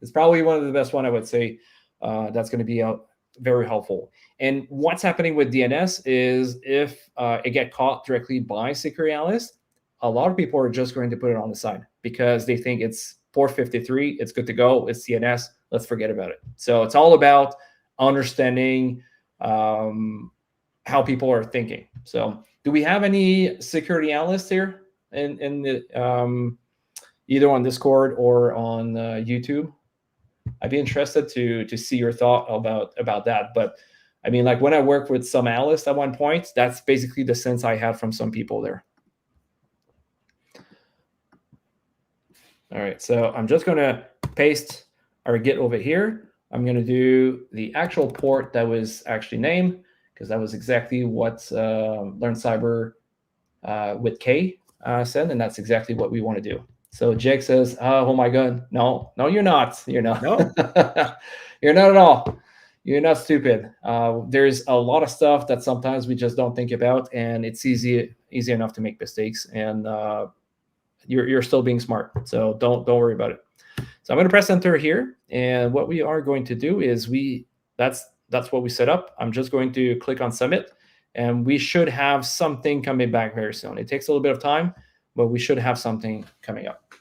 It's probably one of the best one I would say. That's going to be very helpful. And what's happening with DNS is if it get caught directly by security analysts, a lot of people are just going to put it on the side because they think it's port 53, it's good to go, it's DNS, let's forget about it. So it's all about understanding how people are thinking. So do we have any security analysts here in the either on Discord or on YouTube? I'd be interested to see your thought about that. But I mean, like when I worked with some analysts at one point, that's basically the sense I had from some people there. All right, so I'm just gonna paste our Git over here. I'm gonna do the actual port that was actually named because that was exactly what Learn Cyber with K said, and that's exactly what we want to do. So Jake says, "Oh my God, no, you're not. You're not. No. You're not at all. You're not stupid. There's a lot of stuff that sometimes we just don't think about, and it's easy enough to make mistakes. And you're still being smart, so don't worry about it." So I'm going to press enter here, and what we are going to do is that's what we set up. I'm just going to click on submit, and we should have something coming back very soon. It takes a little bit of time, but we should have something coming up.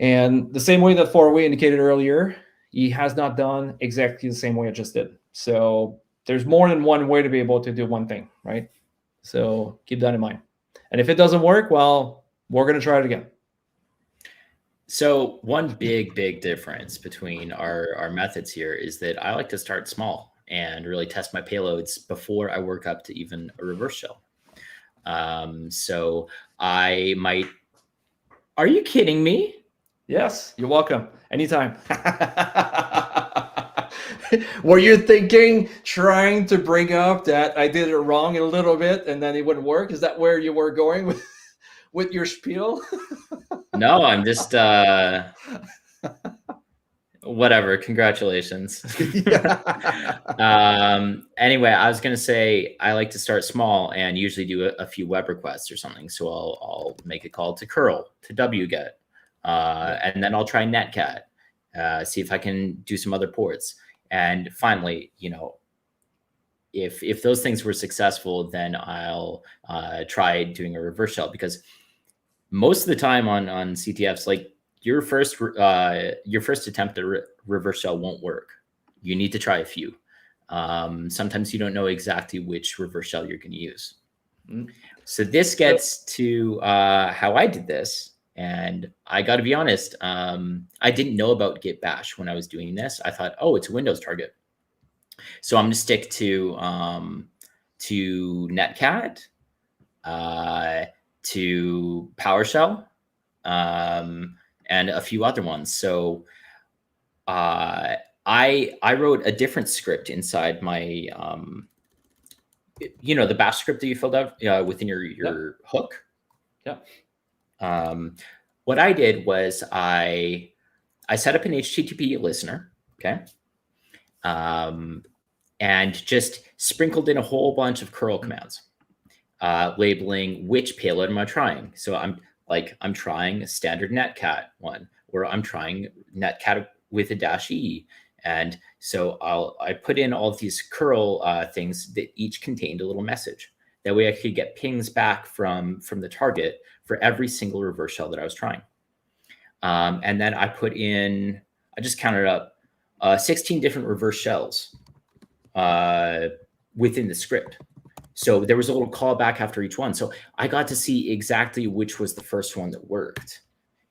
And the same way that Four-Way indicated earlier, he has not done exactly the same way I just did. So there's more than one way to be able to do one thing, right? So keep that in mind. And if it doesn't work, well, we're going to try it again. So one big difference between our methods here is that I like to start small and really test my payloads before I work up to even a reverse shell. So I might. Are you kidding me? Yes, you're welcome. Anytime. Were you thinking, trying to bring up that I did it wrong a little bit and then it wouldn't work? Is that where you were going with your spiel? No, I'm just whatever. Congratulations. Anyway, I was gonna say I like to start small and usually do a few web requests or something. So I'll make a call to curl, to wget, and then I'll try netcat, see if I can do some other ports. And finally, if those things were successful, then I'll try doing a reverse shell, because most of the time on CTFs, like your first attempt at reverse shell won't work. You need to try a few. Sometimes you don't know exactly which reverse shell you're going to use. So this gets to how I did this. And I got to be honest, I didn't know about Git Bash when I was doing this. I thought, oh, it's a Windows target. So I'm going to stick to netcat, to PowerShell, and a few other ones. So I wrote a different script inside my, the Bash script that you filled out within your hook. Yeah. What I did was I set up an HTTP listener, okay, and just sprinkled in a whole bunch of curl commands, labeling which payload am I trying. So I'm trying a standard netcat one, or I'm trying netcat with a -e. And so I put in all of these curl things that each contained a little message. That way I could get pings back from the target for every single reverse shell that I was trying. And then I just counted up 16 different reverse shells within the script. So there was a little callback after each one. So I got to see exactly which was the first one that worked.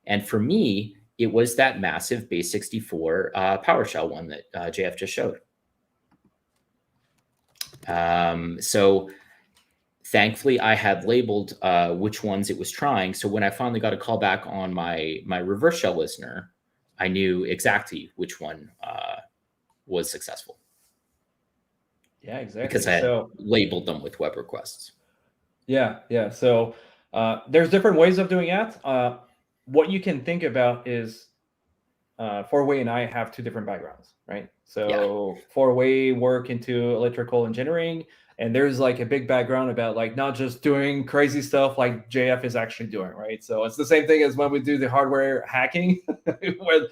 And for me, it was that massive base 64 PowerShell one that JF just showed. So thankfully, I had labeled which ones it was trying. So when I finally got a callback on my reverse shell listener, I knew exactly which one was successful. Yeah, exactly. Because I had labeled them with web requests. Yeah. So there's different ways of doing that. What you can think about is Four-way and I have two different backgrounds, right? So Four-way work into electrical engineering, and there's like a big background about like not just doing crazy stuff like JF is actually doing, right? So it's the same thing as when we do the hardware hacking with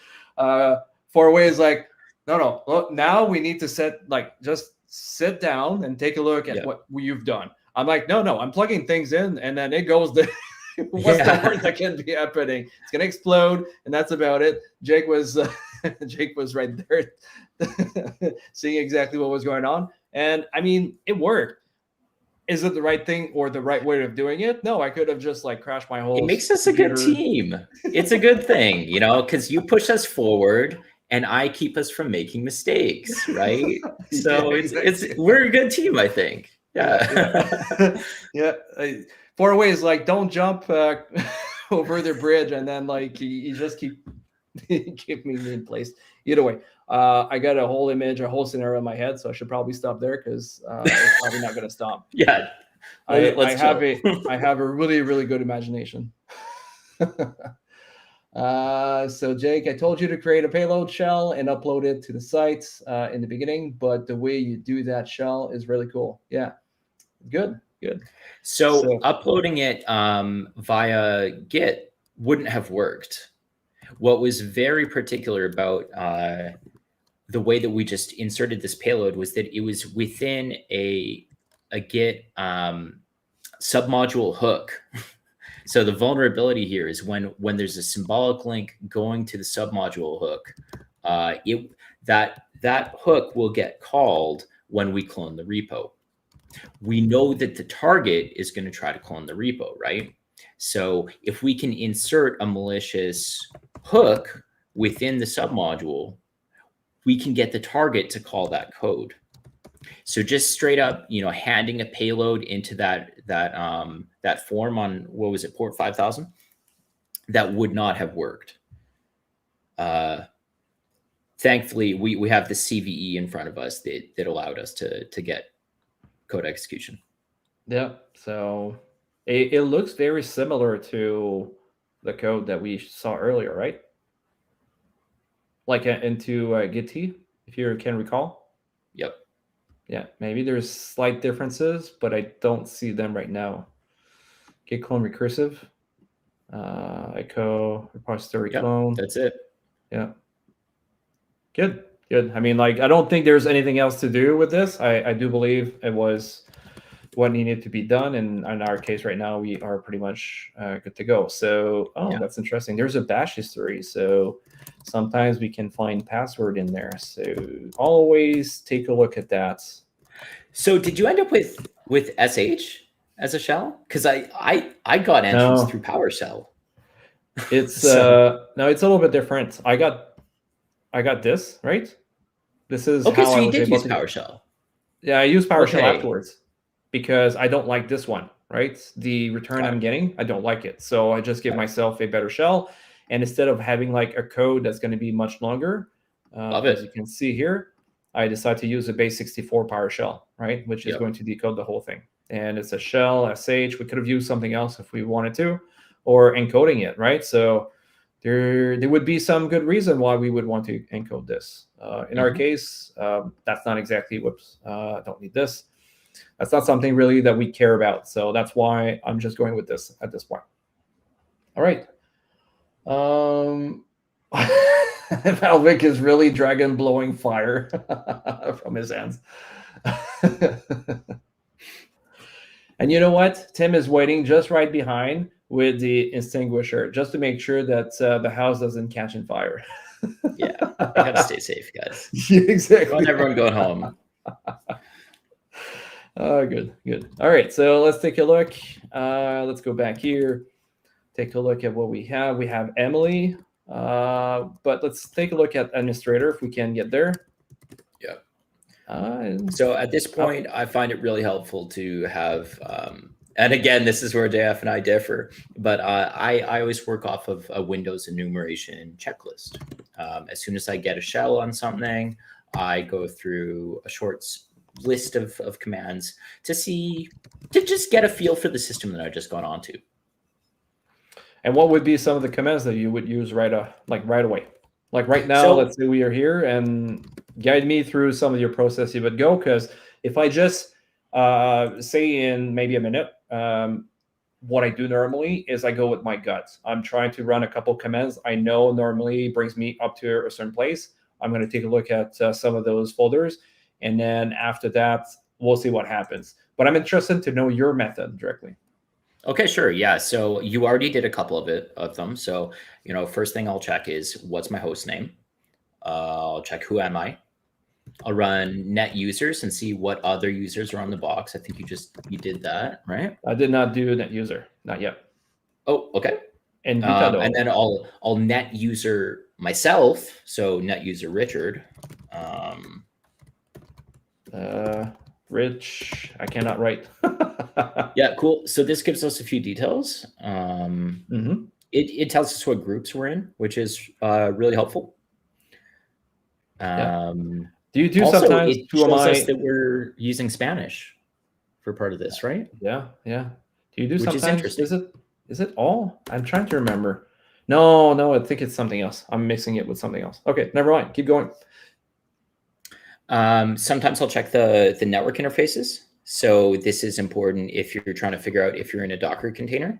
Four-way is like, no, look, now we need to just sit down and take a look at what you've done. I'm like, no, I'm plugging things in, and then it goes the what's the worst that can be happening? It's gonna explode, and that's about it. Jake was right there, seeing exactly what was going on, and I mean, it worked. Is it the right thing or the right way of doing it? No, I could have just like crashed my whole. It makes us computer. a good team. It's a good thing, because you push us forward and I keep us from making mistakes, right? So we're a good team, I think. Yeah. Yeah. Four-way is like, don't jump over the bridge, and then like you just keep me in place. Either way, I got a whole image, a whole scenario in my head, so I should probably stop there because it's probably not going to stop. Yeah. I have a really, really good imagination. So Jake, I told you to create a payload shell and upload it to the site in the beginning, but the way you do that shell is really cool. Yeah, good. So uploading it via Git wouldn't have worked. What was very particular about the way that we just inserted this payload was that it was within a Git submodule hook. So the vulnerability here is when there's a symbolic link going to the submodule hook, that hook will get called when we clone the repo. We know that the target is going to try to clone the repo, right? So if we can insert a malicious hook within the submodule, we can get the target to call that code. So just straight up, handing a payload into that form on, what was it, port 5000, that would not have worked. Thankfully, we have the CVE in front of us that allowed us to get code execution. Yeah, so it looks very similar to the code that we saw earlier, right? Like into Gitea, if you can recall. Yep. Yeah, maybe there's slight differences, but I don't see them right now. Git clone recursive, echo repository clone. That's it. Yeah. Good. I mean, like, I don't think there's anything else to do with this. I do believe it was what needed to be done, and in our case right now, we are pretty much good to go. So, that's interesting. There's a bash history, so sometimes we can find password in there. So always take a look at that. So did you end up with SH as a shell? Because I got entrance through PowerShell. It's no, it's a little bit different. I got this, right? This is okay. How So I you was did able use to PowerShell. Yeah, I use PowerShell afterwards because I don't like this one, right? The return I'm getting, I don't like it. So I just give myself a better shell. And instead of having like a code that's going to be much longer, as you can see here, I decide to use a base 64 PowerShell, right? Which is going to decode the whole thing. And it's a shell, SH. We could have used something else if we wanted to, or encoding it, right? So there would be some good reason why we would want to encode this. In our case, that's not exactly, don't need this. That's not something really that we care about. So that's why I'm just going with this at this point. All right. Malvik is really dragon blowing fire from his hands. And you know what? Tim is waiting just right behind with the extinguisher just to make sure that the house doesn't catch in fire. Yeah, I gotta stay safe, guys. Yeah, exactly. Don't everyone go home. Good. All right, so let's take a look. Let's go back here. Take a look at what we have. We have Emily, but let's take a look at administrator if we can get there. Yeah. So at this point, I find it really helpful to have, and again, this is where JF and I differ, but I always work off of a Windows enumeration checklist. As soon as I get a shell on something, I go through a short list of commands to just get a feel for the system that I've just gone onto. And what would be some of the commands that you would use right away? Like right now, So let's say we are here, and guide me through some of your process you would go. Because if I just say in maybe a minute, what I do normally is I go with my guts. I'm trying to run a couple commands I know normally brings me up to a certain place. I'm going to take a look at some of those folders, and then after that, we'll see what happens. But I'm interested to know your method directly. okay, sure, yeah. So you already did a couple of them. So first thing I'll check is what's my host name. I'll check who am I. I'll run net users and see what other users are on the box. I think you did that, right? I did not do net user, not yet. Oh, okay. And Gitea And then I'll net user myself. So net user Richard. Rich, I cannot write. Yeah, cool. So this gives us a few details. It tells us what groups we're in, which is really helpful. Yeah. Do you do Also, sometimes it shows us that we're using Spanish for part of this, right? Yeah, yeah. Do you do Which sometimes? is interesting. Is it all? I'm trying to remember. No, I think it's something else. I'm mixing it with something else. Okay, never mind. Keep going. Sometimes I'll check the network interfaces. So this is important if you're trying to figure out if you're in a Docker container.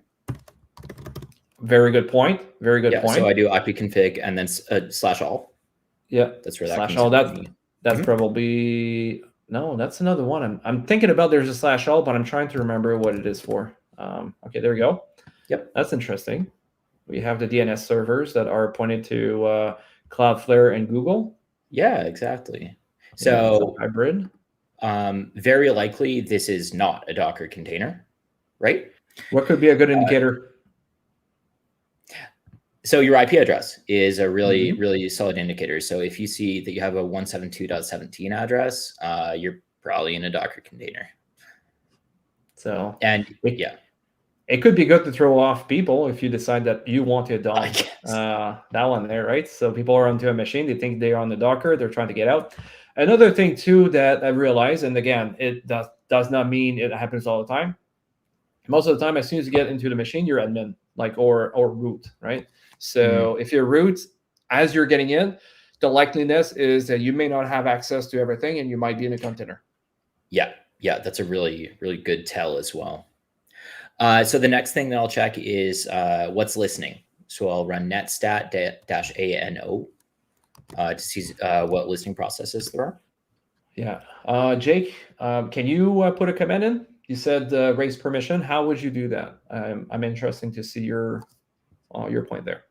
Very good point. Very good point. So I do ipconfig and then /all. Yeah, that's where that /all. That's probably that's another one. I'm thinking about. There's a /all, but I'm trying to remember what it is for. Okay, there we go. Yep, that's interesting. We have the DNS servers that are pointed to Cloudflare and Google. Yeah, exactly. So hybrid. Very likely this is not a Docker container, right? What could be a good indicator? So your IP address is a really, really solid indicator. So if you see that you have a 172.17 address, you're probably in a Docker container. So it could be good to throw off people if you decide that you want to adopt that one there, right? So people are onto a machine, they think they're on the Docker, they're trying to get out. Another thing too that I realized, and again, it does not mean it happens all the time. Most of the time, as soon as you get into the machine, you're admin, or root, right? So if you're root, as you're getting in, the likeliness is that you may not have access to everything, and you might be in a container. Yeah, that's a really, really good tell as well. So the next thing that I'll check is what's listening. So I'll run netstat-ano to see what listening processes there are. Yeah. Jake, can you put a command in? You said raise permission. How would you do that? I'm interested to see your point there.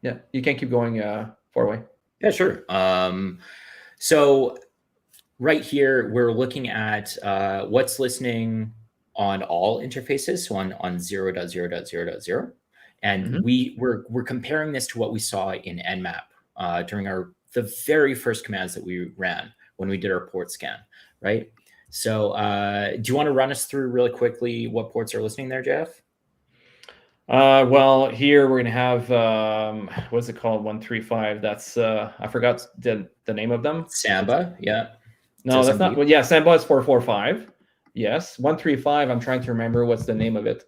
Yeah, you can keep going far away. Yeah, sure. So right here, we're looking at what's listening on all interfaces, so on 0.0.0.0. And we're comparing this to what we saw in Nmap during the very first commands that we ran when we did our port scan, right? So do you want to run us through really quickly what ports are listening there, Jeff? Well, here we're gonna have what's it called? 135. That's I forgot the name of them. Samba, yeah. No, that's not. Well, yeah, Samba is 445. Yes, 135. I'm trying to remember what's the name of it.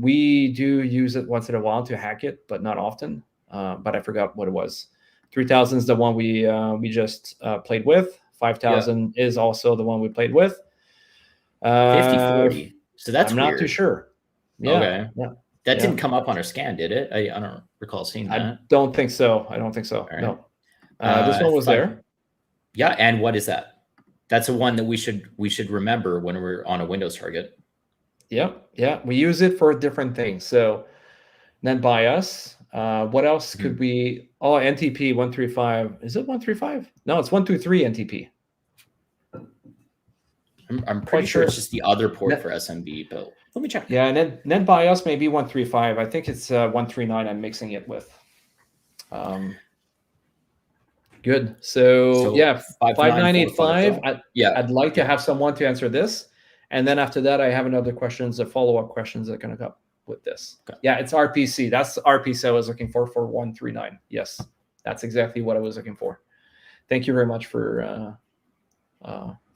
We do use it once in a while to hack it, but not often. But I forgot what it was. 3000 is the one we just played with. 5000 is also the one we played with. 5040. So that's I'm not too sure. Yeah. Okay. Yeah. That didn't come up on our scan, did it? I don't recall seeing that. I don't think so. Right. No. This one was there. Yeah. And what is that? That's a one that we should remember when we're on a Windows target. Yep. Yeah. We use it for different things. So net bias. What else could we? Oh, NTP 135. Is it 135? No, it's 123 NTP. I'm pretty sure it's just the other port for SMB, but let me check. Yeah, and net bias maybe 135. I think it's 139. I'm mixing it with. Good. So yeah, 5985. I'd like to have someone to answer this, and then after that, I have another questions, the follow-up questions that are going to come with this. Okay. Yeah, it's RPC. That's RPC I was looking for 139. Yes, that's exactly what I was looking for. Thank you very much for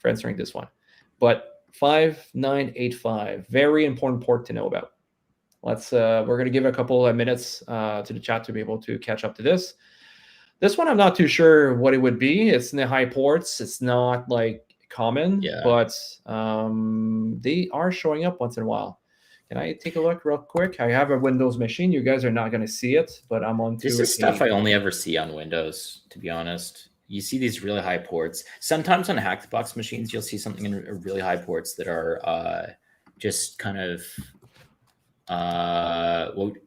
answering this one. But 5985, very important port to know about. We're going to give a couple of minutes to the chat to be able to catch up to this. This one, I'm not too sure what it would be. It's in the high ports. It's not like common, but they are showing up once in a while. Can I take a look real quick? I have a Windows machine. You guys are not going to see it, but I'm on. This is stuff I only ever see on Windows, to be honest. You see these really high ports. Sometimes on Hack the Box machines, you'll see something in really high ports that are just kind of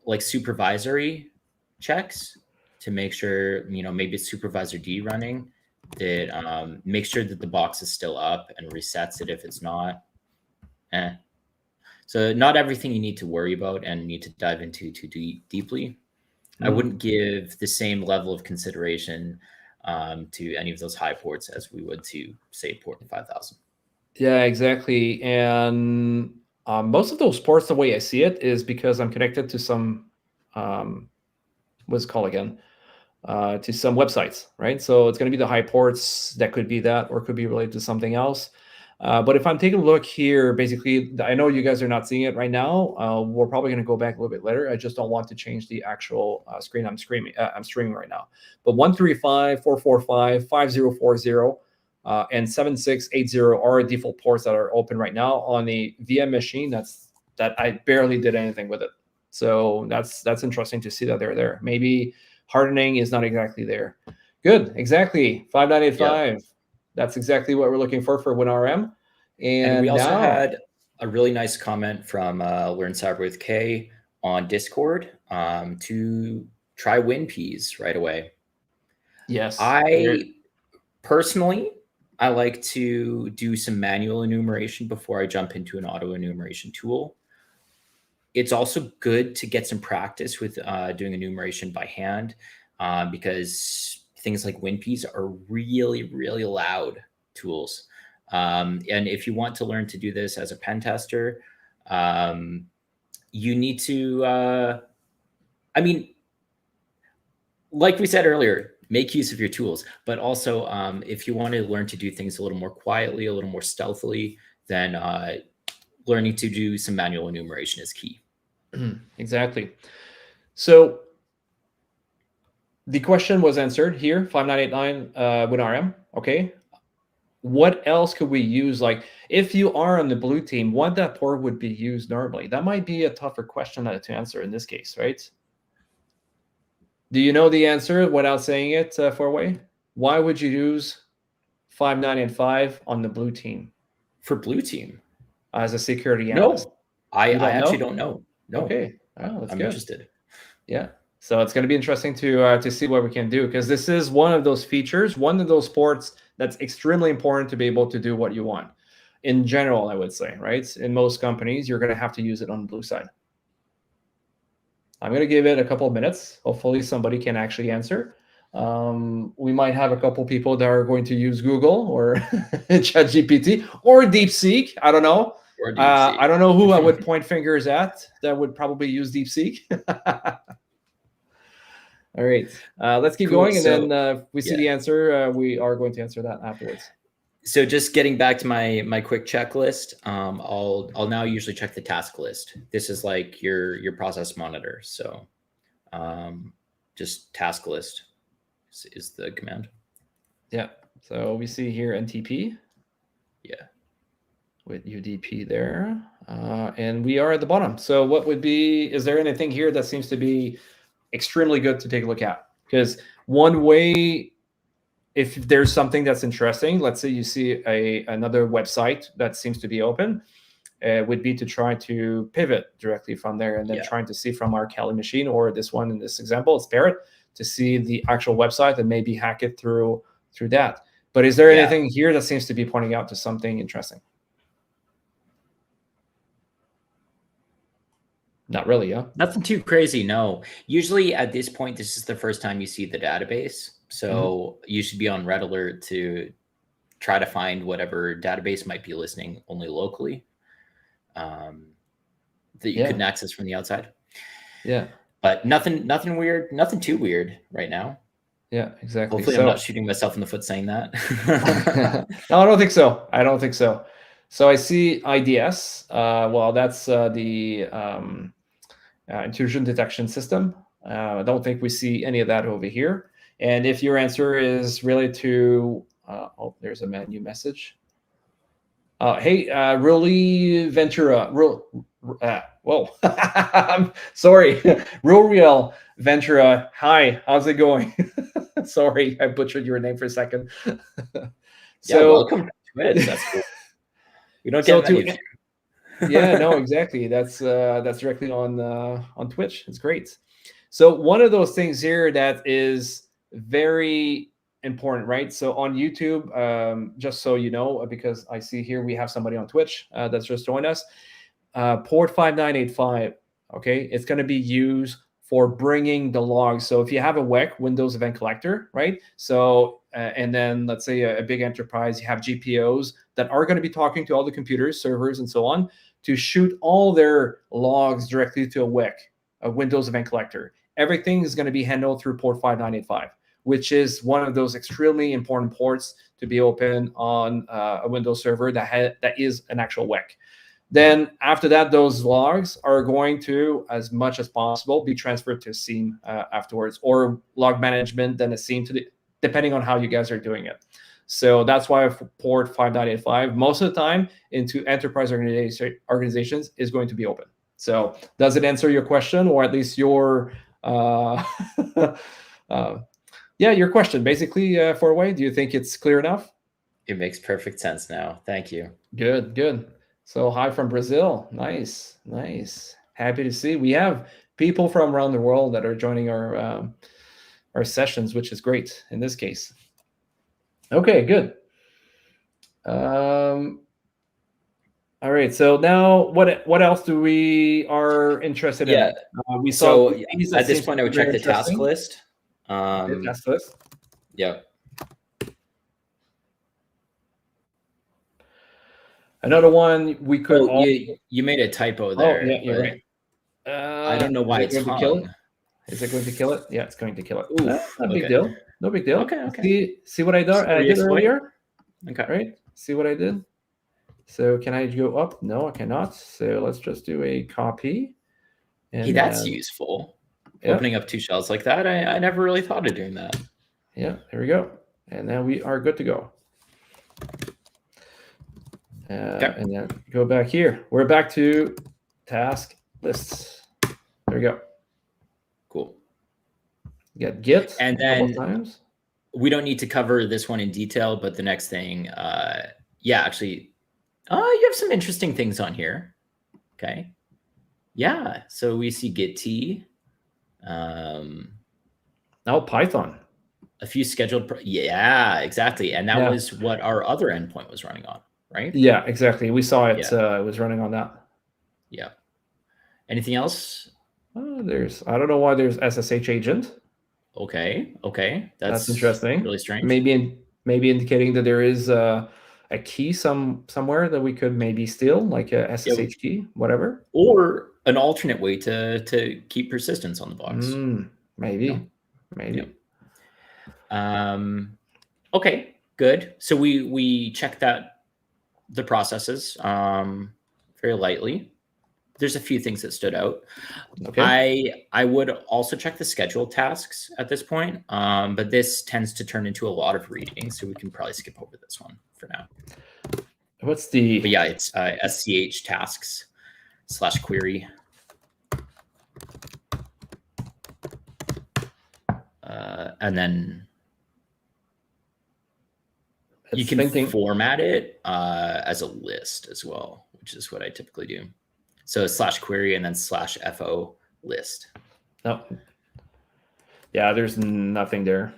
like supervisory checks to make sure, maybe it's supervisor D running, that make sure that the box is still up and resets it if it's not. So not everything you need to worry about and need to dive into too deeply. I wouldn't give the same level of consideration to any of those high ports as we would to, say, port 5000. Yeah, exactly. And most of those ports, the way I see it, is because I'm connected to some, what's it called again? To some websites, right? So it's going to be the high ports. That could be that, or it could be related to something else. But if I'm taking a look here, basically, I know you guys are not seeing it right now. We're probably going to go back a little bit later. I just don't want to change the actual screen I'm streaming right now. But 135.445.5040 and 7680 are default ports that are open right now on the VM machine. That I barely did anything with it. So that's interesting to see that they're there. Maybe hardening is not exactly there. Good, exactly. 5985. Yep. That's exactly what we're looking for WinRM. And we also had a really nice comment from Learn Cyber with K on Discord to try WinPs right away. Yes. Personally, I like to do some manual enumeration before I jump into an auto enumeration tool. It's also good to get some practice with doing enumeration by hand because things like WinPs are really, really loud tools. And if you want to learn to do this as a pen tester, you need to, like we said earlier, make use of your tools. But also, if you want to learn to do things a little more quietly, a little more stealthily, then learning to do some manual enumeration is key. Exactly. So the question was answered here, 5989 WinRM. Okay. What else could we use? Like, if you are on the blue team, what that port would be used normally? That might be a tougher question to answer in this case, right? Do you know the answer without saying it, Four-Way? Why would you use 5985 on the blue team? For blue team? As a security analyst? No, I actually don't know. No. Okay. Oh, that's I'm good. interested. Yeah. So it's going to be interesting to see what we can do, because this is one of those features, one of those ports that's extremely important to be able to do what you want. In general, I would say, right? In most companies, you're going to have to use it on the blue side. I'm going to give it a couple of minutes. Hopefully somebody can actually answer. We might have a couple people that are going to use Google or ChatGPT or DeepSeek. I don't know. I don't know who I would point fingers at that would probably use DeepSeek. All right, let's keep going, and then if we see the answer, we are going to answer that afterwards. So just getting back to my quick checklist, I'll now usually check the task list. This is like your process monitor. So just task list is the command. Yeah. So we see here NTP. Yeah. With UDP there, and we are at the bottom. So what would be? Is there anything here that seems to be extremely good to take a look at? Because one way, if there's something that's interesting, let's say you see another website that seems to be open, would be to try to pivot directly from there, and then trying to see from our Kali machine, or this one in this example, it's Parrot, to see the actual website and maybe hack it through that. But is there anything here that seems to be pointing out to something interesting? Not really, yeah. Nothing too crazy, no. Usually at this point, this is the first time you see the database. So you should be on red alert to try to find whatever database might be listening only locally that you couldn't access from the outside. Yeah. But nothing weird, nothing too weird right now. Yeah, exactly. Hopefully I'm not shooting myself in the foot saying that. No, I don't think so. I don't think so. So I see IDS. Well, that's the intrusion detection system. I don't think we see any of that over here. And if your answer is related to, oh, there's a menu message. Hey, Ruli Ventura, whoa, I'm sorry, Ruriel Ventura. Hi, how's it going? Sorry, I butchered your name for a second. So, welcome to Twitch. That's cool. We don't get many of you. Yeah, no, exactly. That's directly on Twitch. It's great. So one of those things here that is very important, right? So on YouTube, just so you know, because I see here we have somebody on Twitch that's just joined us. Port 5985. Okay, it's going to be used for bringing the logs. So if you have a WEC, Windows Event Collector, right? So and then let's say a big enterprise, you have GPOs that are going to be talking to all the computers, servers, and so on to shoot all their logs directly to a WEC, a Windows Event Collector. Everything is going to be handled through port 5985, which is one of those extremely important ports to be open on a Windows server that is an actual WEC. Then after that, those logs are going to, as much as possible, be transferred to a SIEM afterwards, or log management, then a SIEM, depending on how you guys are doing it. So that's why port 5985, most of the time, into enterprise organizations is going to be open. So does it answer your question, or at least your your question? Basically, for Wei, do you think it's clear enough? It makes perfect sense now. Thank you. Good, good. So hi from Brazil. Nice, nice. Happy to see. We have people from around the world that are joining our sessions, which is great in this case. Okay, good. All right. So now, what else do we are interested in? We saw at this point I would check the task list. Task list. Yeah. Another one we could. You made a typo there. Oh, yeah, you're right. I don't know why it's going to kill it. Is it going to kill it? Yeah, it's going to kill it. Oof, no big deal. No big deal. Okay. See what I did earlier? Okay. Right. See what I did? So can I go up? No, I cannot. So let's just do a copy. And hey, that's useful. Yeah. Opening up two shells like that. I never really thought of doing that. Yeah, there we go. And now we are good to go. And then go back here. We're back to task lists. There we go. Cool. Get Git. And then we don't need to cover this one in detail, but the next thing, actually, you have some interesting things on here. Okay. Yeah. So we see Gitea. Python. A few scheduled. Yeah, exactly. And that was what our other endpoint was running on. Right? Yeah, exactly. We saw it. It was running on that. Yeah. Anything else? I don't know why there's SSH agent. Okay. That's interesting. Really strange. Maybe indicating that there is a key somewhere that we could maybe steal, like a SSH key, whatever. Or an alternate way to keep persistence on the box. Maybe. Okay. Good. So we checked the processes very lightly. There's a few things that stood out. Okay. I would also check the scheduled tasks at this point, but this tends to turn into a lot of reading, so we can probably skip over this one for now. What's the? But yeah, it's SCH tasks /query. And then you can format it as a list as well, which is what I typically do. So /query and then /fo list. Oh, yeah. There's nothing there.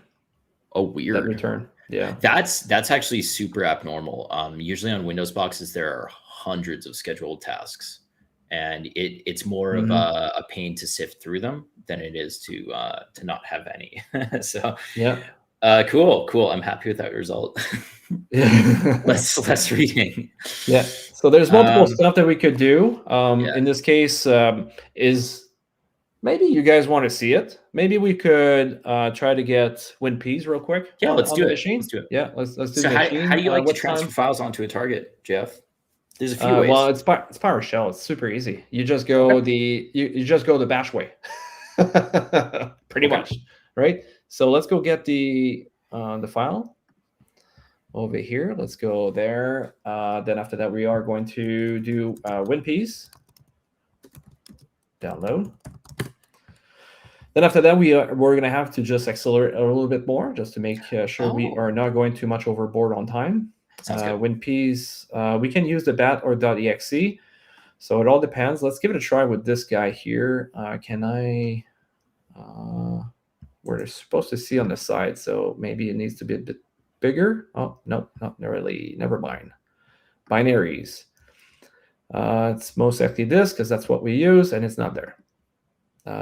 Oh, weird. That return. Yeah. That's actually super abnormal. Usually on Windows boxes there are hundreds of scheduled tasks, and it's more of a pain to sift through them than it is to not have any. So yeah. Cool. I'm happy with that result. less reading. Yeah. So there's multiple stuff that we could do. In this case, is maybe you guys want to see it. Maybe we could try to get WinPs real quick. Yeah, let's do it. Let's do it. Yeah, let's do so the machine. How do you like to transfer files onto a target, Jeff? There's a few ways. Well, it's PowerShell. It's super easy. You just go you just go the bash way, pretty much, right? So let's go get the file over here. Let's go there. Then after that, we are going to do WinPeas download. Then after that, we're going to have to just accelerate a little bit more just to make sure we are not going too much overboard on time. WinPeas, we can use the bat or .exe. So it all depends. Let's give it a try with this guy here. Can I... we're supposed to see on the side, so maybe it needs to be a bit bigger. Oh, no, not really. Never mind. Binaries. It's most likely this because that's what we use, and it's not there.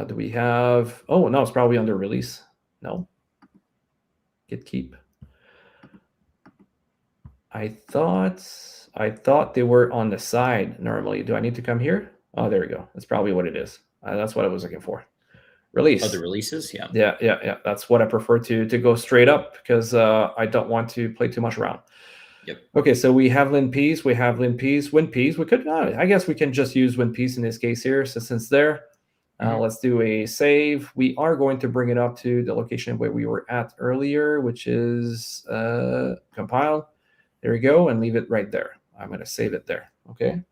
Do we have... Oh, no, it's probably under release. No. Git keep. I thought they were on the side normally. Do I need to come here? Oh, there we go. That's probably what it is. That's what I was looking for. Release. Oh, the releases, yeah. Yeah. That's what I prefer to go straight up because I don't want to play too much around. Yep. Okay, so we have linpeas. We have linpeas. WinPeas. We could. I guess we can just use WinPeas in this case here, since it's there. Let's do a save. We are going to bring it up to the location where we were at earlier, which is compile. There we go, and leave it right there. I'm going to save it there. Okay.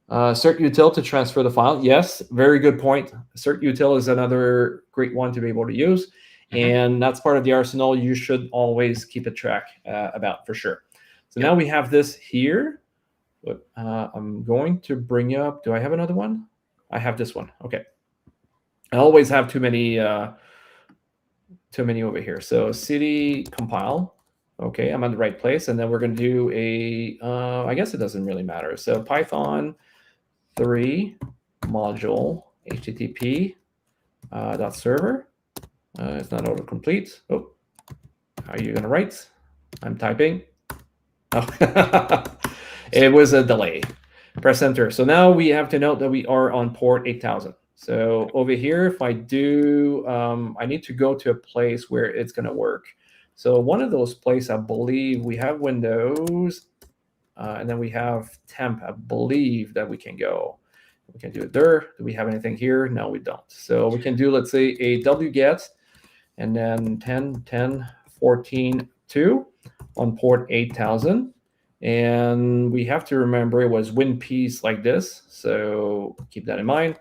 Cert util to transfer the file. Yes, very good point. Cert util is another great one to be able to use, and that's part of the arsenal you should always keep a track about for sure. So now we have this here. I'm going to bring up. Do I have another one? I have this one. Okay. I always have too many over here. So cd compile. Okay, I'm on the right place, and then we're going to do a. I guess it doesn't really matter. So Python 3 module HTTP dot server. It's not autocomplete. Oh, how are you going to write? I'm typing. Oh, it was a delay. Press enter. So now we have to note that we are on port 8000. So over here, if I do, I need to go to a place where it's going to work. So one of those places, I believe we have Windows, and then we have temp. I believe that we can go. We can do it there. Do we have anything here? No, we don't. So we can do, let's say, a wget, and then 10.10.14.2 on port 8000. And we have to remember it was WinPeas like this. So keep that in mind.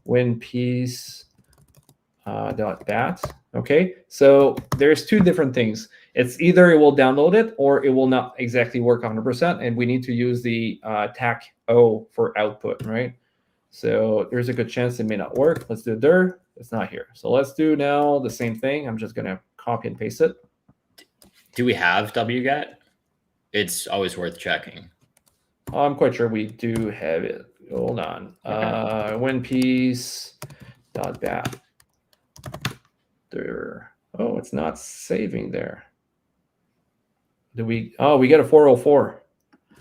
WinPeas .bat. Okay, so there's two different things. It's either it will download it or it will not exactly work 100%, and we need to use the TAC O for output, right? So there's a good chance it may not work. Let's do there. It's not here. So let's do now the same thing. I'm just going to copy and paste it. Do we have wget? It's always worth checking. I'm quite sure we do have it. Hold on. Okay. WinPeas.bat. There. Oh, it's not saving there. Do we? Oh, we get a 404.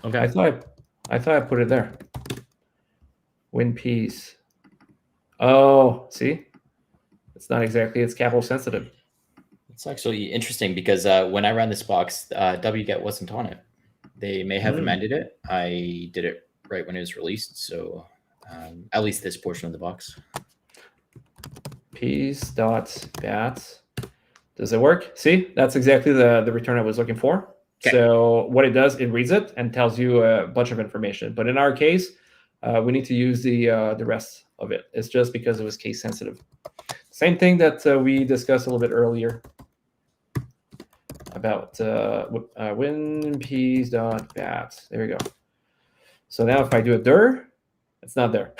Okay. I thought I put it there. WinPeas. Oh, see, it's not exactly. It's capital sensitive. It's actually interesting because when I ran this box, wget wasn't on it. They may have amended it. I did it right when it was released, so at least this portion of the box. Peas.bat. Does it work? See, that's exactly the return I was looking for. Okay. So what it does, it reads it and tells you a bunch of information. But in our case, we need to use the rest of it. It's just because it was case sensitive. Same thing that we discussed a little bit earlier about WinPeas.bat. There we go. So now if I do it there, it's not there.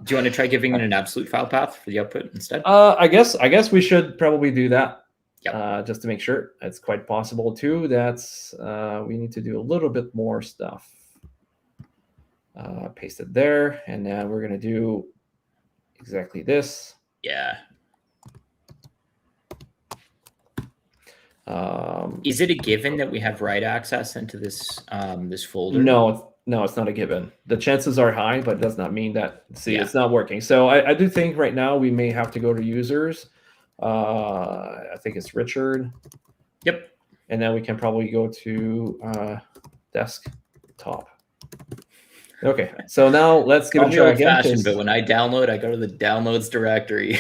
Do you want to try giving it an absolute file path for the output instead? I guess we should probably do that. Yep. Just to make sure. It's quite possible too. That's we need to do a little bit more stuff. Paste it there, and now we're gonna do exactly this. Yeah. Is it a given that we have write access into this this folder? No, it's not a given. The chances are high, but it does not mean that. See, it's not working. So I do think right now we may have to go to users. I think it's Richard. Yep. And then we can probably go to desktop. Okay, so now let's give it a try again. But when I download, I go to the downloads directory.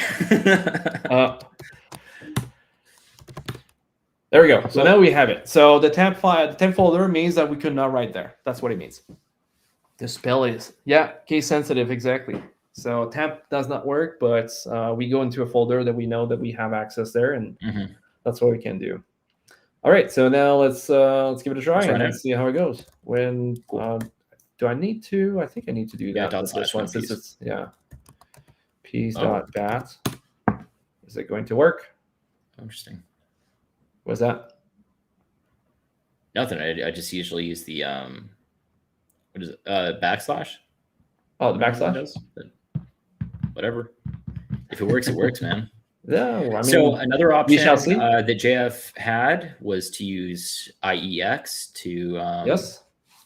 There we go. So now we have it. So the temp file, the temp folder means that we could not write there. That's what it means. The spell is, yeah, case sensitive, exactly. So temp does not work, but we go into a folder that we know that we have access there, and that's what we can do. All right, so now let's give it a try and let's see how it goes. When do I need to? I think I need to do that with this one since it's piece.bat. Is it going to work? Interesting. What's that? Nothing. I just usually use the what is it? Backslash. Oh, the backslash. Whatever. If it works, it works, man. Yeah. Well, I mean, so another option that JF had was to use IEX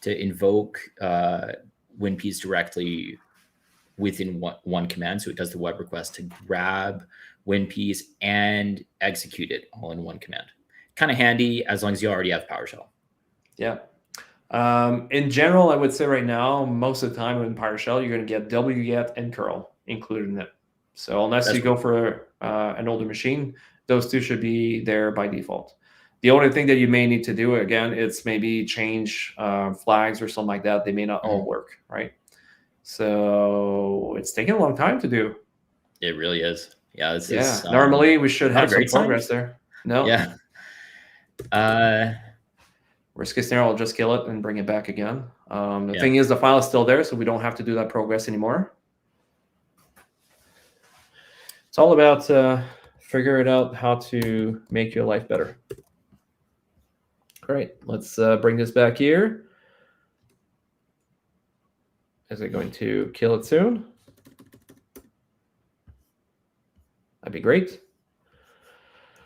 to invoke WinPeas directly within one command. So it does the web request to grab WinPeas and execute it all in one command. Kind of handy as long as you already have PowerShell. Yeah. In general, I would say right now, most of the time in PowerShell, you're going to get wget and curl included in it. So unless you go for an older machine, those two should be there by default. The only thing that you may need to do, again, it's maybe change flags or something like that. They may not all work, right? So it's taking a long time to do. It really is. Yeah. This is normally we should have some progress there. No. Yeah. Worst case scenario, I'll just kill it and bring it back again. The thing is, the file is still there, so we don't have to do that progress anymore. It's all about figuring out how to make your life better. All right, let's bring this back here. Is it going to kill it soon? That'd be great.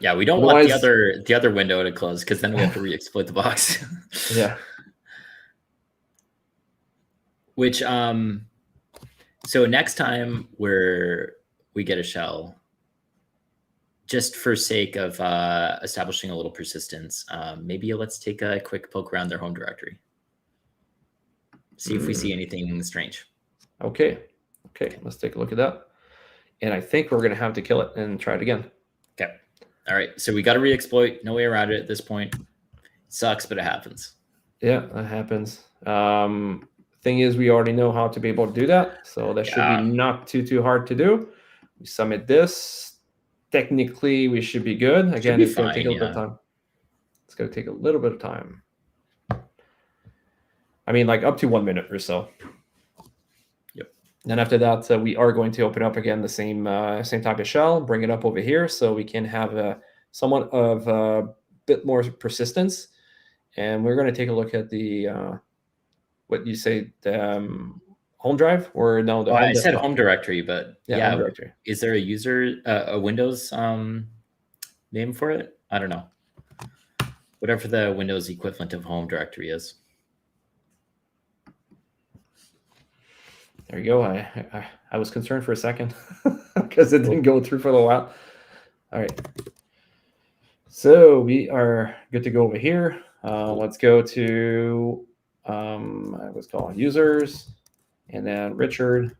Yeah, we don't want the other window to close because then we have to re-exploit the box. Yeah. Which so next time we get a shell, just for sake of establishing a little persistence, maybe let's take a quick poke around their home directory. See if we see anything strange. Okay, let's take a look at that. And I think we're going to have to kill it and try it again. Okay. All right. So we got to re-exploit. No way around it at this point. Sucks, but it happens. Yeah, that happens. Thing is, we already know how to be able to do that. So that should be not too hard to do. We submit this. Technically, we should be good. Again, it's going to take a little bit of time. It's going to take a little bit of time. I mean, like up to 1 minute or so. Yep. Then after that, we are going to open up again the same type of shell, bring it up over here so we can have somewhat of a bit more persistence. And we're going to take a look at the, what you say, the home drive or no? I said home directory, but yeah, home directory. Is there a user, a Windows name for it? I don't know. Whatever the Windows equivalent of home directory is. There you go. I was concerned for a second because it didn't go through for a little while. All right. So we are good to go over here. Let's go to what's called users, and then Richard.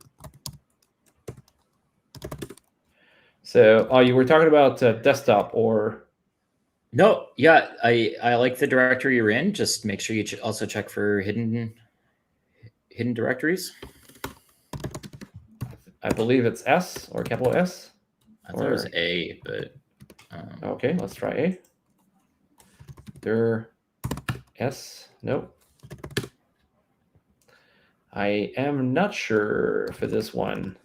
So you were talking about desktop or? No, yeah, I like the directory you're in. Just make sure you also check for hidden directories. I believe it's S or capital S. I thought it was A, but okay, let's try A. There, S. Nope. I am not sure for this one,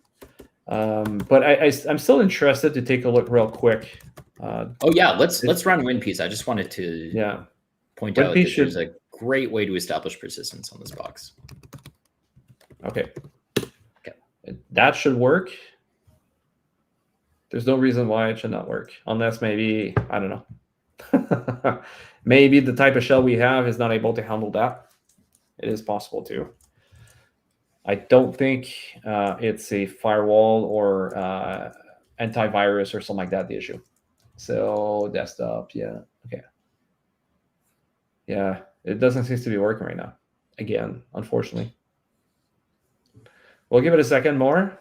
but I'm still interested to take a look real quick. Oh yeah, let's run WinPeas. I just wanted to point out that there's a great way to establish persistence on this box. Okay. That should work. There's no reason why it should not work, unless maybe, I don't know. Maybe the type of shell we have is not able to handle that. It is possible too. I don't think it's a firewall or antivirus or something like that, the issue. So desktop, yeah, okay. Yeah, it doesn't seem to be working right now. Again, unfortunately. We'll give it a second more.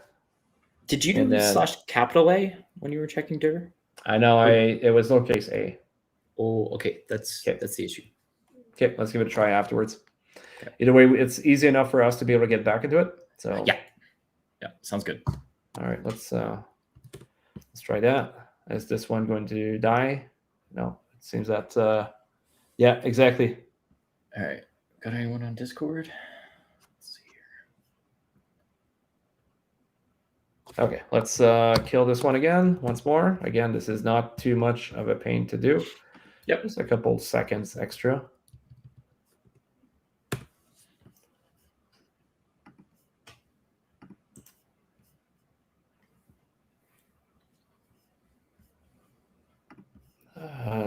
Did you do /A when you were checking dir? I know it was lowercase a. Oh, okay. That's the issue. Okay, let's give it a try afterwards. Okay. Either way, it's easy enough for us to be able to get back into it. So yeah, sounds good. All right, let's try that. Is this one going to die? No, it seems that yeah, exactly. All right, got anyone on Discord? Let's see here. Okay, let's kill this one again once more. Again, this is not too much of a pain to do. Yep, just a couple seconds extra.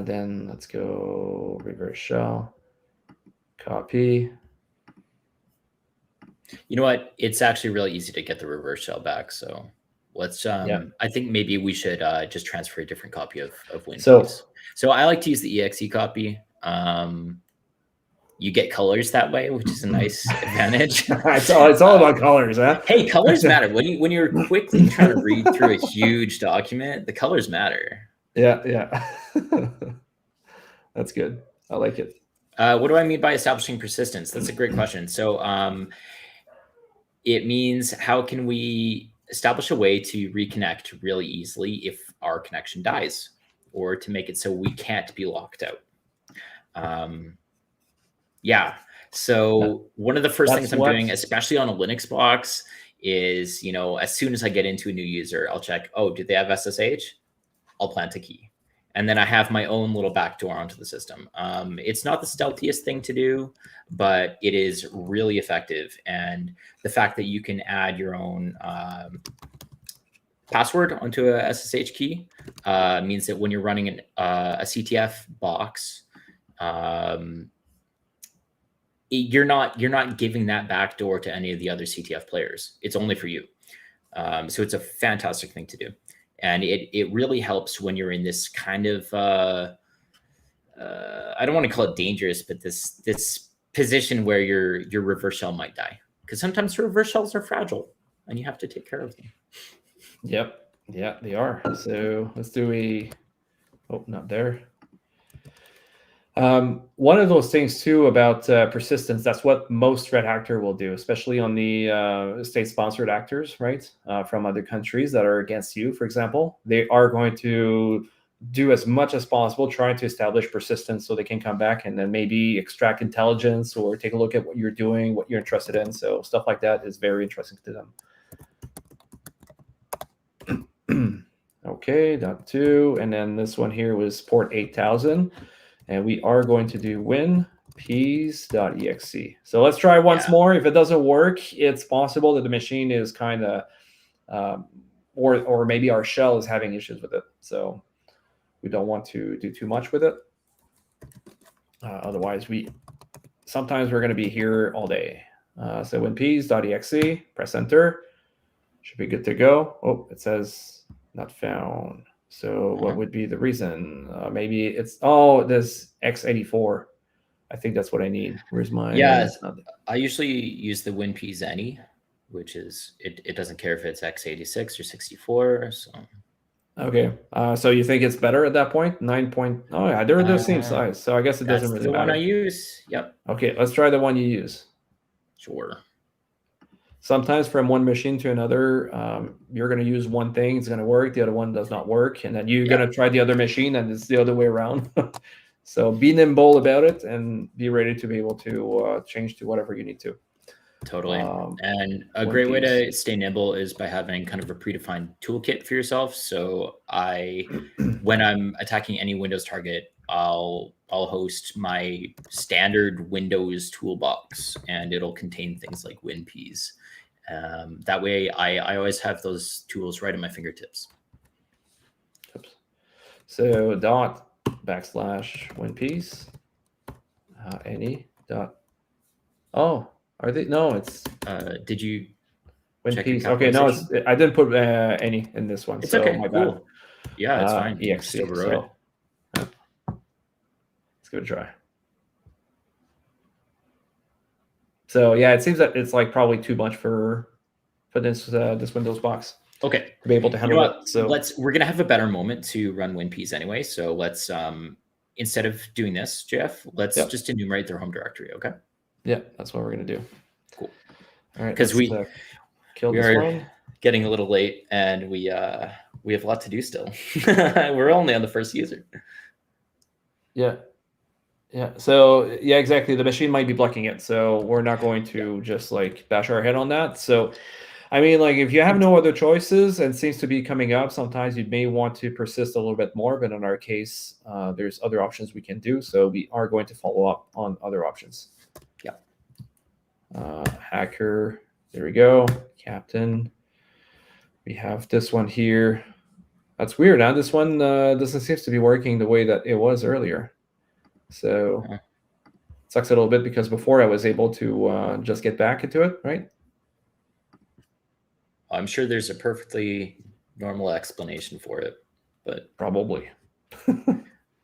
Then let's go reverse shell, copy. You know what? It's actually really easy to get the reverse shell back. So let's, I think maybe we should just transfer a different copy of WinPeas. So I like to use the exe copy. You get colors that way, which is a nice advantage. It's all about colors, huh? Hey, colors matter. When you're quickly trying to read through a huge document, the colors matter. Yeah. That's good. I like it. What do I mean by establishing persistence? That's a great question. So it means how can we establish a way to reconnect really easily if our connection dies, or to make it so we can't be locked out. Yeah. So one of the first things I'm doing, especially on a Linux box, is, as soon as I get into a new user, I'll check, do they have SSH? I'll plant a key. And then I have my own little backdoor onto the system. It's not the stealthiest thing to do, but it is really effective. And the fact that you can add your own password onto a SSH key means that when you're running a CTF box, you're not giving that backdoor to any of the other CTF players. It's only for you. So it's a fantastic thing to do. And it really helps when you're in this kind of, I don't want to call it dangerous, but this position where your reverse shell might die. Because sometimes reverse shells are fragile and you have to take care of them. Yep. Yeah, they are. So let's do not there. One of those things too about persistence, that's what most threat actor will do, especially on the state-sponsored actors, right? From other countries that are against you, for example. They are going to do as much as possible trying to establish persistence so they can come back and then maybe extract intelligence or take a look at what you're doing, what you're interested in. So stuff like that is very interesting to them. Okay, .2, and then this one here was port 8000. And we are going to do winpeas.exe. So let's try once more. If it doesn't work, it's possible that the machine is kind of, or maybe our shell is having issues with it. So we don't want to do too much with it. Otherwise, sometimes we're going to be here all day. So winpeas.exe, press enter. Should be good to go. Oh, it says not found. So what would be the reason? Maybe it's, this x84. I think that's what I need. Where's my... Yeah, I usually use the WinPeas any, which is, it doesn't care if it's x86 or 64. So. Okay. So you think it's better at that point? 9 point... Oh, yeah, they're the same size. So I guess it doesn't really matter. That's the one I use. Yep. Okay, let's try the one you use. Sure. Sometimes from one machine to another, you're going to use one thing, it's going to work, the other one does not work, and then you're going to try the other machine, and it's the other way around. So be nimble about it and be ready to be able to change to whatever you need to. Totally. And a great way to stay nimble is by having kind of a predefined toolkit for yourself. So when I'm attacking any Windows target, I'll host my standard Windows toolbox, and it'll contain things like WinPeas. That way, I always have those tools right at my fingertips. So //WinPeas any dot. Oh, are they? No, it's. Did you? WinPeas. Okay, no, I didn't put any in this one. It's so okay. My cool. bad. Yeah, it's fine. EXE. So, let's give it a try. So yeah, it seems that it's like probably too much for this this Windows box Okay. to be able to You know handle what? it. So We're gonna have a better moment to run WinPs anyway. So let's instead of doing this, Jeff, let's just enumerate their home directory. Okay. yeah, that's what we're gonna do. Cool. All right, Because let's kill we this are one. getting a little late, and we have a lot to do still. We're only on the first user. Yeah. Yeah. So yeah, exactly. The machine might be blocking it. So we're not going to just like bash our head on that. So I mean, like if you have no other choices and seems to be coming up, sometimes you may want to persist a little bit more. But in our case, there's other options we can do. So we are going to follow up on other options. Yeah. Hacker. There we go. Captain. We have this one here. That's weird. Huh? This one doesn't seem to be working the way that it was earlier. So sucks a little bit because before I was able to just get back into it, right? I'm sure there's a perfectly normal explanation for it, but probably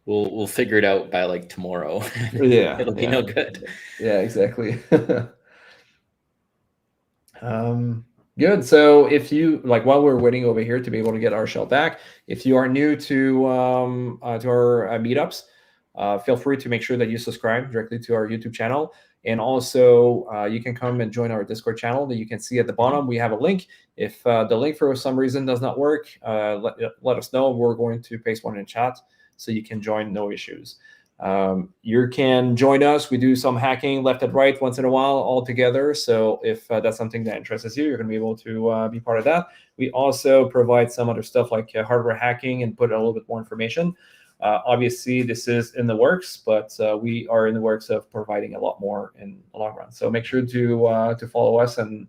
we'll figure it out by like tomorrow. Yeah, it'll be no good. Yeah, exactly. Good. So if you like, while we're waiting over here to be able to get our shell back, if you are new to our meetups, feel free to make sure that you subscribe directly to our YouTube channel. And also, you can come and join our Discord channel that you can see at the bottom. We have a link. If the link for some reason does not work, let us know. We're going to paste one in chat so you can join, no issues. You can join us. We do some hacking left and right once in a while all together. So if that's something that interests you, you're going to be able to be part of that. We also provide some other stuff like hardware hacking and put a little bit more information. Obviously, this is in the works, but we are in the works of providing a lot more in the long run. So make sure to follow us and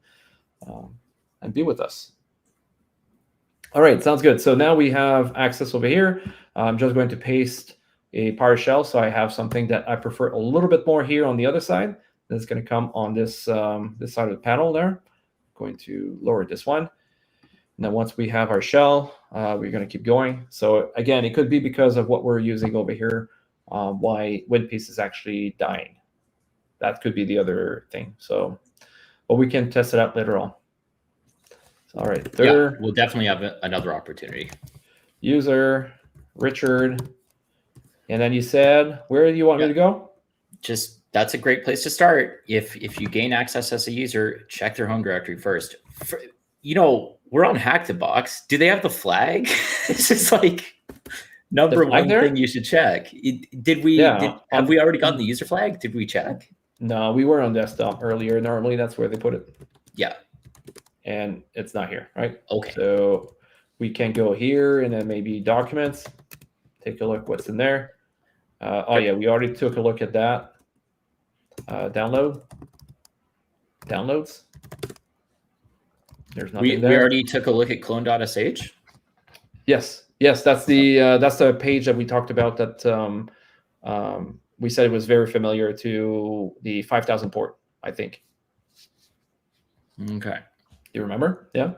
be with us. All right, sounds good. So now we have access over here. I'm just going to paste a PowerShell, so I have something that I prefer a little bit more here on the other side. That's going to come on this this side of the panel there. I'm going to lower this one. And then once we have our shell, we're going to keep going. So again, it could be because of what we're using over here, why WinPiece is actually dying. That could be the other thing. So, but we can test it out later on. All right. Yeah, we'll definitely have another opportunity. User, Richard. And then you said, where do you want me to go? Just that's a great place to start. If you gain access as a user, check their home directory first. We're on Hack the Box. Do they have the flag? It's just like number one thing you should check. Have we already gotten the user flag? Did we check? No, we were on desktop earlier. Normally that's where they put it. Yeah. And it's not here, right? Okay. So we can go here and then maybe documents. Take a look what's in there. Oh yeah, we already took a look at that. Downloads. There's nothing there. We already took a look at clone.sh. Yes, that's the page that we talked about. That we said it was very familiar to the 5000 port, I think. Okay. You remember? Yeah.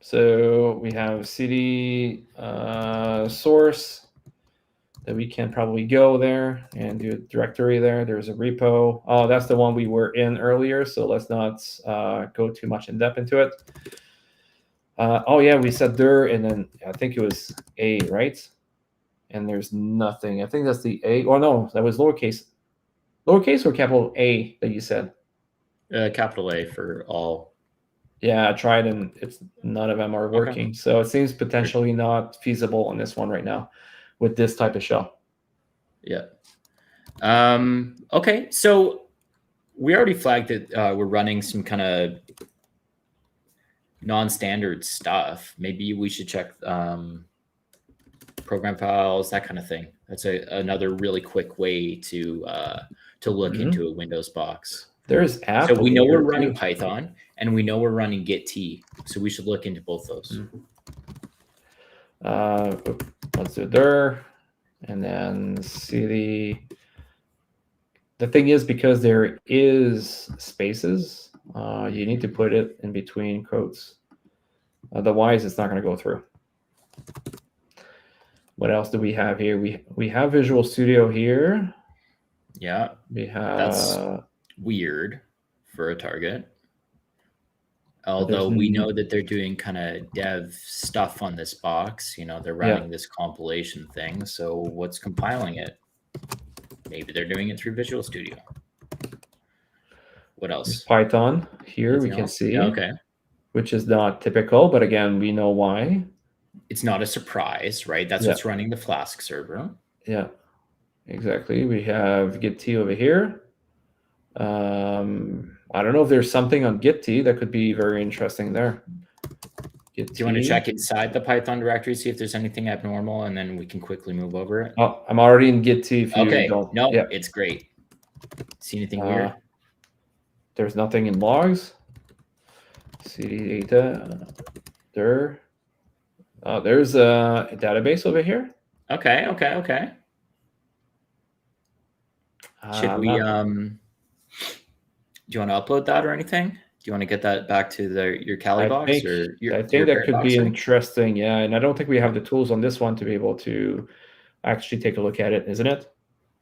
So we have cd source that we can probably go there and do a directory there. There's a repo. Oh, that's the one we were in earlier. So let's not go too much in depth into it. Oh yeah, we said dir, and then I think it was a, right? And there's nothing. I think that's the a. Oh no, that was lowercase or capital A that you said. Capital A for all. Yeah, I tried and none of them are working. Okay. So it seems potentially not feasible on this one right now with this type of shell. Yeah. Okay, so we already flagged that we're running some kind of non-standard stuff. Maybe we should check program files, that kind of thing. That's another really quick way to look into a Windows box. There's apps. So we know we're running Python and we know we're running Gitea. So we should look into both those. Let's do dir, and then cd. The thing is, because there is spaces, you need to put it in between quotes. Otherwise, it's not going to go through. What else do we have here? We have Visual Studio here. Yeah, we have. weird for a target. But there's Although we know that they're doing kind of dev stuff on this box, you know, they're running this compilation thing. So what's compiling it? Maybe they're doing it through Visual Studio. What else? there's Python here. Anything we can else? see, Yeah, okay. which is not typical, but again, we know why. It's not a surprise, right? That's what's running the Flask server. Yeah, exactly. We have Gitea over here. I don't know if there's something on Gitea that could be very interesting there. Do you want to check inside the Python directory, see if there's anything abnormal, and then we can quickly move over it? Oh, I'm already in Gitea. If Okay, you don't, no, it's great. See anything weird? There's nothing in logs. CD data. There's a database over here. Okay. Should we do you want to upload that or anything? Do you want to get that back to your Kali box? I think that could be interesting. Yeah, and I don't think we have the tools on this one to be able to actually take a look at it, isn't it?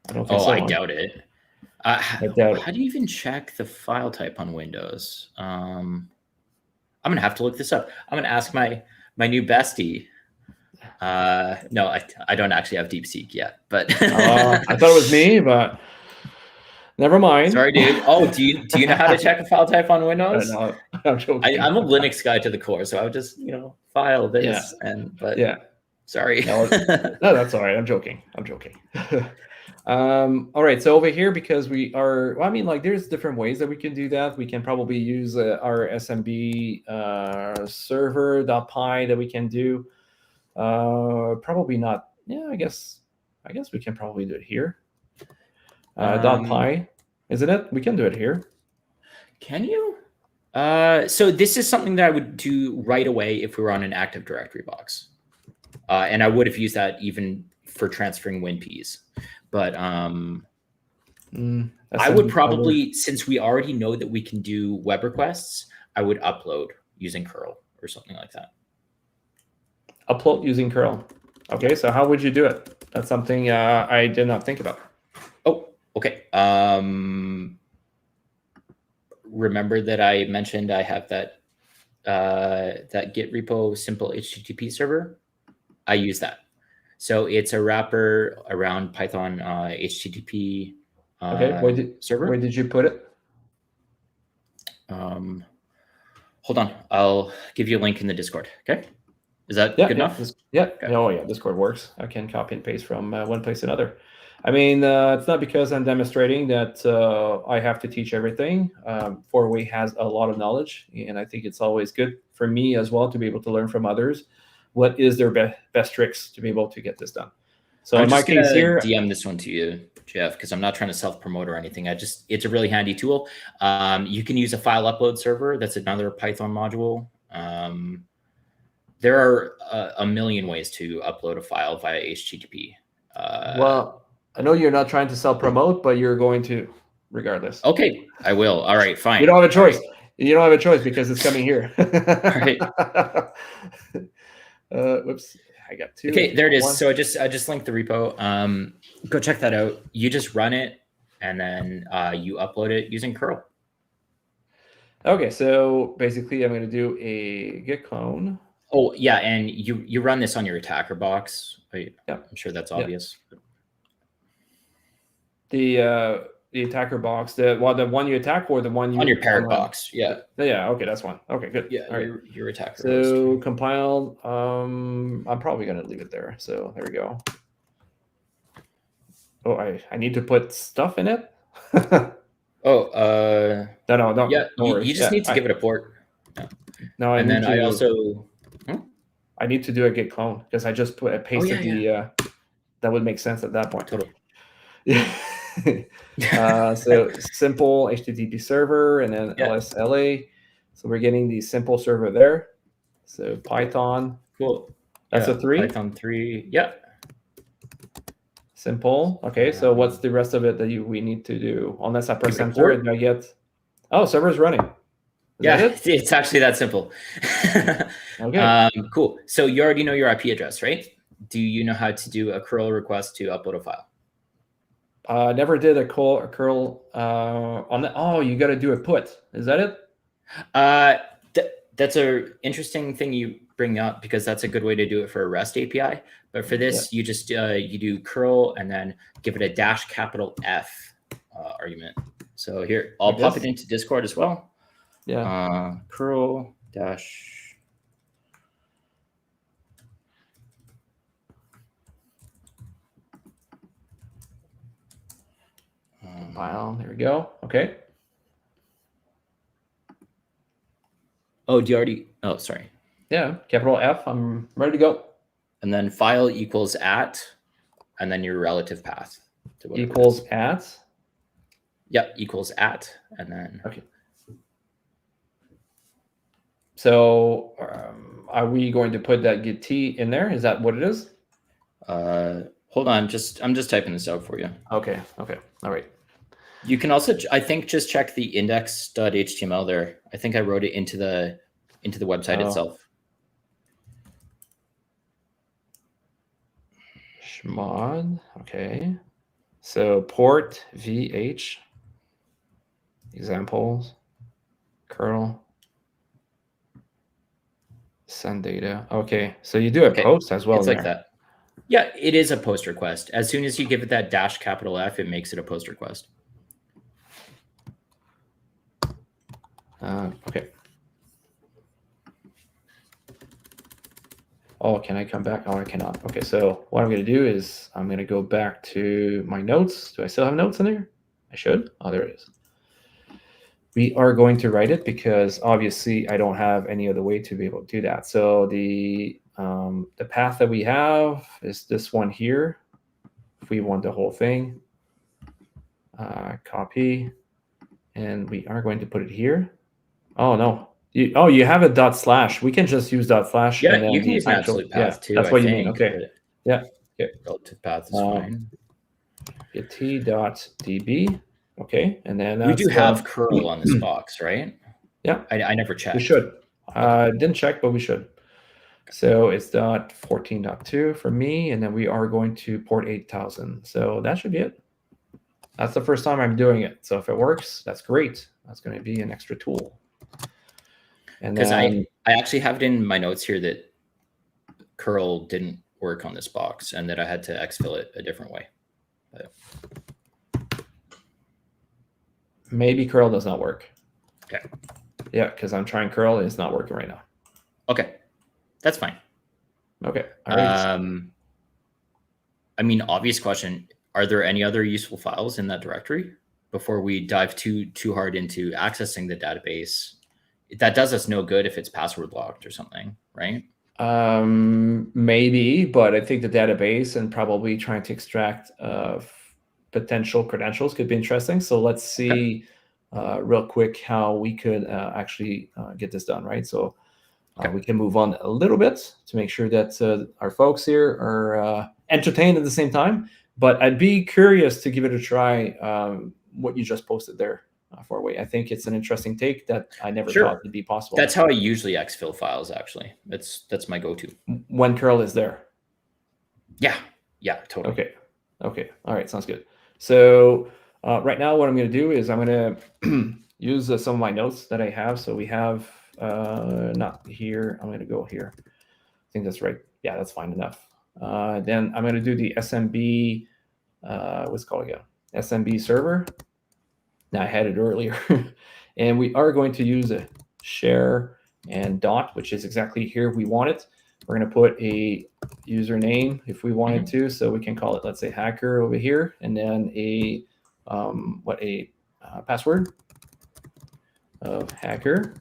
I don't think so. I doubt it. I doubt it. How do you even check the file type on Windows? I'm gonna have to look this up. I'm gonna ask my new bestie. No, I don't actually have DeepSeek yet, but I thought it was me, but never mind. Sorry, dude. Oh, do you know how to check a file type on Windows? No, I'm joking. I'm a Linux guy to the core, so I would just file this sorry. No, that's all right. I'm joking. All right, so over here, because we are, well, I mean, like, there's different ways that we can do that. We can probably use our SMB server.py that we can do. Probably not. Yeah, I guess we can probably do it here. .py, isn't it? We can do it here. Can you? So this is something that I would do right away if we were on an Active Directory box. And I would have used that even for transferring WinPs. But I would probably, since we already know that we can do web requests, I would upload using curl or something like that. Upload using curl. Okay, so how would you do it? That's something I did not think about. Oh, okay. Remember that I mentioned I have that Git repo simple HTTP server? I use that. So it's a wrapper around Python HTTP server. Where did you put it? Hold on. I'll give you a link in the Discord. Okay. Is that good enough? Yeah. Okay. Oh, yeah. Discord works. I can copy and paste from one place to another. I mean, it's not because I'm demonstrating that I have to teach everything. 4way has a lot of knowledge, and I think it's always good for me as well to be able to learn from others. What is their best tricks to be able to get this done? So I'm in my case here, DM this one to you, Jeff, because I'm not trying to self-promote or anything. It's a really handy tool. You can use a file upload server. That's another Python module. There are a million ways to upload a file via HTTP. Well, I know you're not trying to self-promote, but you're going to regardless. Okay, I will. All right, fine. You don't have a choice. You don't have a choice because it's coming here. All right. Whoops, I got two. Okay, there it is. So I just linked the repo. Go check that out. You just run it, and then you upload it using curl. Okay, so basically, I'm going to do a git clone. Oh yeah, and you run this on your attacker box. I'm sure that's obvious. The attacker box, the one you attack, or the one you on your parent box. Yeah. Okay, that's one. Okay, good. Yeah, all right. Your attacker. So compiled. I'm probably gonna leave it there. So there we go. Oh, I need to put stuff in it. No. Yeah, you just need to give it a port. Yeah. No, and then I also. I need to do a git clone because I just pasted the. That would make sense at that point. Totally. Yeah. So simple HTTP server and then LSLA. So we're getting the simple server there. So Python. Cool. That's a 3. Python 3. Yeah. Simple. Okay. So what's the rest of it that we need to do? Unless I press enter and I get. Oh, server's running. It's actually that simple. Okay. Cool. So you already know your IP address, right? Do you know how to do a curl request to upload a file? Never did a curl on the. Oh, you got to do a put. Is that it? That's a interesting thing you bring up, because that's a good way to do it for a REST API. But for this, you just you do curl and then give it a -F argument. So here, I'll pop it into Discord as well. Yeah. Curl dash. Compile. There we go. Okay. Oh, do you already? Oh, sorry. Yeah. Capital F. I'm ready to go. And then file equals at, and then your relative path. Equals at. Yep, equals at, and then. Okay. So are we going to put that Gitea in there? Is that what it is? Hold on, I'm just typing this out for you. Okay. Okay. All right. You can also, I think, just check the index.html there. I think I wrote it into the website itself. Chmod. Okay. So port VH. Examples. Curl. Send data. Okay. So you do a post as well. It's like that. Yeah, it is a post request. As soon as you give it that -F, it makes it a post request. Okay. Oh, can I come back? Oh, I cannot. Okay, so what I'm going to do is I'm going to go back to my notes. Do I still have notes in there? I should. Oh, there it is. We are going to write it because obviously I don't have any other way to be able to do that. So the path that we have is this one here. If we want the whole thing, copy, and we are going to put it here. Oh no. You have a /. We can just use /. Yeah, and then you can the use an absolute path too. That's what you mean. Okay. Yeah. Okay. Relative path is fine. Gitea.db. Okay, and then we do have curl on this box, right? Yeah. I never checked. We should. Didn't check, but we should. So it's .14.2 for me, and then we are going to port 8000. So that should be it. That's the first time I'm doing it. So if it works, that's great. That's going to be an extra tool. And because I actually have it in my notes here that curl didn't work on this box and that I had to exfil it a different way. But maybe curl does not work. Okay. Yeah, because I'm trying curl and it's not working right now. Okay, that's fine. Okay. All right. I mean, obvious question. Are there any other useful files in that directory before we dive too hard into accessing the database? That does us no good if it's password locked or something, right? Maybe, but I think the database and probably trying to extract potential credentials could be interesting. So let's see real quick how we could actually get this done, right? So we can move on a little bit to make sure that our folks here are entertained at the same time. But I'd be curious to give it a try, what you just posted there. I think it's an interesting take that I never thought would be possible. That's how I usually exfil files, actually. That's my go-to. When curl is there. Yeah, totally. Okay. All right, sounds good. So right now what I'm going to do is I'm going to use some of my notes that I have. So we have not here. I'm going to go here. I think that's right. Yeah, that's fine enough. Then I'm going to do the SMB, what's it called again? SMB server. Now I had it earlier. And we are going to use a share and dot, which is exactly here we want it. We're going to put a username if we wanted to. So we can call it, let's say, hacker over here. And then a password of hacker.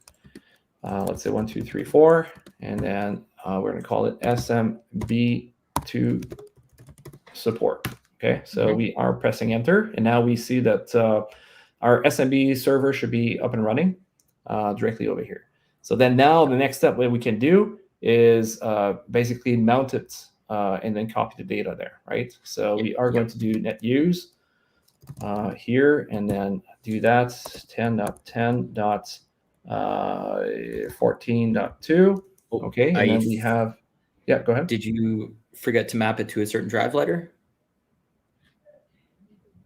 Let's say 1, 2, 3, 4. And then we're going to call it SMB2 support. Okay, so we are pressing enter. And now we see that our SMB server should be up and running directly over here. So then now the next step that we can do is basically mount it and then copy the data there, right? So we are going to do net use here and then do that 10.10.14.2. Okay, and then we have, yeah, go ahead. Did you forget to map it to a certain drive letter?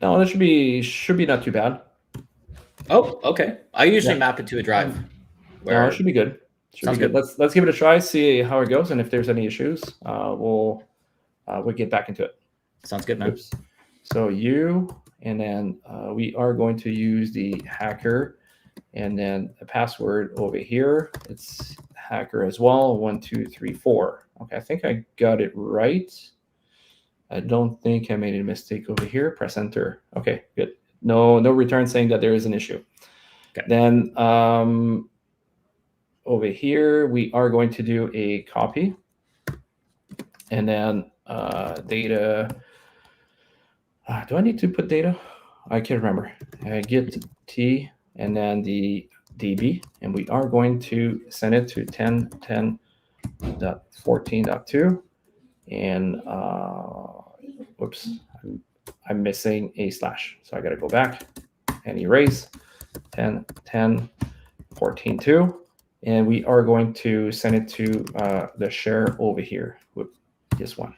No, that should be not too bad. Oh, okay. I usually map it to a drive. No, it should be good. Should be good. Let's give it a try, see how it goes, and if there's any issues, we'll get back into it. Sounds good, man. Oops. So and then we are going to use the hacker, and then a password over here. It's hacker as well. 1, 2, 3, 4. Okay, I think I got it right. I don't think I made a mistake over here. Press enter. Okay, good. No return saying that there is an issue. Okay. Then over here, we are going to do a copy, and then data. Do I need to put data? I can't remember. Git T and then the DB, and we are going to send it to 10.10.14.2. And whoops, I'm missing a slash, so I got to go back and erase 10.10.14.2, and we are going to send it to the share over here with this one.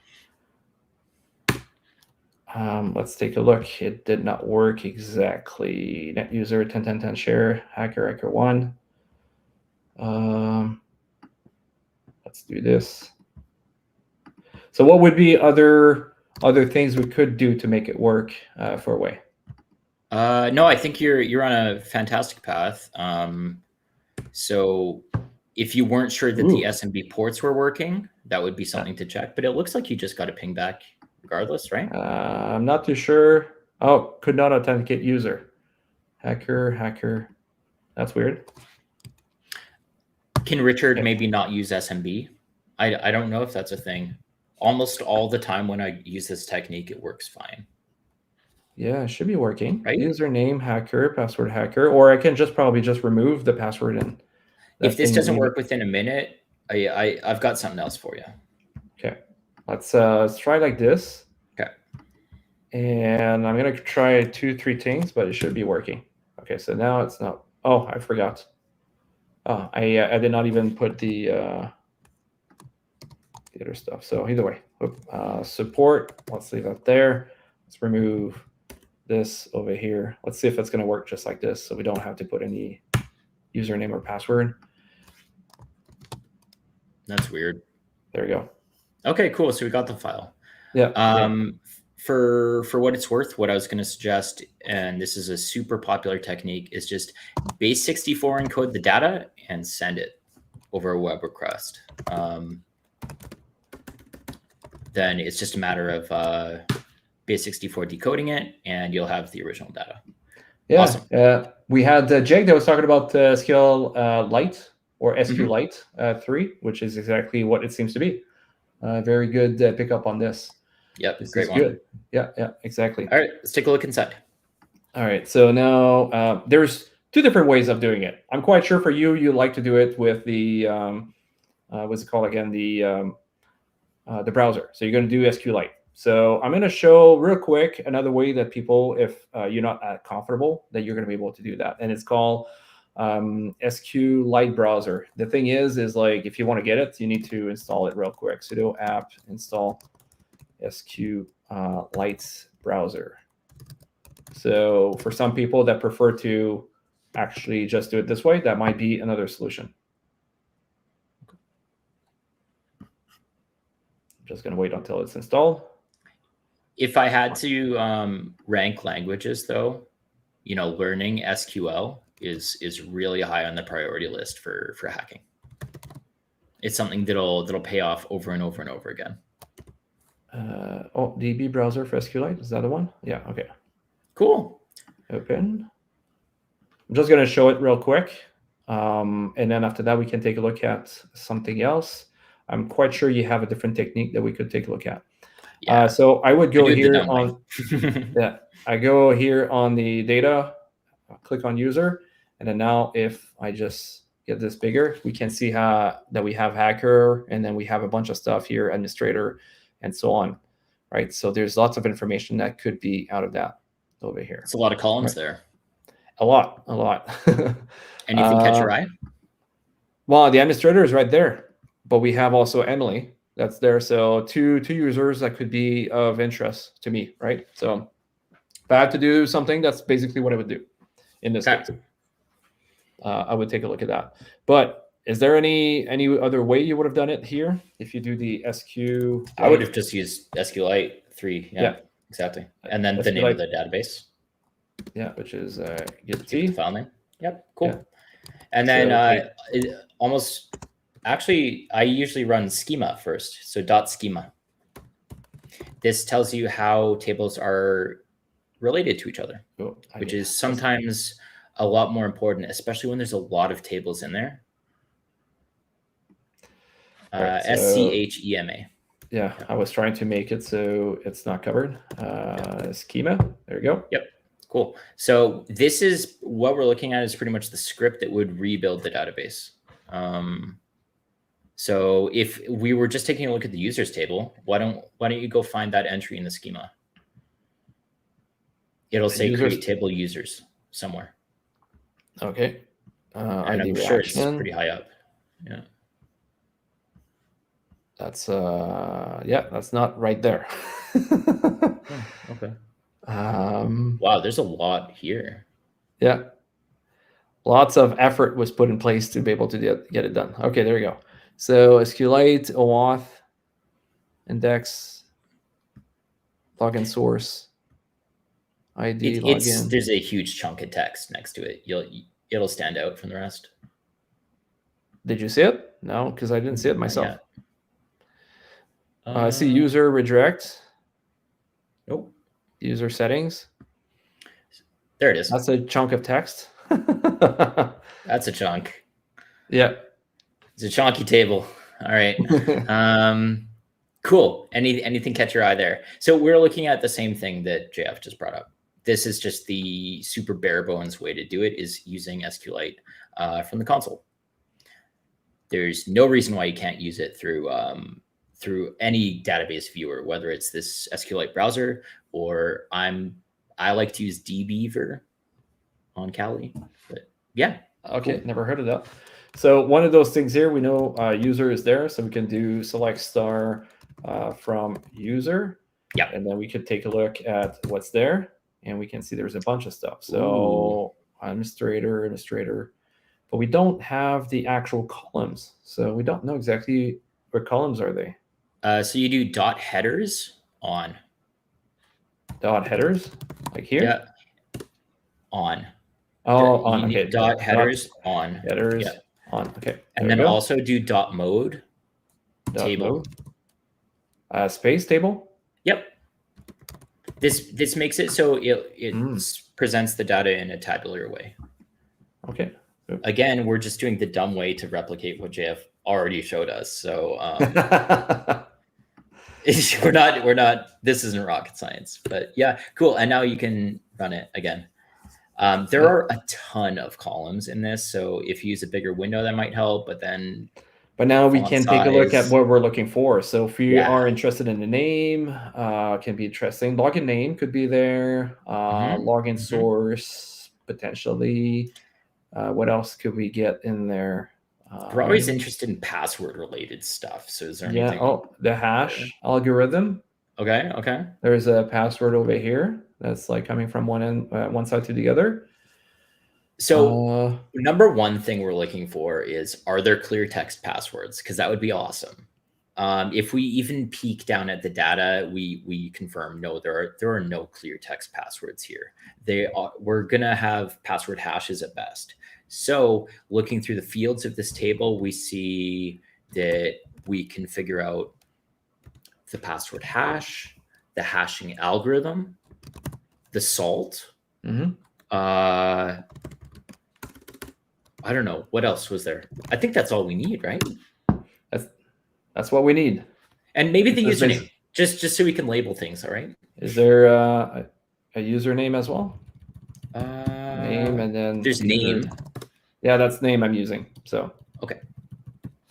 Let's take a look. It did not work exactly. Net user 10.10.10 share hacker 1. Let's do this. So what would be other things we could do to make it work for a way? No, I think you're on a fantastic path. So if you weren't sure that the SMB ports were working, that would be something to check. But it looks like you just got a ping back regardless, right? I'm not too sure. Oh, could not authenticate user. Hacker. That's weird. Can Richard maybe not use SMB? I don't know if that's a thing. Almost all the time when I use this technique, it works fine. Yeah, it should be working. Right? Username hacker, password hacker, or I can probably just remove the password. And if this doesn't work within a minute, I've got something else for you. Okay, let's try like this. Okay. And I'm gonna try 2-3 things, but it should be working. Okay, so now it's not. Oh, I forgot. Oh, I did not even put the other stuff. So either way, support. Let's leave that there. Let's remove this over here. Let's see if it's going to work just like this, so we don't have to put any username or password. That's weird. There we go. Okay, cool. So we got the file. Yeah. For what it's worth, what I was going to suggest, and this is a super popular technique, is just base64 encode the data and send it over a web request. Then it's just a matter of base64 decoding it, and you'll have the original data. Yeah. Awesome. We had Jake that was talking about SQLite or SQLite 3, which is exactly what it seems to be. Very good pickup on this. Yep, this great is one. Good. Yeah, exactly. All right, let's take a look inside. All right, so now there's 2 different ways of doing it. I'm quite sure for you like to do it with the what's it called again? The browser. So you're going to do SQLite. So I'm going to show real quick another way that people, if you're not comfortable, that you're going to be able to do that, and it's called SQLite browser. The thing is like if you want to get it, you need to install it real quick. Sudo apt install SQLite browser. So for some people that prefer to actually just do it this way, that might be another solution. I'm just going to wait until it's installed. If I had to rank languages, though, learning SQL is really high on the priority list for hacking. It's something that'll pay off over and over and over again. DB browser for SQLite, is that the one? Yeah, okay. Cool. Open. I'm just going to show it real quick. And then after that, we can take a look at something else. I'm quite sure you have a different technique that we could take a look at. Yeah. So I would go here on I go here on the data, click on user, and then now if I just get this bigger, we can see that we have hacker, and then we have a bunch of stuff here, administrator, and so on, right? So there's lots of information that could be out of that over here. It's a lot of columns there. A lot. Anything catch your eye? Well, the administrator is right there, but we have also Emily that's there. So two users that could be of interest to me, right? So bad to do something, that's basically what I would do in this Okay. case. I would take a look at that. But is there any other way you would have done it here if you do the SQ? I would have just used SQLite 3. Yeah, exactly. And then the name of the database. Yeah, which is Give it the file name. Yep, cool. Yeah. And then actually, I usually run schema first. So .schema. This tells you how tables are related to each other, which is sometimes a lot more important, especially when there's a lot of tables in there. Right, so, SCHEMA. Yeah, I was trying to make it so it's not covered. Schema. There we go. Yep. Cool. So this is what we're looking at is pretty much the script that would rebuild the database. So if we were just taking a look at the users table, why don't you go find that entry in the schema? It'll say create table users somewhere. Okay. And I'm sure it's pretty high up. Yeah. That's that's not right there. Oh, okay. Wow, there's a lot here. Yeah. Lots of effort was put in place to be able to get it done. Okay, there we go. So SQLite, OAuth, index, login source, ID, login. There's a huge chunk of text next to it. It'll stand out from the rest. Did you see it? No, because I didn't see it myself. I see user redirect. Nope. User settings. There it is. That's a chunk of text. That's a chunk. Yeah. It's a chunky table. All right. Cool. Anything catch your eye there? So we're looking at the same thing that JF just brought up. This is just the super bare bones way to do it is using SQLite from the console. There's no reason why you can't use it through any database viewer, whether it's this SQLite browser or I like to use dbeaver on Kali. But yeah. Okay, cool. Never heard of that. So one of those things here, we know user is there, so we can do select star from user. Yeah. And then we could take a look at what's there, and we can see there's a bunch of stuff. So administrator, but we don't have the actual columns. So we don't know exactly what columns are they. So you do dot headers on. Dot headers, like here? Yeah. On. Oh, on. Okay. Dot headers on. Headers. Yeah. On. Okay. And then also do dot mode table. Mode. Space table. Yep. This makes it so it presents the data in a tabular way. Okay. Oops. Again, we're just doing the dumb way to replicate what JF already showed us. So we're not. This isn't rocket science, but yeah, cool. And now you can run it again. There are a ton of columns in this, so if you use a bigger window, that might help. But now we can take a look at what we're looking for. So if you are interested in the name, can be interesting. Login name could be there. Login source potentially. What else could we get in there? We're always interested in password related stuff. So is there anything? Oh, the hash algorithm. Okay. There's a password over here that's like coming from one side to the other. So number one thing we're looking for is, are there clear text passwords? Because that would be awesome. If we even peek down at the data, we confirm no, there are no clear text passwords here. We're gonna have password hashes at best. So looking through the fields of this table, we see that we can figure out the password hash, the hashing algorithm, the salt. I don't know what else was there. I think that's all we need, right? That's what we need. And maybe the username, just so we can label things. All right. Is there a username as well? Name and then there's name. Yeah, that's name I'm using. So okay.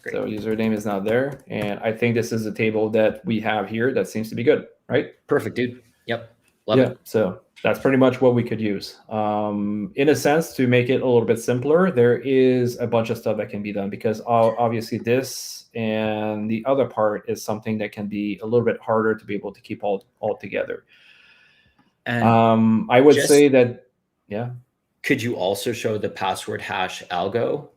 Great. So username is not there, and I think this is a table that we have here that seems to be good, right? Perfect, dude. Yep. Love it. So that's pretty much what we could use. In a sense, to make it a little bit simpler, there is a bunch of stuff that can be done because obviously this and the other part is something that can be a little bit harder to be able to keep all together. And I would just say that, yeah. could you also show the password hash algo,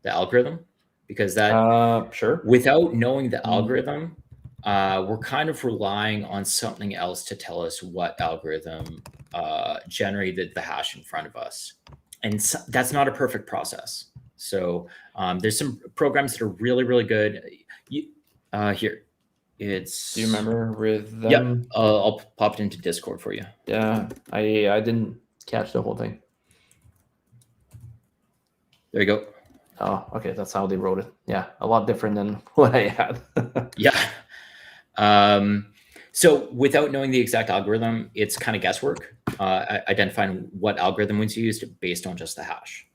the algorithm? Because that, Sure. without knowing the Mm. algorithm, we're kind of relying on something else to tell us what algorithm generated the hash in front of us. And so, that's not a perfect process. So there's some programs that are really, really good. Here, it's. Do you remember with them? Yep, I'll pop it into Discord for you. Yeah, I didn't catch the whole thing. There you go. Oh, okay, that's how they wrote it. Yeah, a lot different than what I had. Yeah. So without knowing the exact algorithm, it's kind of guesswork, identifying what algorithm was used based on just the hash.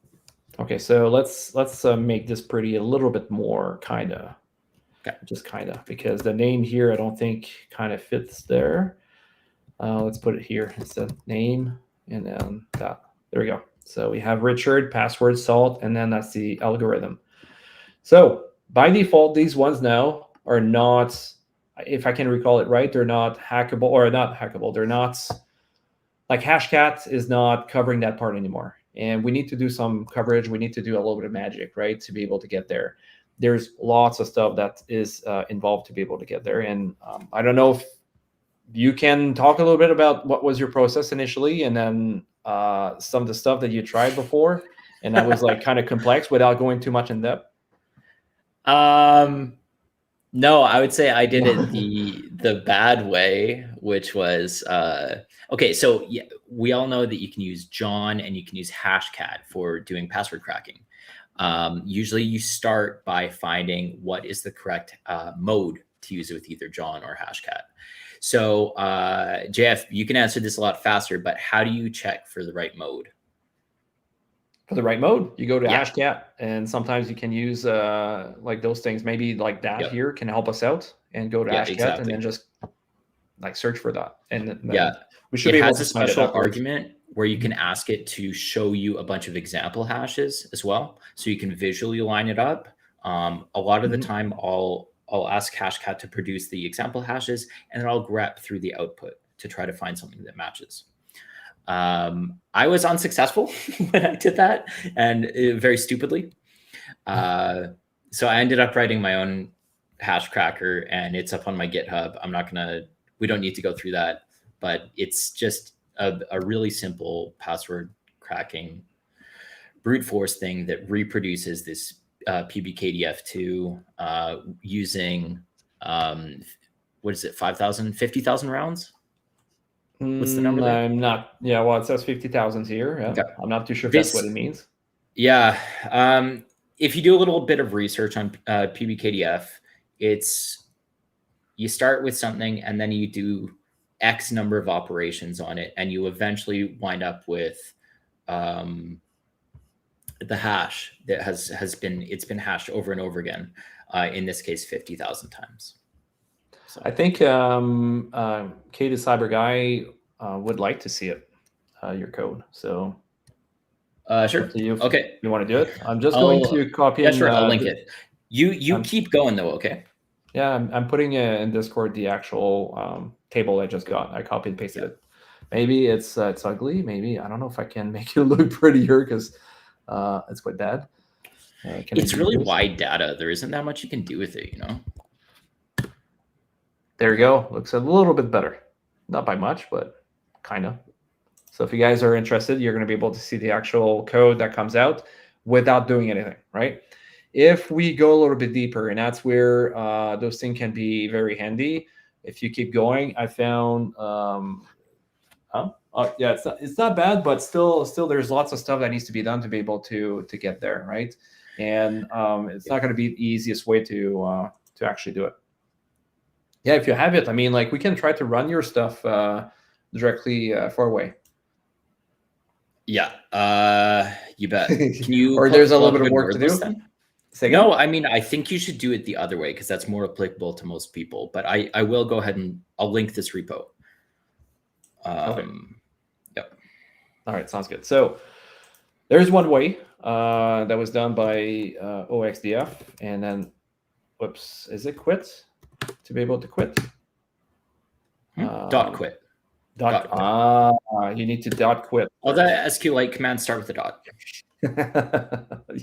Okay, so let's make this pretty a little bit more kinda. Okay. Just kinda, because the name here I don't think kind of fits there. Let's put it here. It's the name and then that. There we go. So we have Richard, password, salt, and then that's the algorithm. So by default, these ones now are not, if I can recall it right, they're not hackable or not hackable. They're not, like Hashcat is not covering that part anymore. And we need to do some coverage. We need to do a little bit of magic, right, to be able to get there. There's lots of stuff that is involved to be able to get there. And I don't know if you can talk a little bit about what was your process initially, and then some of the stuff that you tried before, and that was like kind of complex without going too much in depth. No, I would say I did it the bad way, which was okay. So yeah, we all know that you can use John and you can use Hashcat for doing password cracking. Usually, you start by finding what is the correct mode to use it with either John or Hashcat. So, JF, you can answer this a lot faster, but how do you check for the right mode? For the right mode, you go to Yeah. Hashcat, and sometimes you can use like those things. Maybe like that Yep. here can help us out, and go to Yeah, Hashcat exactly. and then just like search for that. And then Yeah, we should it be able has to a find it special afterwards. argument where you can ask it to show you a bunch of example hashes as well, so you can visually line it up. A lot of the time, I'll ask Hashcat to produce the example hashes, and then I'll grep through the output to try to find something that matches. I was unsuccessful when I did that, and very stupidly. So I ended up writing my own hash cracker, and it's up on my GitHub. I'm not gonna. We don't need to go through that, but it's just a really simple password cracking brute force thing that reproduces this PBKDF2 using what is it, 5,000, 50,000 rounds? What's the number there? I'm not. Yeah, well, it says 50,000 here. Yeah. Okay. I'm not too sure if that's what it means. Yeah. If you do a little bit of research on PBKDF, it's you start with something and then you do X number of operations on it, and you eventually wind up with the hash that has been hashed over and over again. In this case, 50,000 times. So I think Kate is Cyber Guy would like to see it, your code. So sure. Okay. You want to do it? I'm just going to copy. Yeah, sure. I'll link it. You keep going though. Okay. Yeah, I'm putting in Discord the actual table I just got. I copied and pasted it. Maybe it's ugly. Maybe I don't know if I can make it look prettier because it's quite bad. It's really wide data. There isn't that much you can do with it, you know. There you go. Looks a little bit better. Not by much, but kind of. So if you guys are interested, you're going to be able to see the actual code that comes out without doing anything, right? If we go a little bit deeper, and that's where those things can be very handy. If you keep going, I found, yeah, it's not bad, but still there's lots of stuff that needs to be done to be able to get there, right? And it's not going to be the easiest way to actually do it. Yeah, if you have it, I mean, like we can try to run your stuff directly far away. Yeah, you bet. Can you? Or there's a little bit of work to do. Then? No, I mean, I think you should do it the other way because that's more applicable to most people. But I will go ahead and I'll link this repo. Okay. Yep. All right, sounds good. So there's one way that was done by OXDF, and then, whoops, is it quit? To be able to quit? Dot quit. Dot. You need to dot quit. All the SQLite commands start with a dot.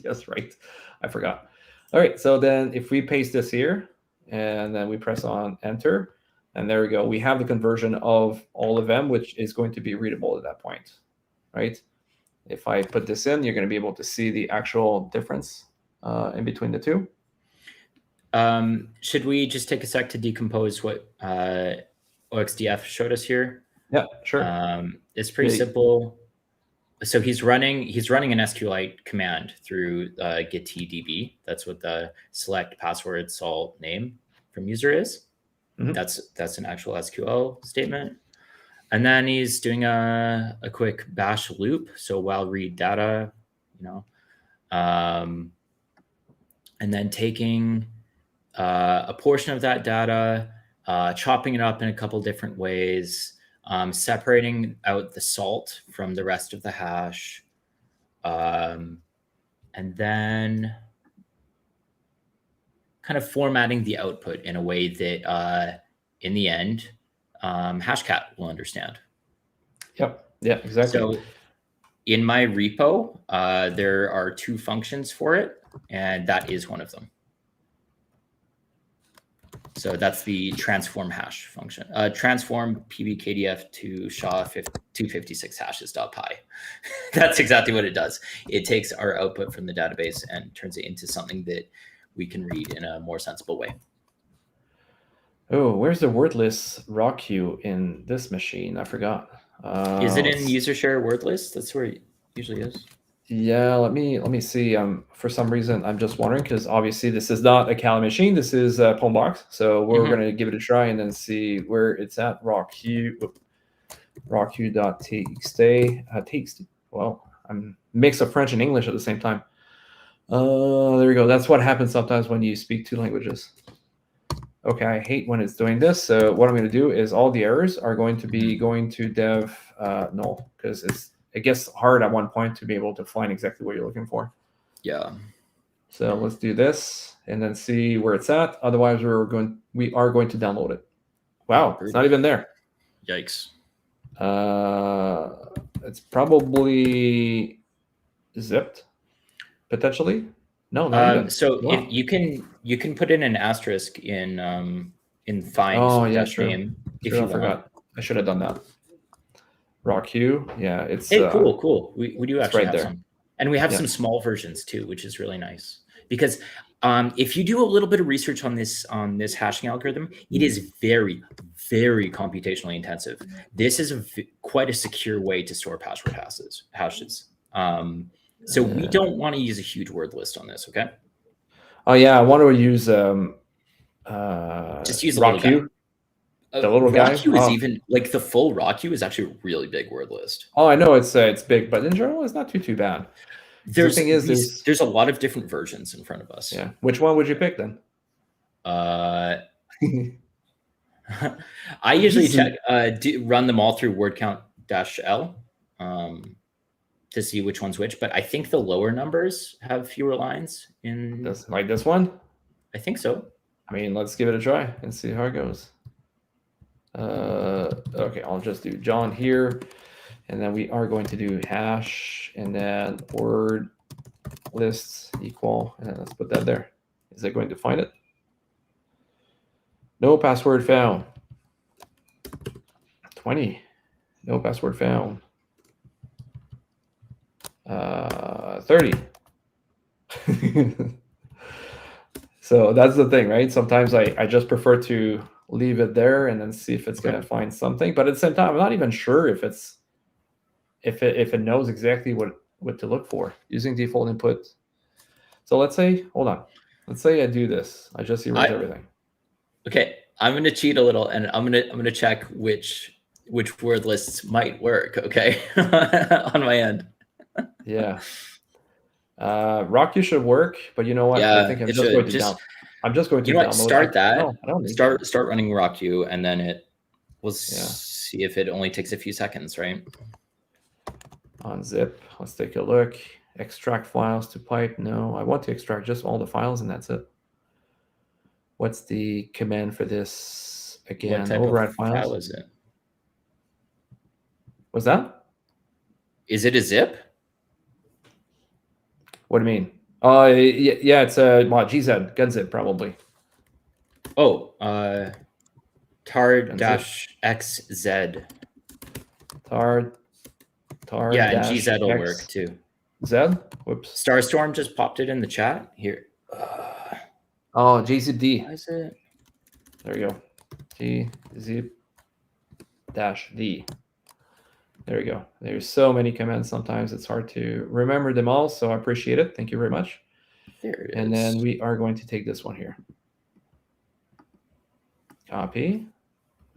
Yes, right. I forgot. All right. So then if we paste this here and then we press on enter, and there we go. We have the conversion of all of them, which is going to be readable at that point, right? If I put this in, you're going to be able to see the actual difference in between the two. Should we just take a sec to decompose what OXDF showed us here? Yeah, sure. It's pretty simple. So he's running an SQLite command through Gitea. That's what the select password salt name from user is. Mm-hmm. That's an actual SQL statement. And then he's doing a quick bash loop. So while read data, and then taking a portion of that data, chopping it up in a couple different ways, separating out the salt from the rest of the hash, and then kind of formatting the output in a way that in the end, Hashcat will understand. Yep. Yeah, exactly. So in my repo, there are 2 functions for it, and that is one of them. So that's the transform hash function. Transform pbkdf to SHA-256 hashes.py. That's exactly what it does. It takes our output from the database and turns it into something that we can read in a more sensible way. Oh, where's the wordless raw queue in this machine? I forgot. Is it in user share word list? That's where it usually is. Yeah, let me see. For some reason, I'm just wondering because obviously this is not a Kali machine. This is a Pwnbox. So we're going to give it a try and then see where it's at. Rawq.txt. Txt. Well, I'm mix of French and English at the same time. There we go. That's what happens sometimes when you speak 2 languages. Okay, I hate when it's doing this. So what I'm going to do is all the errors are going to be going to dev null because it gets hard at one point to be able to find exactly what you're looking for. Yeah. So let's do this and then see where it's at. Otherwise, we are going to download it. Wow, it's not even there. Yikes. It's probably zipped, potentially. No, not even. So wow. If you can put in an asterisk in find. Oh yeah, sure. Name if sure, you I forgot. I should have done that. Raw queue, yeah, it's cool. We do actually right have some, and we have some small versions too, which is really nice because if you do a little bit of research on this hashing algorithm, it is very, very computationally intensive. This is quite a secure way to store password hashes. So we don't want to use a huge word list on this, okay? Oh yeah, I want to use just use a raw little queue. guy. The little guy. Rawq is even like the full Rawq is actually a really big word list. Oh, I know it's big, but in general, it's not too bad. There's a lot of different versions in front of us. Yeah. Which one would you pick then? I usually check run them all through word count -l to see which one's which, but I think the lower numbers have fewer lines in this one. I think so. I mean, let's give it a try and see how it goes. Okay, I'll just do John here, and then we are going to do hash and then word lists equal, and then let's put that there. Is it going to find it? No password found. 20. No password found. 30. So that's the thing, right? Sometimes I just prefer to leave it there and then see if it's going to find something. But at the same time, I'm not even sure if it knows exactly what to look for using default input. So let's say, hold on. Let's say I do this. I just erase everything. Okay, I'm going to cheat a little, and I'm going to check which word lists might work. Okay, on my end. Yeah. Rawq should work, but you know what? Yeah, I think I'm just going to download. Start that. No, I don't start running Rawq, and then we'll see if it only takes a few seconds, right? On zip, let's take a look. Extract files to pipe. No, I want to extract just all the files, and that's it. What's the command for this again? What type override of files. file is it? What's that? Is it a zip? What do you mean? Yeah, it's a GZ gunzip probably. Oh, tar-xz. Tar Yeah, and dash GZ will X work too. Z. Whoops. Starstorm just popped it in the chat here. Oh, GZD. Why is it? There you go. GZ dash D. There you go. There's so many commands. Sometimes it's hard to remember them all. So I appreciate it. Thank you very much. There it is. And then we are going to take this one here. Copy.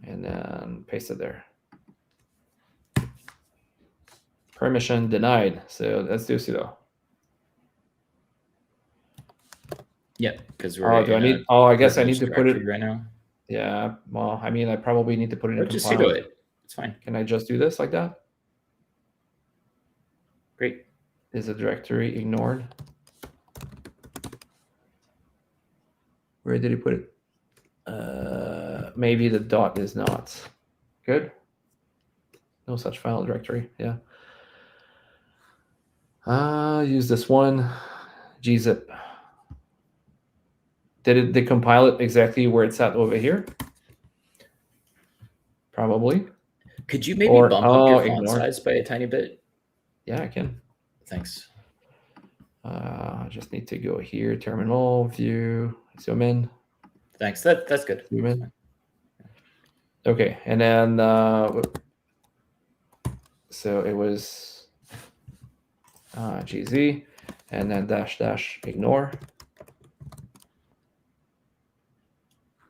And then paste it there. Permission denied. So let's do sudo. Yeah, because we're. Do I need? Oh, I guess I need to put it right now. Yeah. Well, I mean, I probably need to put it in just compile. sudo it. It's fine. Can I just do this like that? Great. Is the directory ignored? Where did he put it? Maybe the dot is not. Good. No such file directory. Yeah. Use this one. gzip. Did it compile it exactly where it's at over here? Probably. Could you maybe bump up your font size by a tiny bit? Yeah, I can. Thanks. I just need to go here, terminal, view, zoom in. Thanks. That's good. Zoom in. Okay, and then so it was gz, and then dash ignore,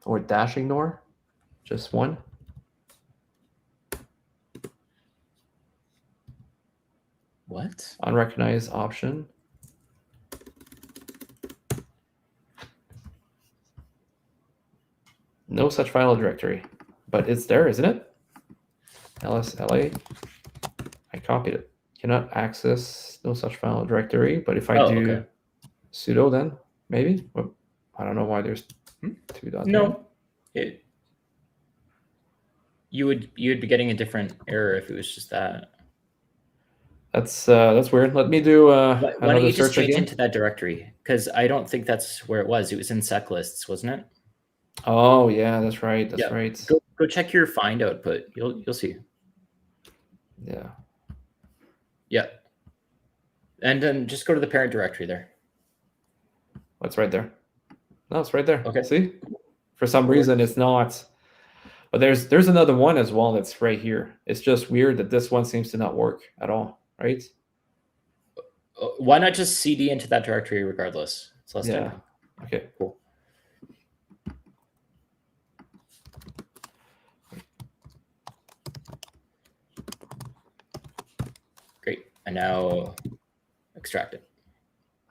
or dash ignore, just one. What? Unrecognized option. No such file directory, but it's there, isn't it? lsla. I copied it. Cannot access no such file directory, but if I do sudo, then maybe. Well, I don't know why there's two dots. No, you would be getting a different error if it was just that. That's weird. Let me do why don't you just search change again into that directory? Because I don't think that's where it was. It was in sec lists, wasn't it? Oh yeah, that's right. That's right. Go check your find output. You'll see. Yeah. Yeah. And then just go to the parent directory there. What's right there? No, it's right there. Okay. See? For some reason it's not. But there's another one as well that's right here. It's just weird that this one seems to not work at all, right? Why not just cd into that directory regardless? It's less typing. Okay, cool. Great. And now extract it.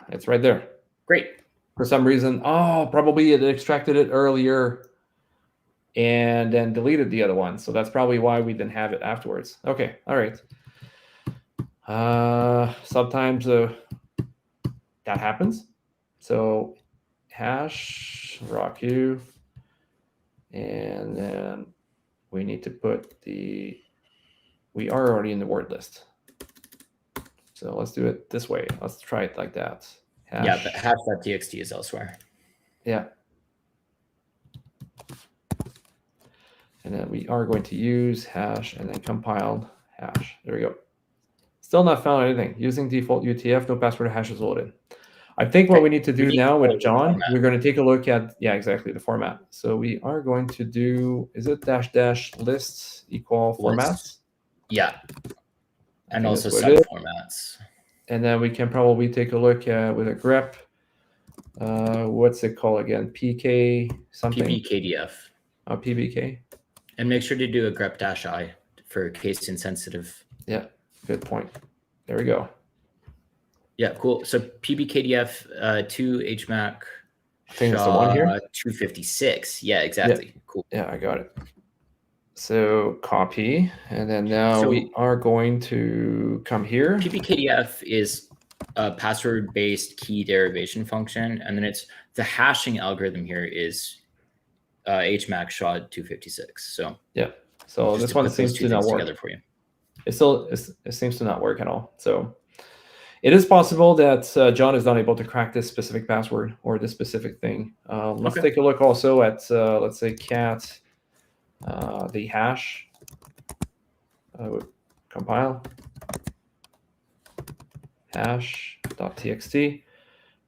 It's right there. Great. For some reason, probably it extracted it earlier and then deleted the other one. So that's probably why we didn't have it afterwards. Okay, all right. Sometimes that happens. So hash rocku, and then we need to put we are already in the word list. So let's do it this way. Let's try it like that. Yeah, but hash.txt is elsewhere. Yeah. And then we are going to use hash and then compiled hash. There we go. Still not found anything. Using default UTF, no password hash is loaded. I think what we need to do now with John, we're going to take a look at, exactly, the format. So we are going to do, is it -- lists equal formats? Yeah. And also subformats. And then we can probably take a look with a grep. What's it called again? PK something? PBKDF. Oh, PBK. And make sure to do a grep-i for case insensitive. Yeah, good point. There we go. Yeah, cool. So PBKDF 2 HMAC. I think it's the one here. 256. Yeah, exactly. Yeah. Cool. Yeah, I got it. So copy, and then now we are going to come here. PBKDF is a password-based key derivation function, and then it's the hashing algorithm here is HMAC SHA 256. So yeah, so this one seems to not work together for you. it seems to not work at all. So it is possible that John is not able to crack this specific password or this specific thing. Let's Okay. take a look also at, let's say, cat, the hash, compile, hash.txt.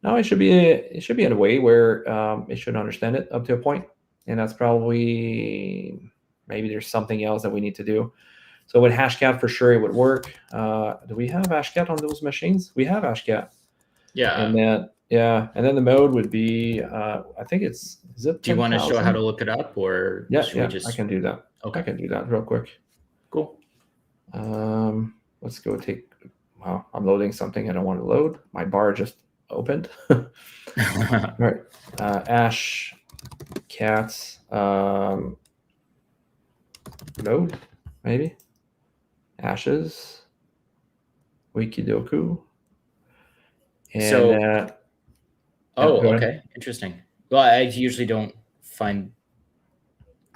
Now it should be in a way where it should understand it up to a point, and that's probably, maybe there's something else that we need to do. So with hashcat, for sure it would work. Do we have hashcat on those machines? We have hashcat. Yeah. And then, and then the mode would be, I think is it 10,000? Do you want to show how to look it up, or should we just? I can do that. Okay. I can do that real quick. Cool. Let's go take. Wow, I'm loading something I don't want to load. My bar just opened. All right, Ash, cats, load maybe. Ashes, Wikidoku. And, so, okay, interesting. Well, I usually don't find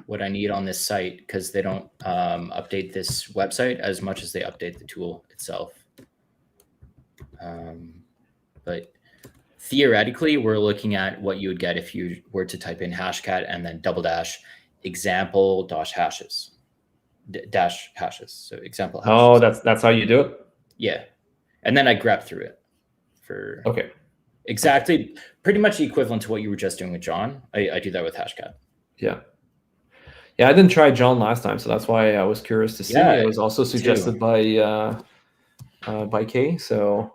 what I need on this site because they don't update this website as much as they update the tool itself. But theoretically, we're looking at what you would get if you were to type in hashcat and then _example hashes. Dash hashes. So example hashes. Oh, that's how you do it? Yeah. And then I grep through it for okay. Exactly, pretty much the equivalent to what you were just doing with John. I do that with hashcat. Yeah. Yeah, I didn't try John last time, so that's why I was curious to see. Yeah, it was also suggested by Kay, so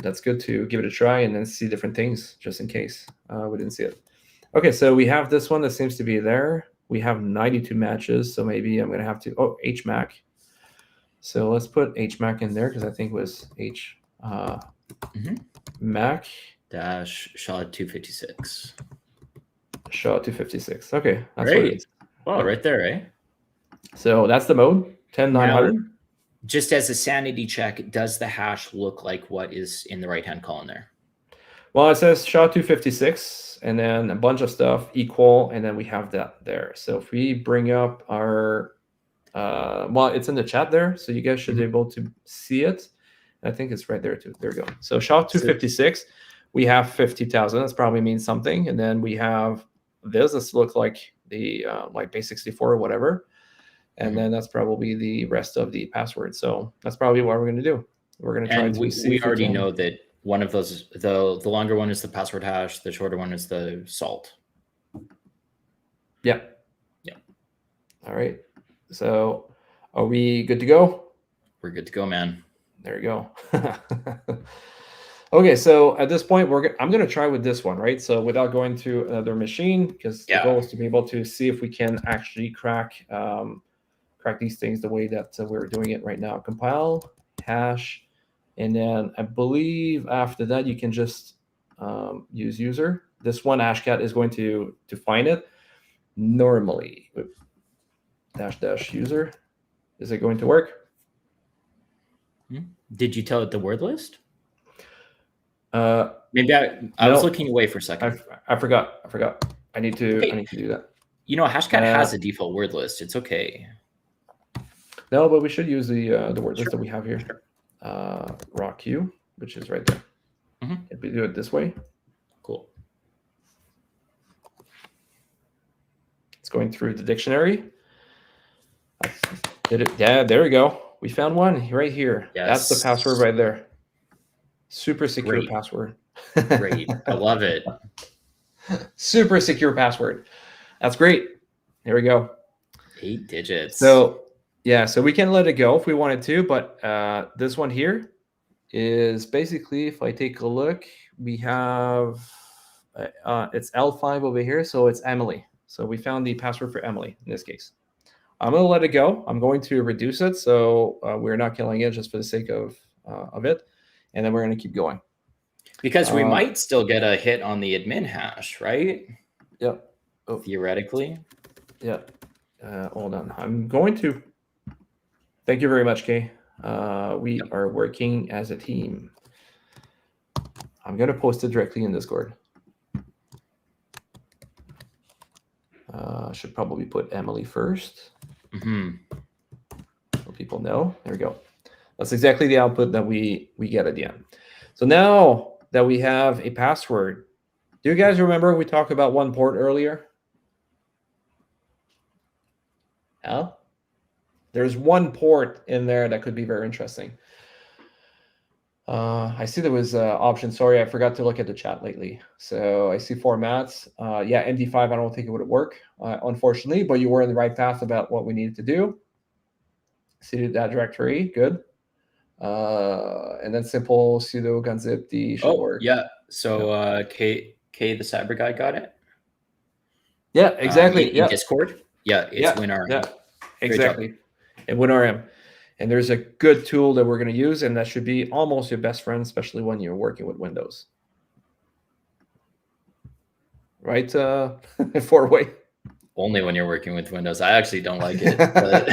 that's good to give it a try and then see different things just in case we didn't see it. Okay, so we have this one that seems to be there. We have 92 matches, so maybe I'm going to have to, HMAC. So let's put HMAC in there because I think it was Mac. Dash SHA-256. SHA-256. Okay, that's Great. what it is. Well, right there, eh? So that's the mode, 10,900. Just as a sanity check, does the hash look like what is in the right-hand column there? Well, it says SHA-256, and then a bunch of stuff equal, and then we have that there. So if we bring up our, well, it's in the chat there, so you guys should be able to see it. I think it's right there too. There we go. So SHA-256, we have 50,000. That probably means something. And then we have this. This looks like the like base64 or whatever. And then that's probably the rest of the password. So that's probably what we're going to do. We're going to try to see. We already know that one of those, the longer one is the password hash. The shorter one is the salt. Yeah. Yeah. All right. So are we good to go? We're good to go, man. There you go. Okay, so at this point, I'm going to try with this one, right? So without going to another machine, because the goal is to be able to see if we can actually crack these things the way that we're doing it right now. Compile, hash, and then I believe after that you can just use user. This one hashcat is going to find it normally. Dash user. Is it going to work? Did you tell it the word list? Maybe I was looking away for a second. I forgot. I need to do that. You know, hashcat has a default word list. It's okay. No, but we should use the word list that we have here. Raw Q, which is right there. If we do it this way. Cool. It's going through the dictionary. Did it? Yeah, there we go. We found one right here. Yes. That's the password right there. Super secure password. Great. I love it. Super secure password. That's great. There we go. 8 digits. So yeah, so we can let it go if we wanted to, but this one here is basically, if I take a look, we have it's L5 over here, so it's Emily. So we found the password for Emily in this case. I'm going to let it go. I'm going to reduce it, so we're not killing it just for the sake of it, and then we're going to keep going. Because we might still get a hit on the admin hash, right? Yep. Oh. Theoretically. Yeah. Hold on. I'm going to. Thank you very much, Kay. We are working as a team. I'm going to post it directly in Discord. Should probably put Emily first. so people know. There we go. That's exactly the output that we get at the end. So now that we have a password, do you guys remember we talked about one port earlier? Yeah. There's one port in there that could be very interesting. I see there was an option. Sorry, I forgot to look at the chat lately. So I see formats. Yeah, MD5, I don't think it would work, unfortunately, but you were in the right path about what we needed to do. See that directory, good. And then simple sudo gunzip d should work. Yeah. So K the cyber guy got it. Yeah, exactly. In Discord. Yeah, it's WinRM. Yeah, exactly. And WinRM. And there's a good tool that we're going to use, and that should be almost your best friend, especially when you're working with Windows. Right, four-way? Only when you're working with Windows. I actually don't like it. But...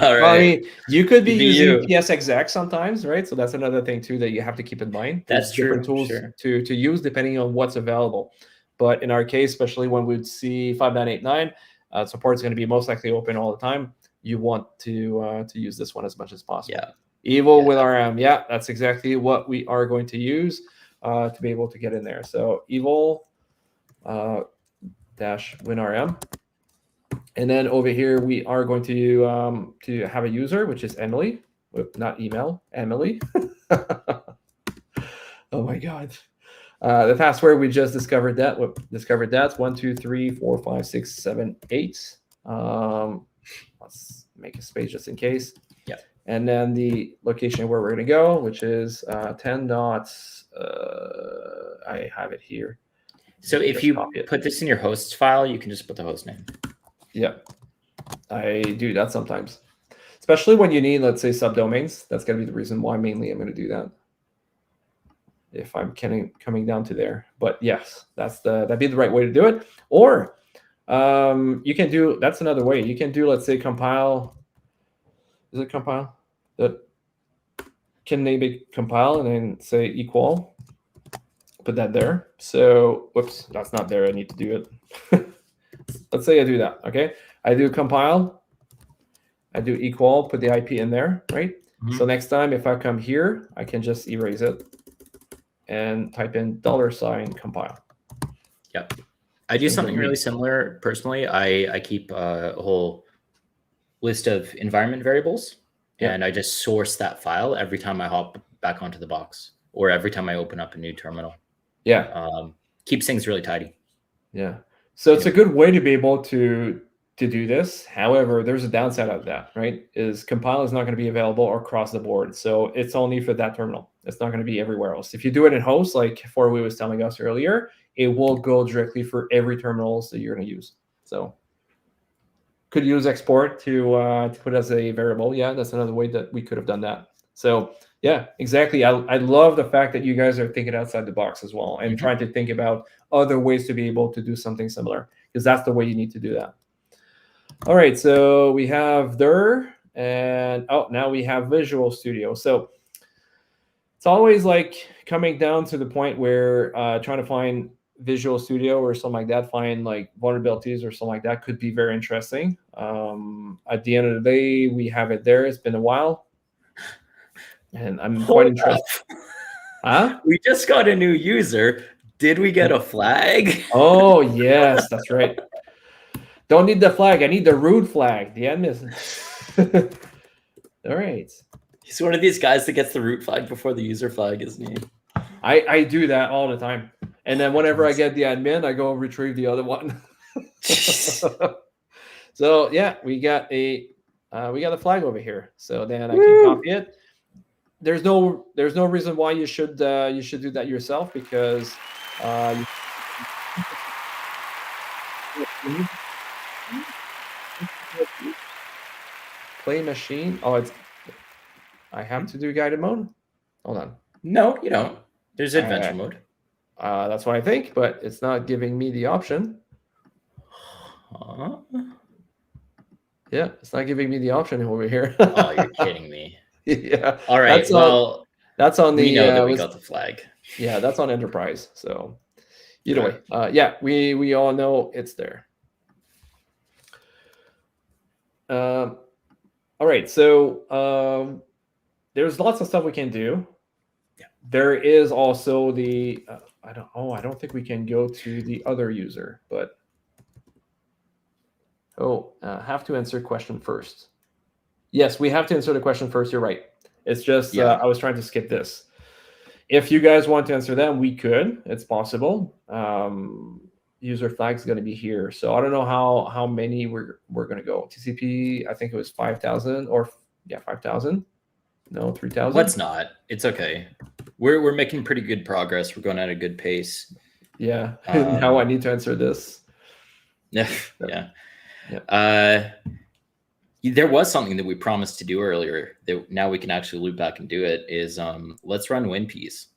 All right. Well, I mean, you could be using PSExec sometimes, right? So that's another thing too that you have to keep in mind. That's true. Different tools to use depending on what's available. But in our case, especially when we'd see 5989, support is going to be most likely open all the time. You want to use this one as much as possible. Yeah. Evil with RM. Yeah, that's exactly what we are going to use to be able to get in there. So evil dash WinRM. And then over here, we are going to have a user, which is Emily. Not email, Emily. Oh my God. The password, we just discovered that. Discovered that's 1, 2, 3, 4, 5, 6, 7, 8. Let's make a space just in case. Yeah. And then the location where we're going to go, which is 10 dots. I have it here. So if you put this in your hosts file, you can just put the host name. Yeah, I do that sometimes, especially when you need, let's say, subdomains. That's going to be the reason why mainly I'm going to do that. If I'm coming down to there, but yes, that'd be the right way to do it. Or you can do, that's another way. You can do, let's say, compile. Is it compile? That can name it compile and then say equal. Put that there. So, whoops, that's not there. I need to do it. Let's say I do that. Okay, I do compile. I do equal. Put the IP in there, right? Mm-hmm. So next time, if I come here, I can just erase it and type in $compile. Yep. I do something really similar personally. I keep a whole list of environment variables, and I just source that file every time I hop back onto the box or every time I open up a new terminal. Yeah. Keeps things really tidy. Yeah. So it's a good way to be able to do this. However, there's a downside of that, right? Is compile is not going to be available across the board. So it's only for that terminal. It's not going to be everywhere else. If you do it in host, like Four-Way was telling us earlier, it will go directly for every terminals that you're going to use. So could use export to put as a variable. Yeah, that's another way that we could have done that. So yeah, exactly. I love the fact that you guys are thinking outside the box as well and trying to think about other ways to be able to do something similar, because that's the way you need to do that. All right, so we have there, and now we have Visual Studio. So it's always like coming down to the point where trying to find Visual Studio or something like that, find like vulnerabilities or something like that could be very interesting. At the end of the day, we have it there. It's been a while, and I'm quite interested. Huh? We just got a new user. Did we get a flag? Oh, yes, that's right. Don't need the flag. I need the root flag. The end is. All right. He's one of these guys that gets the root flag before the user flag, isn't he? I do that all the time. And then whenever I get the admin, I go retrieve the other one. So yeah, we got a flag over here. So then I can copy it. There's no reason why you should do that yourself, because play machine. Oh, I have to do guided mode. Hold on. No, you don't. There's adventure mode. That's what I think, but it's not giving me the option. Yeah, it's not giving me the option over here. Oh, you're kidding me. Yeah. All right. That's on the. We know that we got the flag. Yeah, that's on Enterprise. So either way, yeah, we all know it's there. All right, so there's lots of stuff we can do. Yeah. There is also the I don't think we can go to the other user, but have to answer question first. Yes, we have to answer the question first. You're right. It's just I was trying to skip this. If you guys want to answer them, we could. It's possible. User flag is going to be here, so I don't know how many we're going to go. TCP, I think it was 5,000 or 5,000. No, 3,000. Let's not. It's okay. We're making pretty good progress. We're going at a good pace. Yeah. Now I need to answer this. Yeah. Yeah. There was something that we promised to do earlier that now we can actually loop back and do it. Is let's run WinPeas.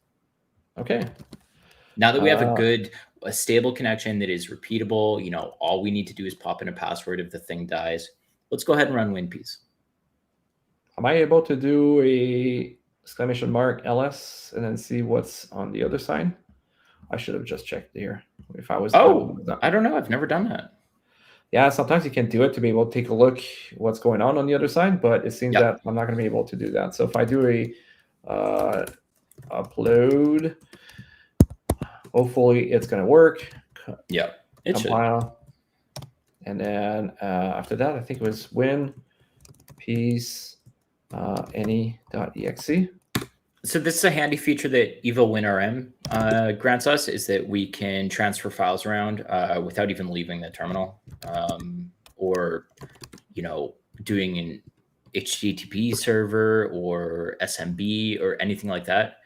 Okay. Now that we have a stable connection that is repeatable, all we need to do is pop in a password if the thing dies. Let's go ahead and run WinPeas. Am I able to do a !LS and then see what's on the other side? I should have just checked here. If I was. I don't know. I've never done that. Yeah, sometimes you can do it to be able to take a look what's going on the other side, but it seems that I'm not going to be able to do that. So if I do a upload, hopefully it's going to work. Yeah, it compile. And then after that, I think it was win piece any.exe. So this is a handy feature that Evo WinRM grants us, is that we can transfer files around without even leaving the terminal, or doing an HTTP server or SMB or anything like that.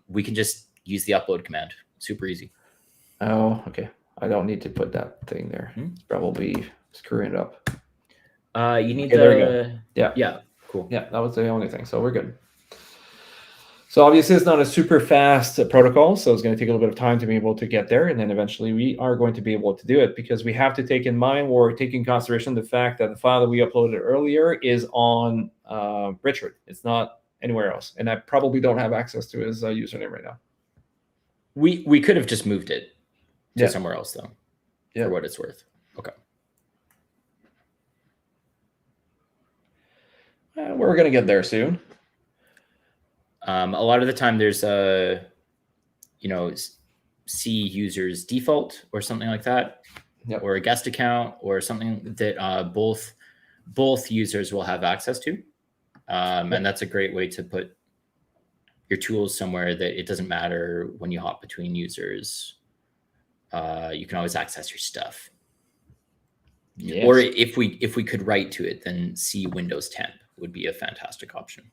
We can just use the upload command. Super easy. Oh, okay. I don't need to put that thing there. It's probably screwing it up. You need there you go. Yeah. Cool. Yeah, that was the only thing. So we're good. So obviously it's not a super fast protocol, so it's going to take a little bit of time to be able to get there, and then eventually we are going to be able to do it, because we have to take in mind or take in consideration the fact that the file that we uploaded earlier is on Richard. It's not anywhere else, and I probably don't have access to his username right now. We could have just moved it to somewhere else though, for what it's worth. Okay. We're going to get there soon. A lot of the time there's C users default or something like that, or a guest account or something that both users will have access to. And that's a great way to put your tools somewhere that it doesn't matter when you hop between users. You can always access your stuff. Yes. Or if we could write to it, then C Windows 10 would be a fantastic option.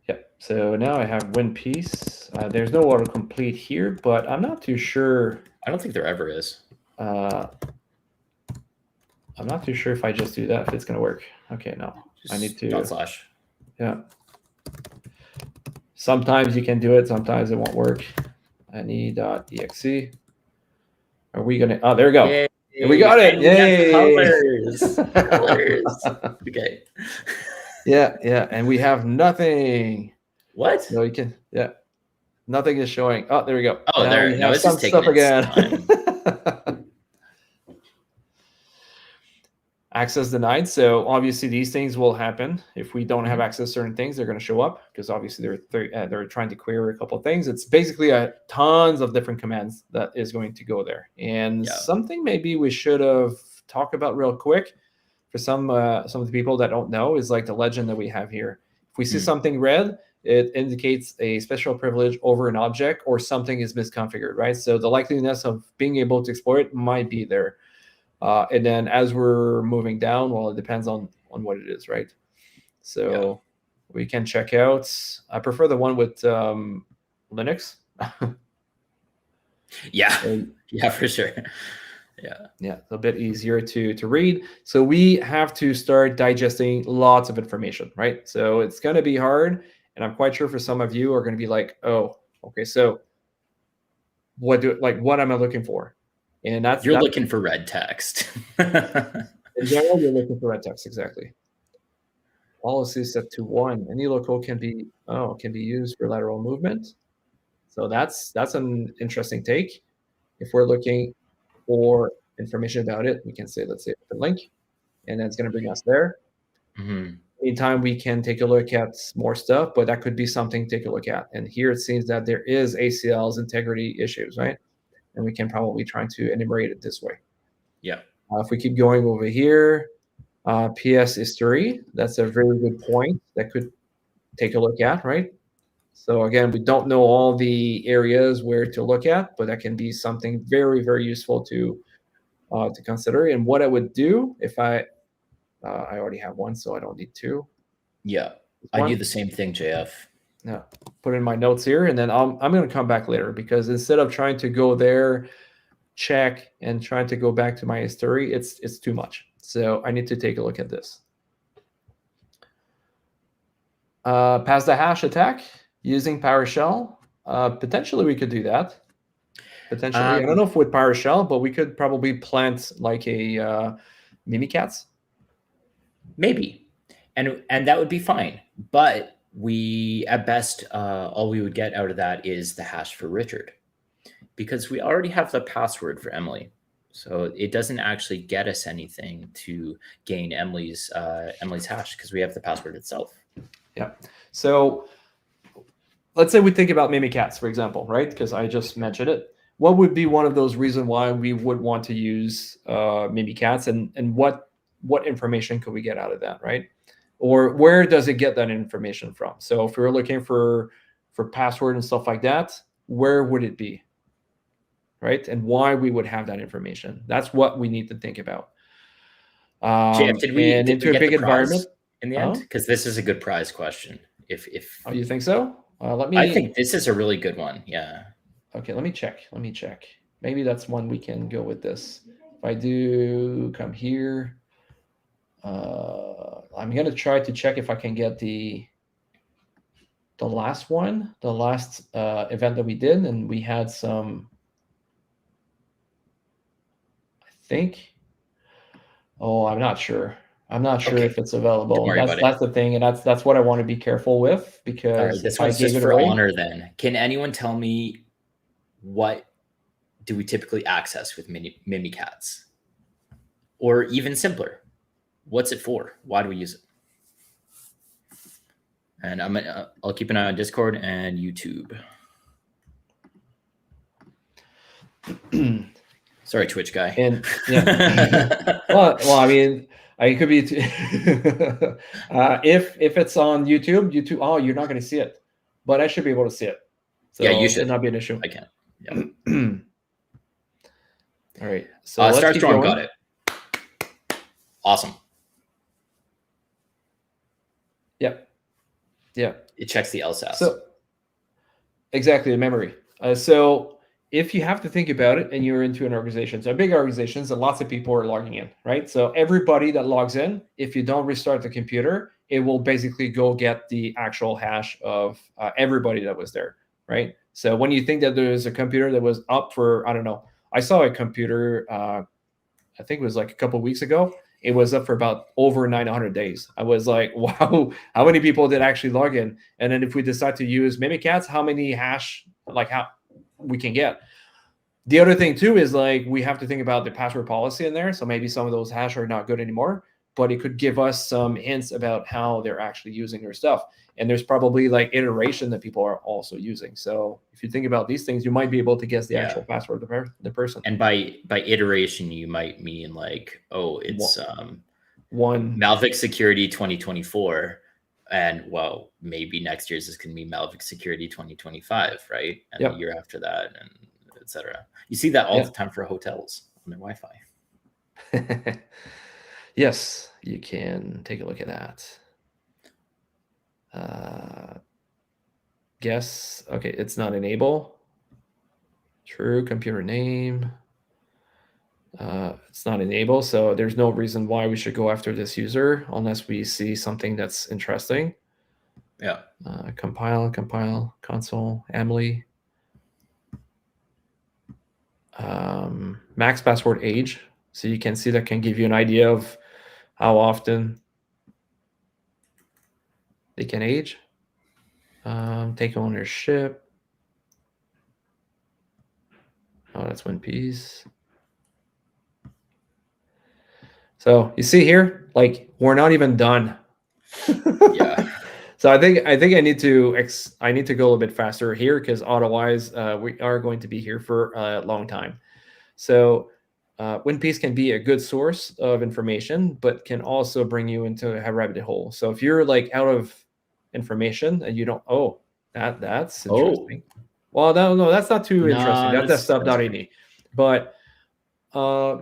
Yep. So now I have WinPeas. There's no autocomplete here, but I'm not too sure. I don't think there ever is. I'm not too sure if I just do that, if it's going to work. Okay, no. Just I need to. // Yeah. Sometimes you can do it. Sometimes it won't work. Any.exe. Are we going to? Oh, there we go. Yay. We got it. Yay. Colors. Okay. Yeah. And we have nothing. What? No, you can. Yeah. Nothing is showing. Oh, there we go. Oh, now there. No, it's just taking stuff again. Access denied. So obviously these things will happen if we don't have access to certain things. They're going to show up because obviously they're trying to query a couple of things. It's basically tons of different commands that is going to go there. And something maybe we should have talked about real quick for some of the people that don't know is like the legend that we have here. If we see something red, it indicates a special privilege over an object or something is misconfigured, right? So the likeliness of being able to exploit it might be there. And then as we're moving down, well, it depends on what it is, right? So we can check out. I prefer the one with Linux. Yeah, for sure. Yeah, a bit easier to read. So we have to start digesting lots of information, right? So it's going to be hard, and I'm quite sure for some of you are going to be like, oh, okay, so what am I looking for? And that's looking for red text. In general, you're looking for red text, exactly. Policy set to 1. Any local can be used for lateral movement. So that's an interesting take. If we're looking for information about it, we can say, let's say, open link, and then it's going to bring us there. Anytime we can take a look at more stuff, but that could be something to take a look at. And here it seems that there is ACL's integrity issues, right? And we can probably try to enumerate it this way. Yeah. If we keep going over here, PS history, that's a very good point that could take a look at, right? So again, we don't know all the areas where to look at, but that can be something very, very useful to consider. And what I would do if I already have one, so I don't need two. Yeah, I do the same thing, JF. Yeah, put in my notes here, and then I'm going to come back later, because instead of trying to go there, check, and trying to go back to my history, it's too much. So I need to take a look at this. Pass the hash attack using PowerShell. Potentially we could do that. Potentially, I don't know if with PowerShell, but we could probably plant like a Mimikatz. Maybe, and that would be fine. But we, at best, all we would get out of that is the hash for Richard, because we already have the password for Emily. So it doesn't actually get us anything to gain Emily's hash, because we have the password itself. Yeah. So let's say we think about Mimikatz, for example, right? Because I just mentioned it. What would be one of those reasons why we would want to use Mimikatz, and what information could we get out of that, right? Or where does it get that information from? So if we were looking for password and stuff like that, where would it be, right? And why we would have that information? That's what we need to think about. Did we get a big environment in the end? Because this is a good prize question. If oh, you think so? Let me. I think this is a really good one. Yeah. Okay, let me check. Maybe that's one we can go with this. If I do come here, I'm gonna try to check if I can get the last one, the last event that we did, and we had some. I think. Oh, I'm not sure. I'm not sure if it's available. That's the thing, and that's what I want to be careful with, because this one's just for honor. Then, can anyone tell me what do we typically access with Mimikatz? Or even simpler, what's it for? Why do we use it? And I'll keep an eye on Discord and YouTube. Sorry, Twitch guy. And yeah, well, I mean, it could be if it's on YouTube. Oh, you're not going to see it, but I should be able to see it. So yeah, you should. It not be an issue. I can. Yeah. All right. So let's start keep strong. going. Got it. Awesome. Yep. Yeah. It checks the LSAS. So exactly, the memory. So if you have to think about it, and you're into an organization, so big organizations, and lots of people are logging in, right? So everybody that logs in, if you don't restart the computer, it will basically go get the actual hash of everybody that was there, right? So when you think that there's a computer that was up for, I don't know, I saw a computer, I think it was like a couple of weeks ago. It was up for about over 900 days. I was like, wow, how many people did actually log in? And then if we decide to use Mimikatz, how many hash, like how we can get. The other thing too is like we have to think about the password policy in there. So maybe some of those hash are not good anymore, but it could give us some hints about how they're actually using their stuff. And there's probably like iteration that people are also using. So if you think about these things, you might be able to guess the actual password of the person. And by iteration, you might mean like, oh, it's one Malvik Security 2024. And well, maybe next year's is going to be Malvik Security 2025, right? And the year after that, and etc. You see that all the time for hotels on their Wi-Fi. Yes, you can take a look at that. Guess, okay, it's not enable. True computer name. It's not enable, so there's no reason why we should go after this user unless we see something that's interesting. Yeah. Compile, console, Emily. Max password age. So you can see that can give you an idea of how often they can age. Take ownership. Oh, that's one piece. So you see here, like we're not even done Yeah. So I think I need to go a little bit faster here because otherwise we are going to be here for a long time. So WinPeace can be a good source of information, but can also bring you into a rabbit hole. So if you're like out of information and you don't, that's interesting. Well, no, that's not too interesting. That's desktop.ini. But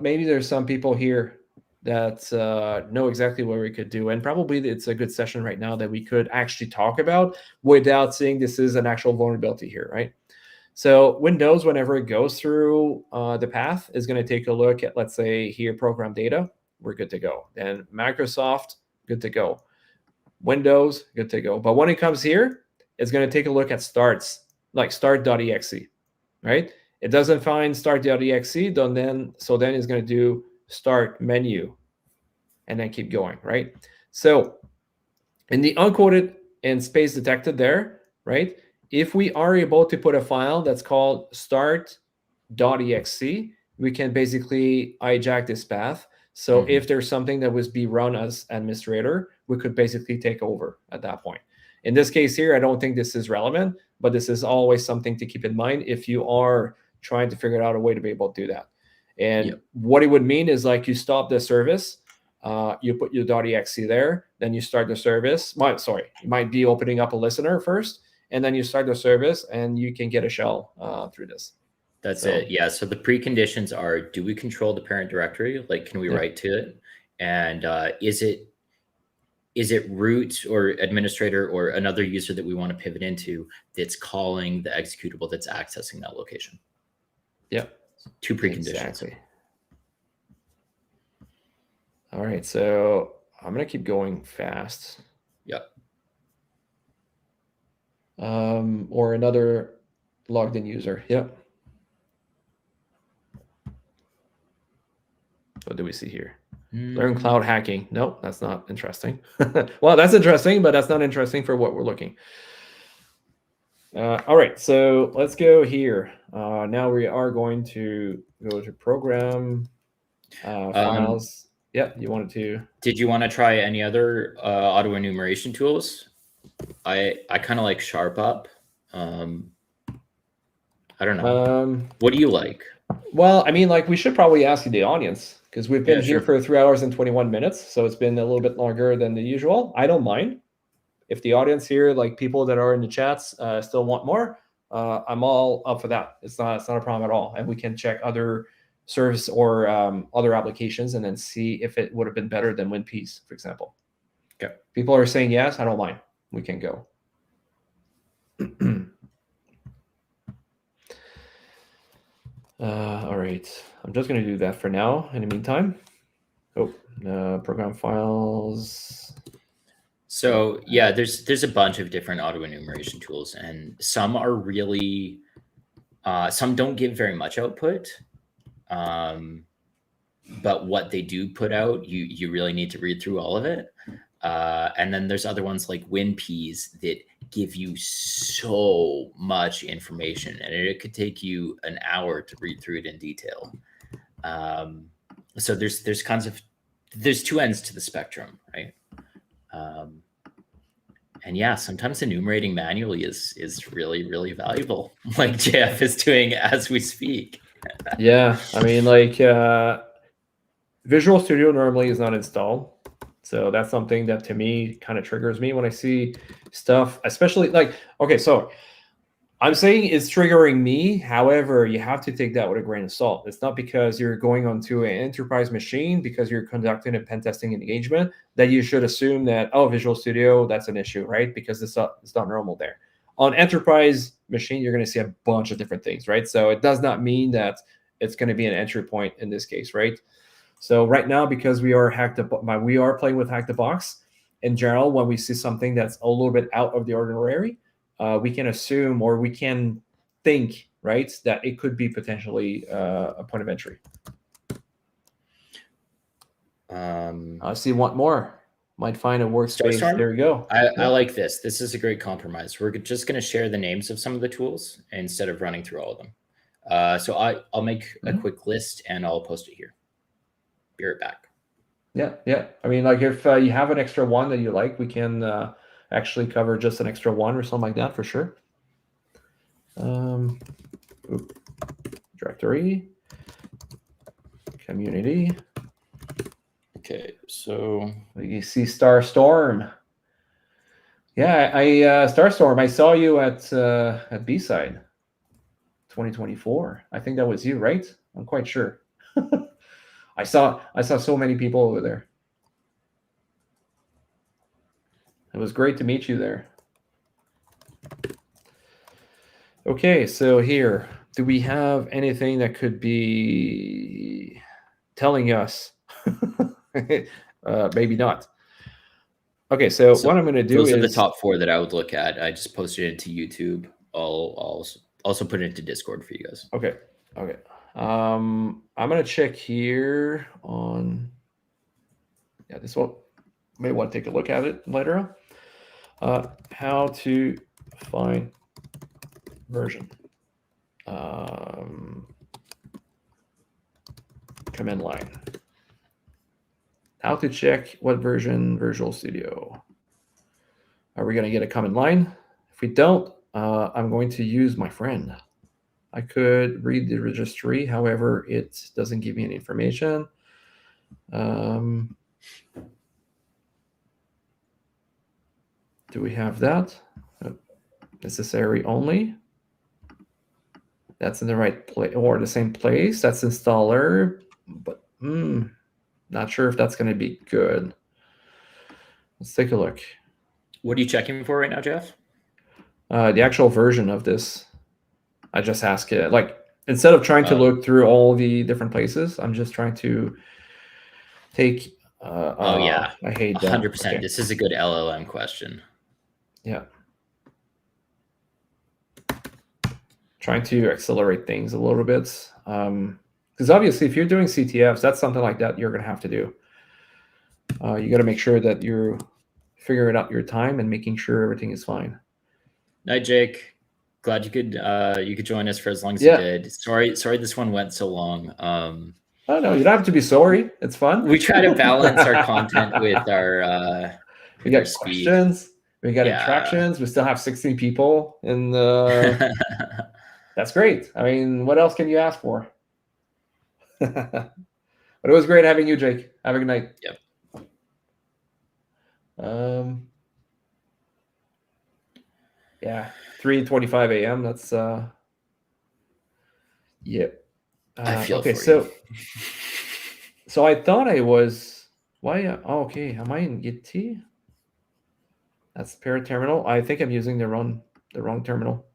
maybe there's some people here that know exactly what we could do. And probably it's a good session right now that we could actually talk about without saying this is an actual vulnerability here, right? So Windows, whenever it goes through the path, is going to take a look at, let's say, here, program data. We're good to go. And Microsoft, good to go. Windows, good to go. But when it comes here, it's going to take a look at starts, like start.exe, right? It doesn't find start.exe, then it's going to do start menu and then keep going, right? So in the unquoted and space detected there, right? If we are able to put a file that's called start.exe, we can basically hijack this path. So if there's something that was be run as administrator, we could basically take over at that point. In this case here, I don't think this is relevant, but this is always something to keep in mind if you are trying to figure out a way to be able to do that. And what it would mean is like you stop the service, you put your .exe there, then you start the service. You might be opening up a listener first, and then you start the service, and you can get a shell through this. That's it. Yeah. So the preconditions are: do we control the parent directory? Like, can we write to it? And is it root or administrator or another user that we want to pivot into that's calling the executable that's accessing that location? Yep. 2 preconditions. Exactly. All right. So I'm going to keep going fast. Yep. Or another logged in user. Yep. What do we see here? Learn cloud hacking. Nope, that's not interesting. Well, that's interesting, but that's not interesting for what we're looking. All right, so let's go here. Now we are going to go to program files. Yeah, you wanted to. Did you want to try any other auto enumeration tools? I kind of like SharpUp. I don't know. What do you like? Well, I mean, like we should probably ask the audience because we've been here for 3 hours and 21 minutes, so it's been a little bit longer than the usual. I don't mind. If the audience here, like people that are in the chats, still want more, I'm all up for that. It's not a problem at all, and we can check other service or other applications and then see if it would have been better than WinPeace, for example. Okay. People are saying yes. I don't mind. We can go. All right. I'm just going to do that for now. In the meantime, program files. So yeah, there's a bunch of different auto enumeration tools, and some are really, some don't give very much output, but what they do put out, you really need to read through all of it. And then there's other ones like WinPeas that give you so much information, and it could take you an hour to read through it in detail. So there's 2 ends to the spectrum, right? And yeah, sometimes enumerating manually is really, really valuable, like JF is doing as we speak. Yeah, I mean, like Visual Studio normally is not installed. So that's something that to me kind of triggers me when I see stuff, especially like, okay, so I'm saying it's triggering me. However, you have to take that with a grain of salt. It's not because you're going onto an enterprise machine because you're conducting a pen testing engagement that you should assume that, oh, Visual Studio, that's an issue, right? Because it's not normal there. On enterprise machine, you're going to see a bunch of different things, right? So it does not mean that it's going to be an entry point in this case, right? So right now, because we are playing with Hack the Box, in general, when we see something that's a little bit out of the ordinary, we can assume or we can think, right, that it could be potentially a point of entry. See, want more? Might find a workspace. Starstorm? There you go. I like this. This is a great compromise. We're just going to share the names of some of the tools instead of running through all of them. So I'll make a quick list and I'll post it here. Be right back. Yeah. I mean, like if you have an extra one that you like, we can actually cover just an extra one or something like that for sure. Directory, community. Okay, so You see Starstorm. Yeah, Starstorm. I saw you at B-side 2024. I think that was you, right? I'm quite sure. I saw so many people over there. It was great to meet you there. Okay, so here, do we have anything that could be telling us? Maybe not. Okay, so what I'm going to do those is are the top 4 that I would look at. I just posted it to YouTube. I'll also put it into Discord for you guys. Okay. I'm going to check here on. Yeah, this one. May want to take a look at it later on. How to find version. Command line. How to check what version Visual Studio. Are we going to get a command line? If we don't, I'm going to use my friend. I could read the registry, however, it doesn't give me any information. Do we have that? Necessary only. That's in the right place or the same place. That's installer, but not sure if that's going to be good. Let's take a look. What are you checking for right now, Jeff? The actual version of this. I just ask it, like, instead of trying to look through all the different places, I'm just trying to take. Yeah, I hate that. 100%. Okay. This is a good LLM question. Yeah. Trying to accelerate things a little bit. Because obviously, if you're doing CTFs, that's something like that you're going to have to do. You got to make sure that you're figuring out your time and making sure everything is fine. Night, Jake. Glad you could join us for as long as you did. Sorry this one went so long. Oh no, you don't have to be sorry. It's fun. We try to balance our content with our we got questions, we got interactions. We still have 16 people in the. That's great. I mean, what else can you ask for? But it was great having you, Jake. Have a good night. Yep. Yeah, 3:25 a.m. That's yep. I feel okay. For you. So I thought I was. Why? Oh, okay. Am I in Gitea? That's parent terminal. I think I'm using the wrong terminal.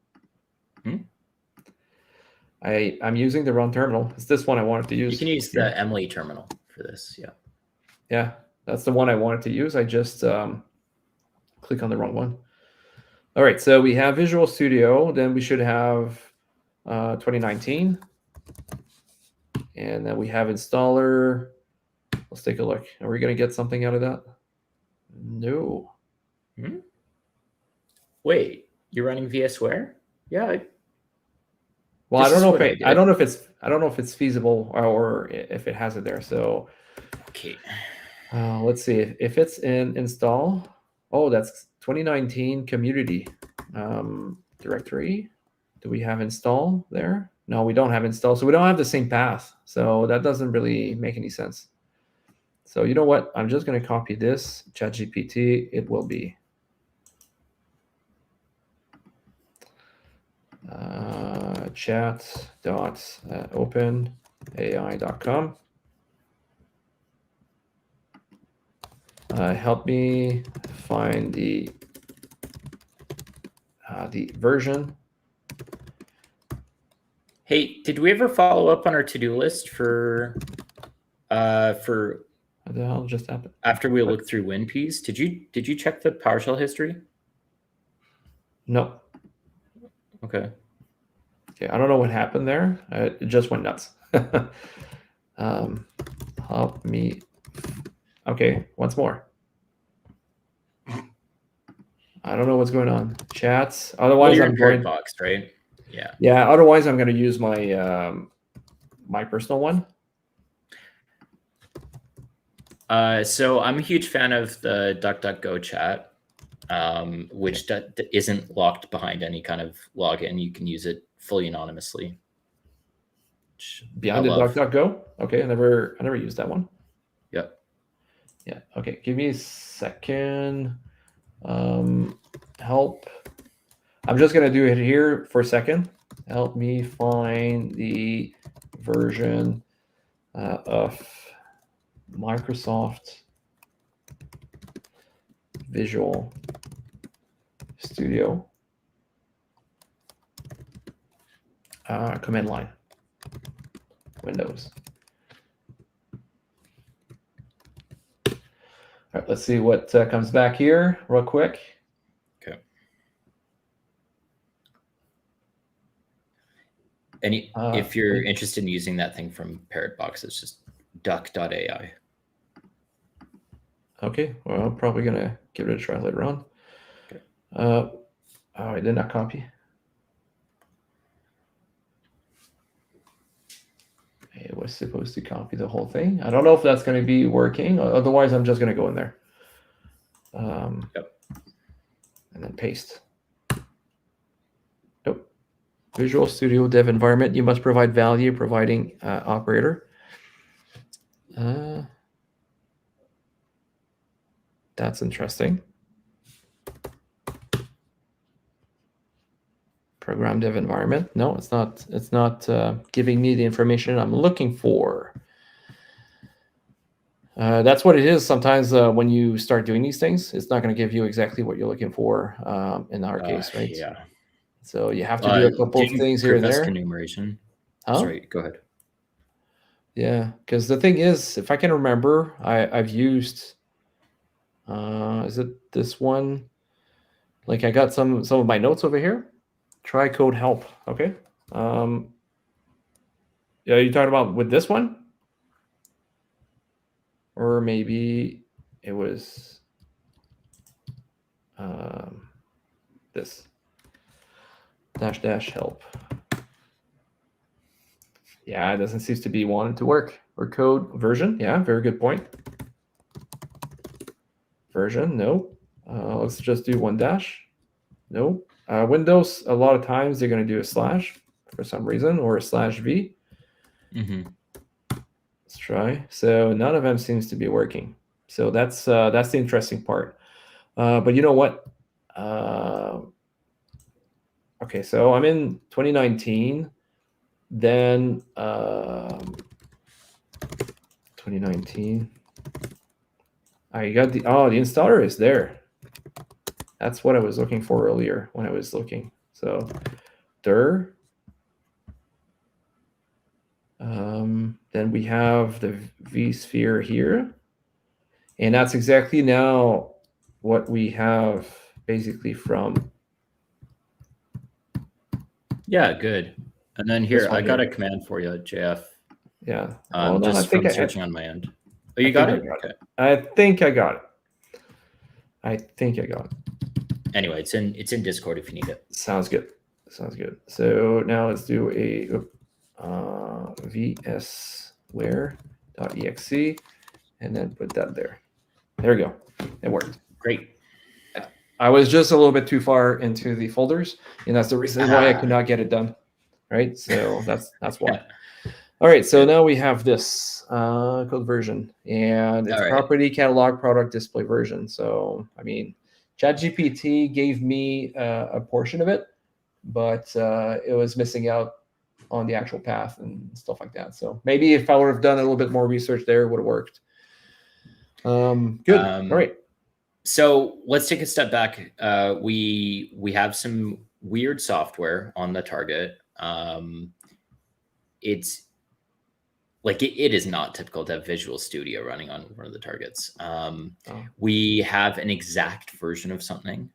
I'm using the wrong terminal. It's this one I wanted to use. You can use the Emily terminal for this. Yeah. Yeah, that's the one I wanted to use. I just click on the wrong one. All right, so we have Visual Studio. Then we should have 2019. And then we have installer. Let's take a look. Are we going to get something out of that? No. Wait, you're running VSware? Yeah. Well, I don't know if it's feasible or if it has it there. So, okay. Let's see if it's in install. Oh, that's 2019 community directory. Do we have install there? No, we don't have install. So we don't have the same path. So that doesn't really make any sense. So you know what? I'm just going to copy this ChatGPT. It will be chat.openai.com. Help me find the version. Hey, did we ever follow up on our to-do list for what the hell just happened? After we looked through WinPs, did you check the PowerShell history? No. Okay. I don't know what happened there. It just went nuts. Help me. Okay, once more. I don't know what's going on. Chats. Otherwise, I'm going box, right? Yeah. Yeah. Otherwise, I'm going to use my my personal one. So I'm a huge fan of the DuckDuckGo chat, which isn't locked behind any kind of login. You can use it fully anonymously. Behind the DuckDuckGo? Okay, I never used that one. Yep. Yeah. Okay, give me a second. Help. I'm just gonna do it here for a second. Help me find the version of Microsoft Visual Studio command line Windows. All right, let's see what comes back here real quick. Okay. And if you're interested in using that thing from Parrotbox, it's just duck.ai. Okay, well, I'm probably gonna give it a try later on. Okay. Oh, I did not copy. It was supposed to copy the whole thing. I don't know if that's going to be working. Otherwise, I'm just going to go in there. Yep. And then paste. Nope. Visual Studio Dev environment. You must provide value providing operator. That's interesting. Program dev environment. No, it's not. It's not giving me the information I'm looking for. That's what it is. Sometimes when you start doing these things, it's not going to give you exactly what you're looking for in our case, right? Yeah. So you have to do a couple of things here and there. Enumeration. Huh? Sorry, go ahead. Yeah, because the thing is, if I can remember, I've used. Is it this one? Like I got some of my notes over here. Try code help. Okay. Yeah, you talking about with this one? Or maybe it was this -- help. Yeah, it doesn't seem to be wanting to work. Or code version. Yeah, very good point. Version, no. Let's just do -- no. Windows, a lot of times they're going to do a slash for some reason, or a /v. Mm-hmm. Let's try. So none of them seems to be working. So that's the interesting part. But you know what? Okay, so I'm in 2019. Then 2019. I got the installer is there. That's what I was looking for earlier when I was looking. So dir. Then we have the vSphere here. And that's exactly now what we have basically from. Yeah, good. And then here, I got a command for you, JF. Yeah. Just from searching on my end. Oh, you got it? Okay. I think I got it. Anyway, it's in Discord if you need it. Sounds good. So now let's do a vsware.exe and then put that there. There we go. It worked. Great. I was just a little bit too far into the folders, and that's the reason why I could not get it done. Right. So that's why. All right. So now we have this code version, and it's property catalog product display version. So I mean, ChatGPT gave me a portion of it, but it was missing out on the actual path and stuff like that. So maybe if I would have done a little bit more research there, it would have worked. Good. All right. So let's take a step back. We have some weird software on the target. It's like it is not typical to have Visual Studio running on one of the targets. We have an exact version of something.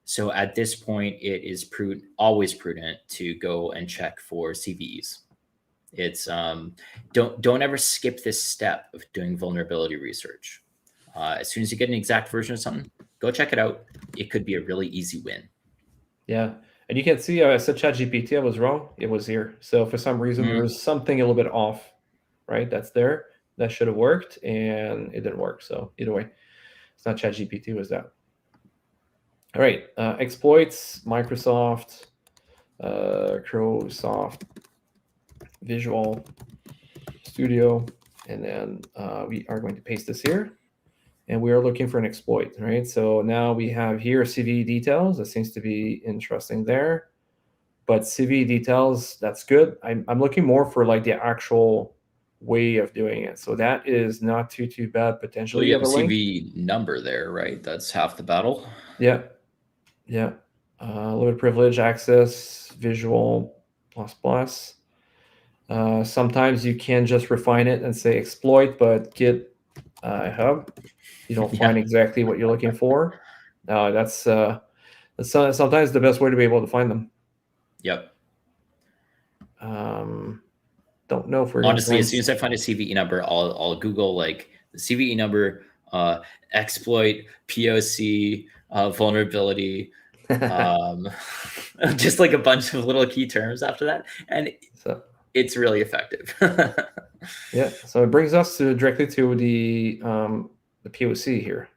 So at this point, it is always prudent to go and check for CVEs. It's don't ever skip this step of doing vulnerability research. As soon as you get an exact version of something, go check it out. It could be a really easy win. Yeah. And you can see I said ChatGPT, I was wrong. It was here. So for some reason, there was something a little bit off, right? That's there. that should have worked, and it didn't work. So either way, it's not ChatGPT, was that. All right, exploits, Microsoft, Microsoft Visual Studio, and then we are going to paste this here, and we are looking for an exploit, right? So now we have here CVE details. That seems to be interesting there, but CVE details, that's good. I'm looking more for like the actual way of doing it. So that is not too bad. Potentially, Well, you have a link. CV number there, right? That's half the battle. Yeah, yeah. Limited privilege access, visual plus plus. Sometimes you can just refine it and say exploit, but Git hub, you don't find exactly what you're looking for. That's sometimes the best way to be able to find them. Yep. Don't know if we're honestly, as soon as I find a CVE number, I'll Google like the CVE number, exploit, POC, vulnerability, just like a bunch of little key terms after that, and it's really effective. Yeah, so it brings us directly to the POC here.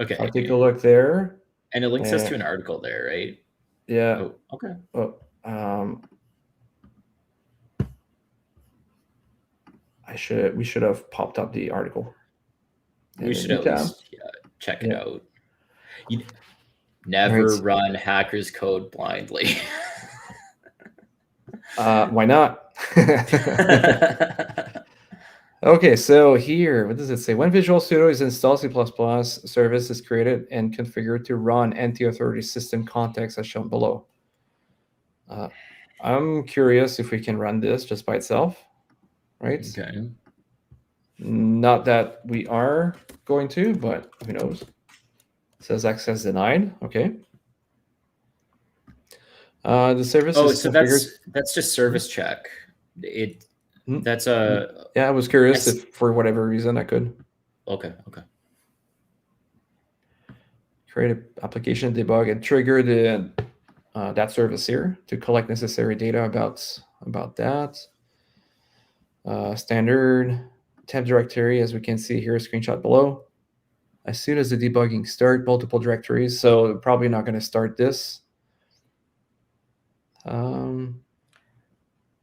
Okay, so I'll take a look there, and it links us to an article there, right? Yeah. Oh, okay. We should have popped up the article. We should at least check it out. You never run hackers' code blindly. Why not? Okay, so here, what does it say? When Visual Studio is installed, C++ service is created and configured to run anti-authority system context as shown below. I'm curious if we can run this just by itself, right? Okay. Not that we are going to, but who knows? It says access denied. Okay. The service is so configured. That's just service check. That's a I was curious if for whatever reason I could. Okay. Create an application debug and trigger the that service here to collect necessary data about that. Standard temp directory, as we can see here, screenshot below. As soon as the debugging start, multiple directories. So probably not going to start this. And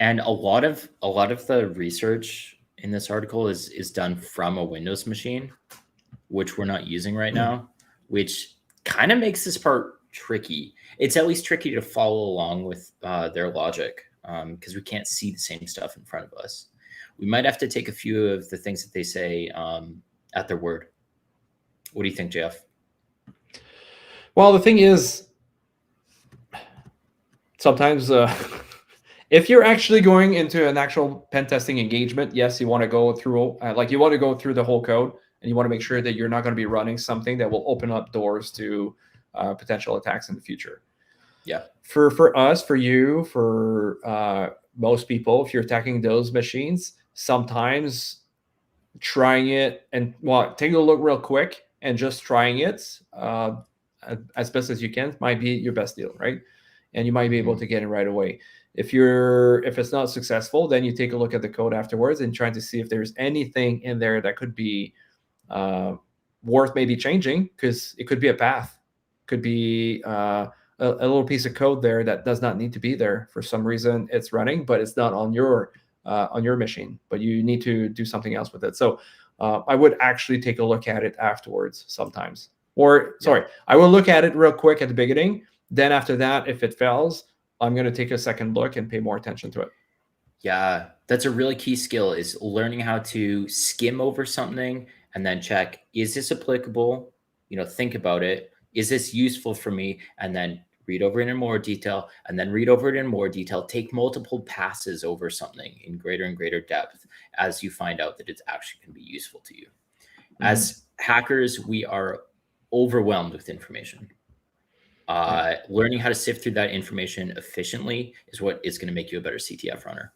a lot of the research in this article is done from a Windows machine, which we're not using right now, which kind of makes this part tricky. It's at least tricky to follow along with their logic because we can't see the same stuff in front of us. We might have to take a few of the things that they say at their word. What do you think, Jeff? Well, the thing is, sometimes if you're actually going into an actual pen testing engagement, yes, you want to go through the whole code, and you want to make sure that you're not going to be running something that will open up doors to potential attacks in the future. Yeah. For us, for you, for most people, if you're attacking those machines, sometimes trying it and taking a look real quick and just trying it as best as you can might be your best deal, right? And you might be able to get it right away. If it's not successful, then you take a look at the code afterwards and try to see if there's anything in there that could be worth maybe changing, because it could be a path, could be a little piece of code there that does not need to be there. For some reason it's running, but it's not on your machine, but you need to do something else with it. So I would actually take a look at it afterwards sometimes. I will look at it real quick at the beginning. Then after that, if it fails, I'm going to take a second look and pay more attention to it. Yeah, that's a really key skill, is learning how to skim over something and then check, is this applicable? Think about it. Is this useful for me? And then read over it in more detail, and then read over it in more detail. Take multiple passes over something in greater and greater depth as you find out that it's actually going to be useful to you. Mm-hmm. As hackers, we are overwhelmed with information. Learning how to sift through that information efficiently is what is going to make you a better CTF runner.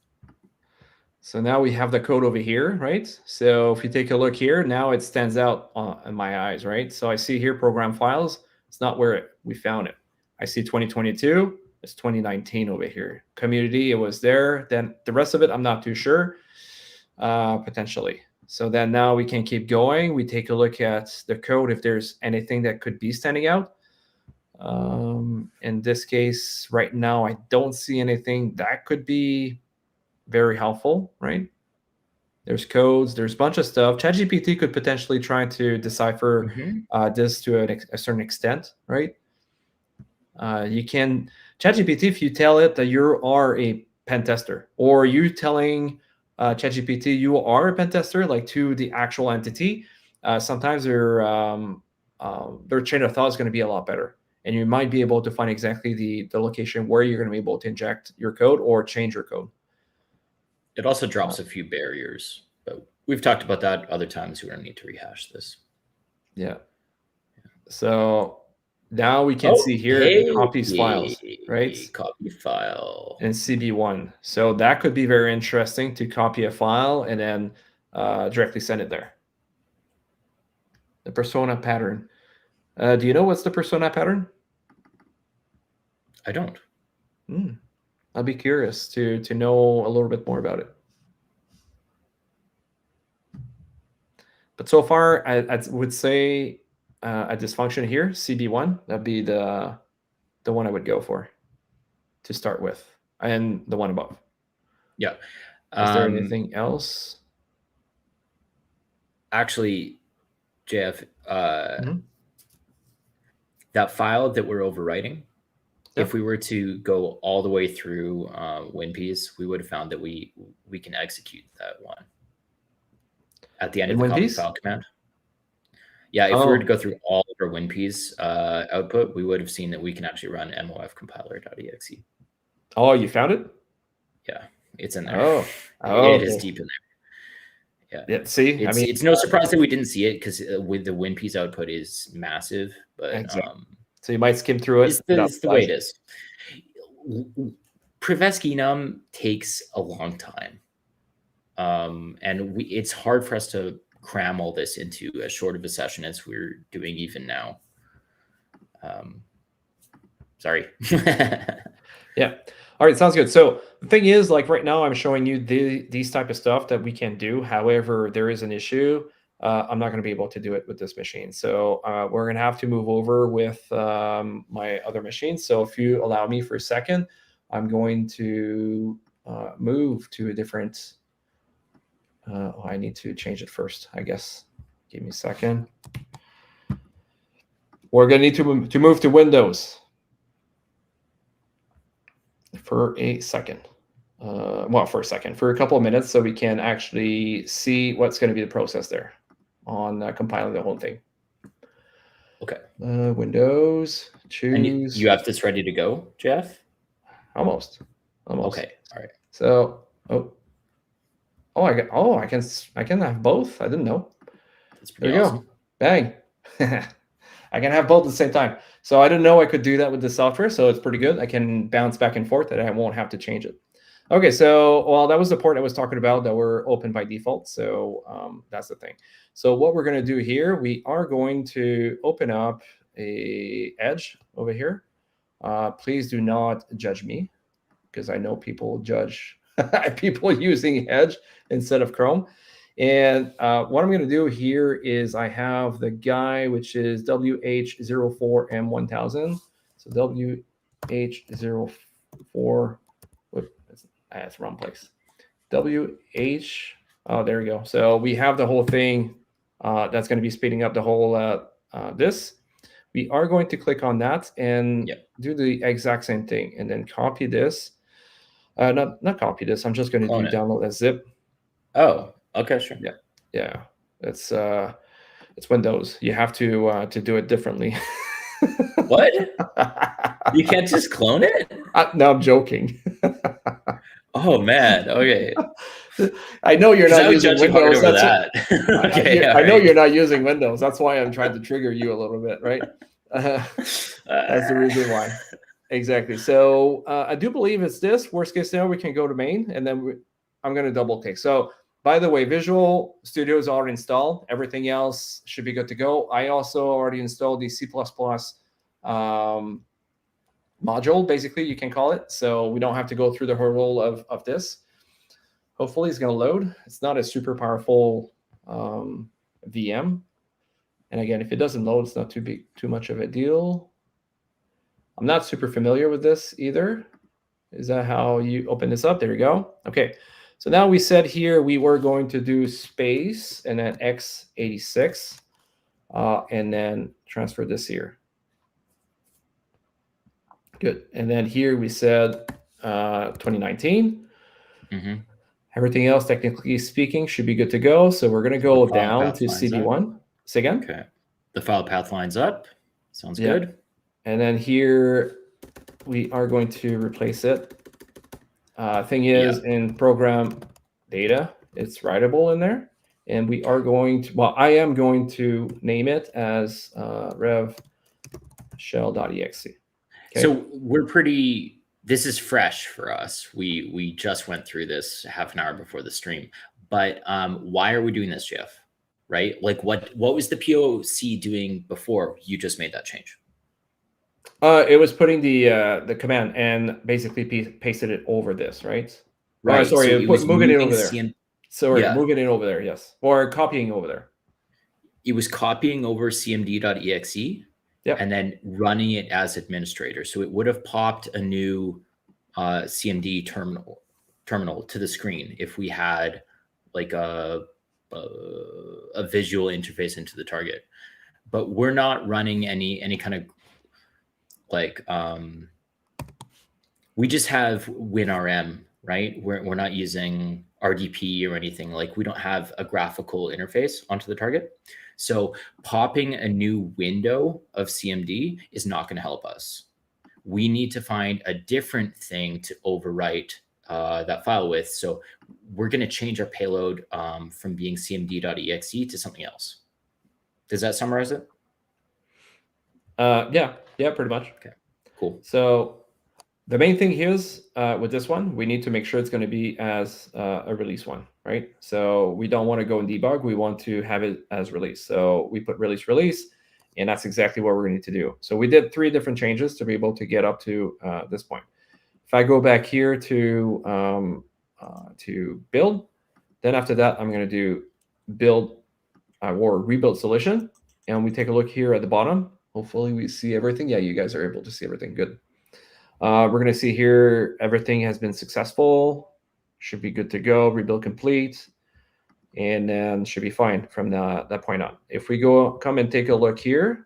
So now we have the code over here, right? So if you take a look here, now it stands out in my eyes, right? So I see here program files. It's not where we found it. I see 2022. It's 2019 over here. Community, it was there. Then the rest of it, I'm not too sure. Potentially. So then now we can keep going. We take a look at the code if there's anything that could be standing out. In this case, right now, I don't see anything that could be very helpful, right? There's codes, there's a bunch of stuff. ChatGPT could potentially try to decipher this to a certain extent, right? You can, ChatGPT, if you tell it that you are a pen tester, or you telling ChatGPT you are a pen tester, like to the actual entity, sometimes their chain of thought is going to be a lot better. And you might be able to find exactly the location where you're going to be able to inject your code or change your code. It also drops a few barriers, but we've talked about that other times. We don't need to rehash this. Yeah. So now we can see here it copies files, right? Copy file. And CB1. So that could be very interesting to copy a file and then directly send it there. The persona pattern. Do you know what's the persona pattern? I don't. I'll be curious to know a little bit more about it. But so far, I would say at this function here, CB1, that'd be the one I would go for to start with, and the one above. Yeah. Is there anything else? Actually, Jeff, that file that we're overwriting, if we were to go all the way through WinPeas, we would have found that we can execute that one at the end of the copy file command. Yeah, if we were to go through all of our WinPeas output, we would have seen that we can actually run mofcompiler.exe. Oh, you found it? Yeah, it's in there. Oh, it is deep in there. Yeah. See, it's no surprise that we didn't see it, because with the WinPeas output is massive. But exactly. So you might skim through it. It's the way it is. Prevesc enum takes a long time, and it's hard for us to cram all this into as short of a session as we're doing even now. Sorry. Yeah. All right, sounds good. So the thing is, like right now, I'm showing you these type of stuff that we can do. However, there is an issue. I'm not going to be able to do it with this machine. So we're going to have to move over with my other machine. So if you allow me for a second, I'm going to move to a different. I need to change it first, I guess. Give me a second. We're going to need to move to Windows for a second. For a couple of minutes, so we can actually see what's going to be the process there on compiling the whole thing. Okay. Windows, choose. And you have this ready to go, Jeff? Almost. Okay. All right. So, I can have both. I didn't know. That's pretty awesome. Go. Bang. I can have both at the same time. So I didn't know I could do that with the software. So it's pretty good. I can bounce back and forth, and I won't have to change it. Okay, so that was the port I was talking about that were open by default. So that's the thing. So what we're going to do here, we are going to open up a Edge over here. Please do not judge me, because I know people judge people using Edge instead of Chrome. And what I'm going to do here is I have the guy, which is WH04M1000. So WH04. That's the wrong place. WH. Oh, there we go. So we have the whole thing that's going to be speeding up the whole this. We are going to click on that and do the exact same thing, and then copy this. Not copy this. I'm just going to download a zip. Oh, okay, sure. Yeah. It's Windows. You have to do it differently. What? You can't just clone it? No, I'm joking. Oh man. Okay. I know you're not using Windows. Okay, I know you're not using Windows. That's why I'm trying to trigger you a little bit, right? That's the reason why. Exactly. So I do believe it's this. Worst case scenario, we can go to main, and then I'm going to double click. So by the way, Visual Studio is already installed. Everything else should be good to go. I also already installed the C++ module, basically, you can call it. So we don't have to go through the whole role of this. Hopefully it's going to load. It's not a super powerful VM. And again, if it doesn't load, it's not too much of a deal. I'm not super familiar with this either. Is that how you open this up? There you go. Okay. So now we said here we were going to do space and then x86 and then transfer this here. Good. And then here we said 2019. Mm-hmm. Everything else, technically speaking, should be good to go. So we're going to go down to CD1. Say again? Okay. The file path lines up. Sounds good. And then here we are going to replace it. Thing is, in program data, it's writable in there. And we are going to, well, I am going to name it as rev shell.exe. Okay. So this is fresh for us. We just went through this half an hour before the stream. But why are we doing this, Jeff? Right? Like what was the POC doing before you just made that change? It was putting the command and basically pasted it over this, right? Right. Sorry, moving it over there. Moving it over there, yes. Or copying over there. It was copying over cmd.exe and then running it as administrator. So it would have popped a new CMD terminal to the screen if we had like a visual interface into the target. But we're not running any kind of like we just have WinRM, right? We're not using RDP or anything. Like we don't have a graphical interface onto the target. So popping a new window of CMD is not going to help us. We need to find a different thing to overwrite that file with. So we're going to change our payload from being cmd.exe to something else. Does that summarize it? Yeah, pretty much. Okay, cool. So the main thing here is with this one, we need to make sure it's going to be as a release one, right? So we don't want to go and debug. We want to have it as release. So we put release, and that's exactly what we're going to need to do. So we did 3 different changes to be able to get up to this point. If I go back here to build, then after that, I'm going to do build or rebuild solution. And we take a look here at the bottom. Hopefully we see everything. Yeah, you guys are able to see everything. Good. We're going to see here everything has been successful. Should be good to go. Rebuild complete. And then should be fine from that point on. If we come and take a look here,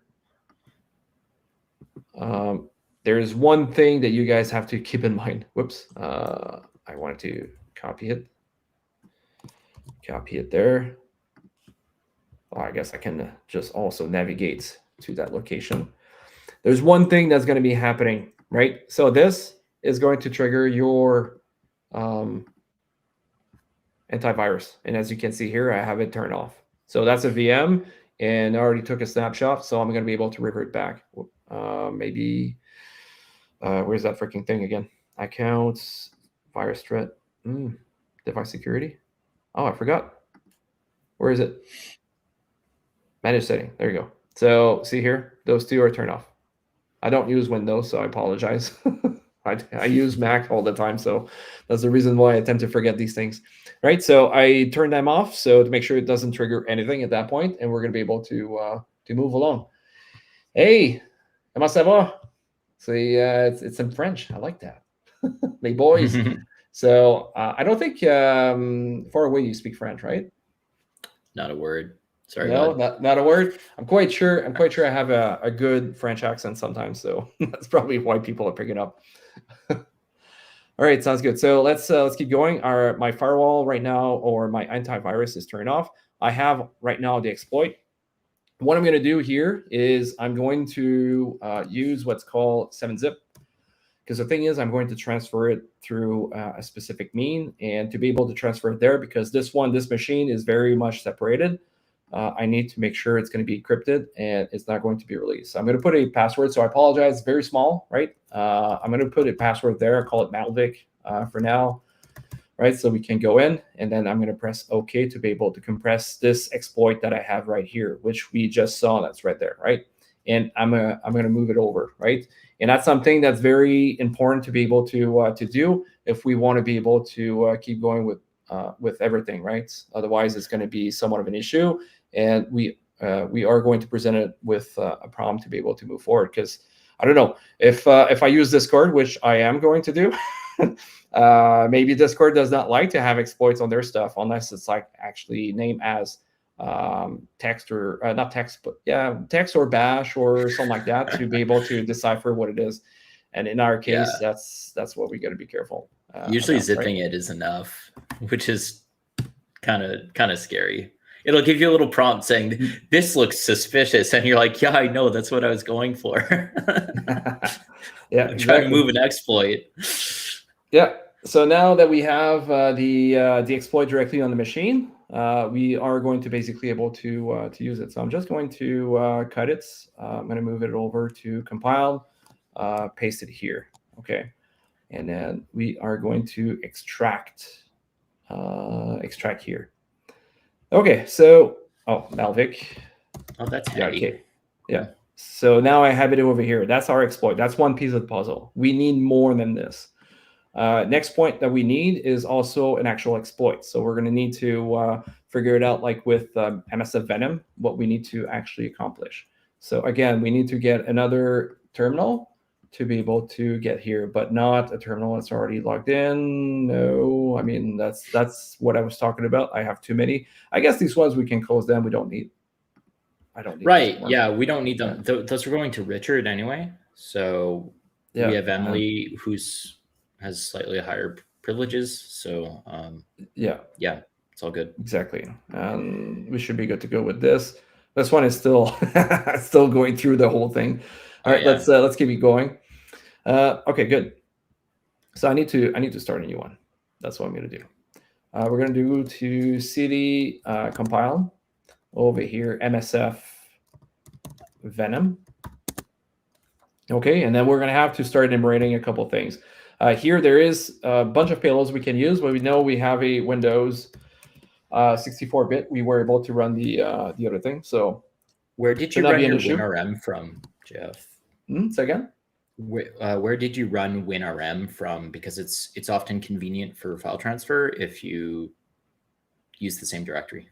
there's one thing that you guys have to keep in mind. Whoops. I wanted to copy it. Copy it there. Oh, I guess I can just also navigate to that location. There's one thing that's going to be happening, right? So this is going to trigger your antivirus. And as you can see here, I have it turned off. So that's a VM, and I already took a snapshot, so I'm going to be able to revert back. Maybe, where's that freaking thing again? Accounts, virus threat, device security. Oh, I forgot. Where is it? Manage setting. There you go. So see here, those 2 are turned off. I don't use Windows, so I apologize. I use Mac all the time, so that's the reason why I tend to forget these things, right? So I turn them off so to make sure it doesn't trigger anything at that point, and we're going to be able to move along. Hey, comment ça va? See, it's in French. I like that. Les boys. So I don't think far away you speak French, right? Not a word. Sorry. No, not a word. I'm quite sure I have a good French accent sometimes, so that's probably why people are picking up. All right, sounds good. So let's keep going. My firewall right now, or my antivirus, is turned off. I have right now the exploit. What I'm going to do here is I'm going to use what's called 7-zip, because the thing is I'm going to transfer it through a specific mean, and to be able to transfer it there, because this machine is very much separated. I need to make sure it's going to be encrypted and it's not going to be released. So I'm going to put a password. So I apologize, very small, right? I'm going to put a password there. Call it Malvik for now, right? So we can go in, and then I'm going to press OK to be able to compress this exploit that I have right here, which we just saw. That's right there, right? And I'm going to move it over, right? And that's something that's very important to be able to do if we want to be able to keep going with with everything, right? Otherwise, it's going to be somewhat of an issue, and we are going to present it with a prompt to be able to move forward. Because I don't know if I use Discord, which I am going to do. Maybe Discord does not like to have exploits on their stuff unless it's like actually named as text or not text, but yeah, text or bash or something like that to be able to decipher what it is. And in our case, that's what we got to be careful. Usually about, zipping right? it is enough, which is kind of scary. It'll give you a little prompt saying, this looks suspicious. And you're like, yeah, I know, that's what I was going for. Yeah, I'm exactly. trying to move an exploit. Yeah. So now that we have the exploit directly on the machine, we are going to basically able to use it. So I'm just going to cut it. I'm going to move it over to compile, paste it here. Okay. And then we are going to extract here. Okay. So, Malvik. Oh, that's Yeah. handy. Okay. Yeah. So now I have it over here. That's our exploit. That's one piece of the puzzle. We need more than this. Next point that we need is also an actual exploit. So we're going to need to figure it out, like with MSF Venom, what we need to actually accomplish. So again, we need to get another terminal to be able to get here, but not a terminal that's already logged in. No, I mean, that's what I was talking about. I have too many. I guess these ones we can close them. We don't need. I don't need. Right. Yeah, we don't need them. Yeah. Those are going to Richard anyway. So we have Emily, who's has slightly higher privileges. So yeah, it's all good. Exactly. We should be good to go with this. This one is still still going through the whole thing. All right, let's keep it going. Okay, good. So I need to start a new one. That's what I'm going to do. We're going to do to cd compile over here MSF Venom. Okay, and then we're going to have to start enumerating a couple things. Here there is a bunch of payloads we can use, but we know we have a Windows 64-bit. We were able to run the other thing. So where did you run your WinRM from, Jeff? Say again? Where did you run WinRM from? Because it's often convenient for file transfer if you use the same directory.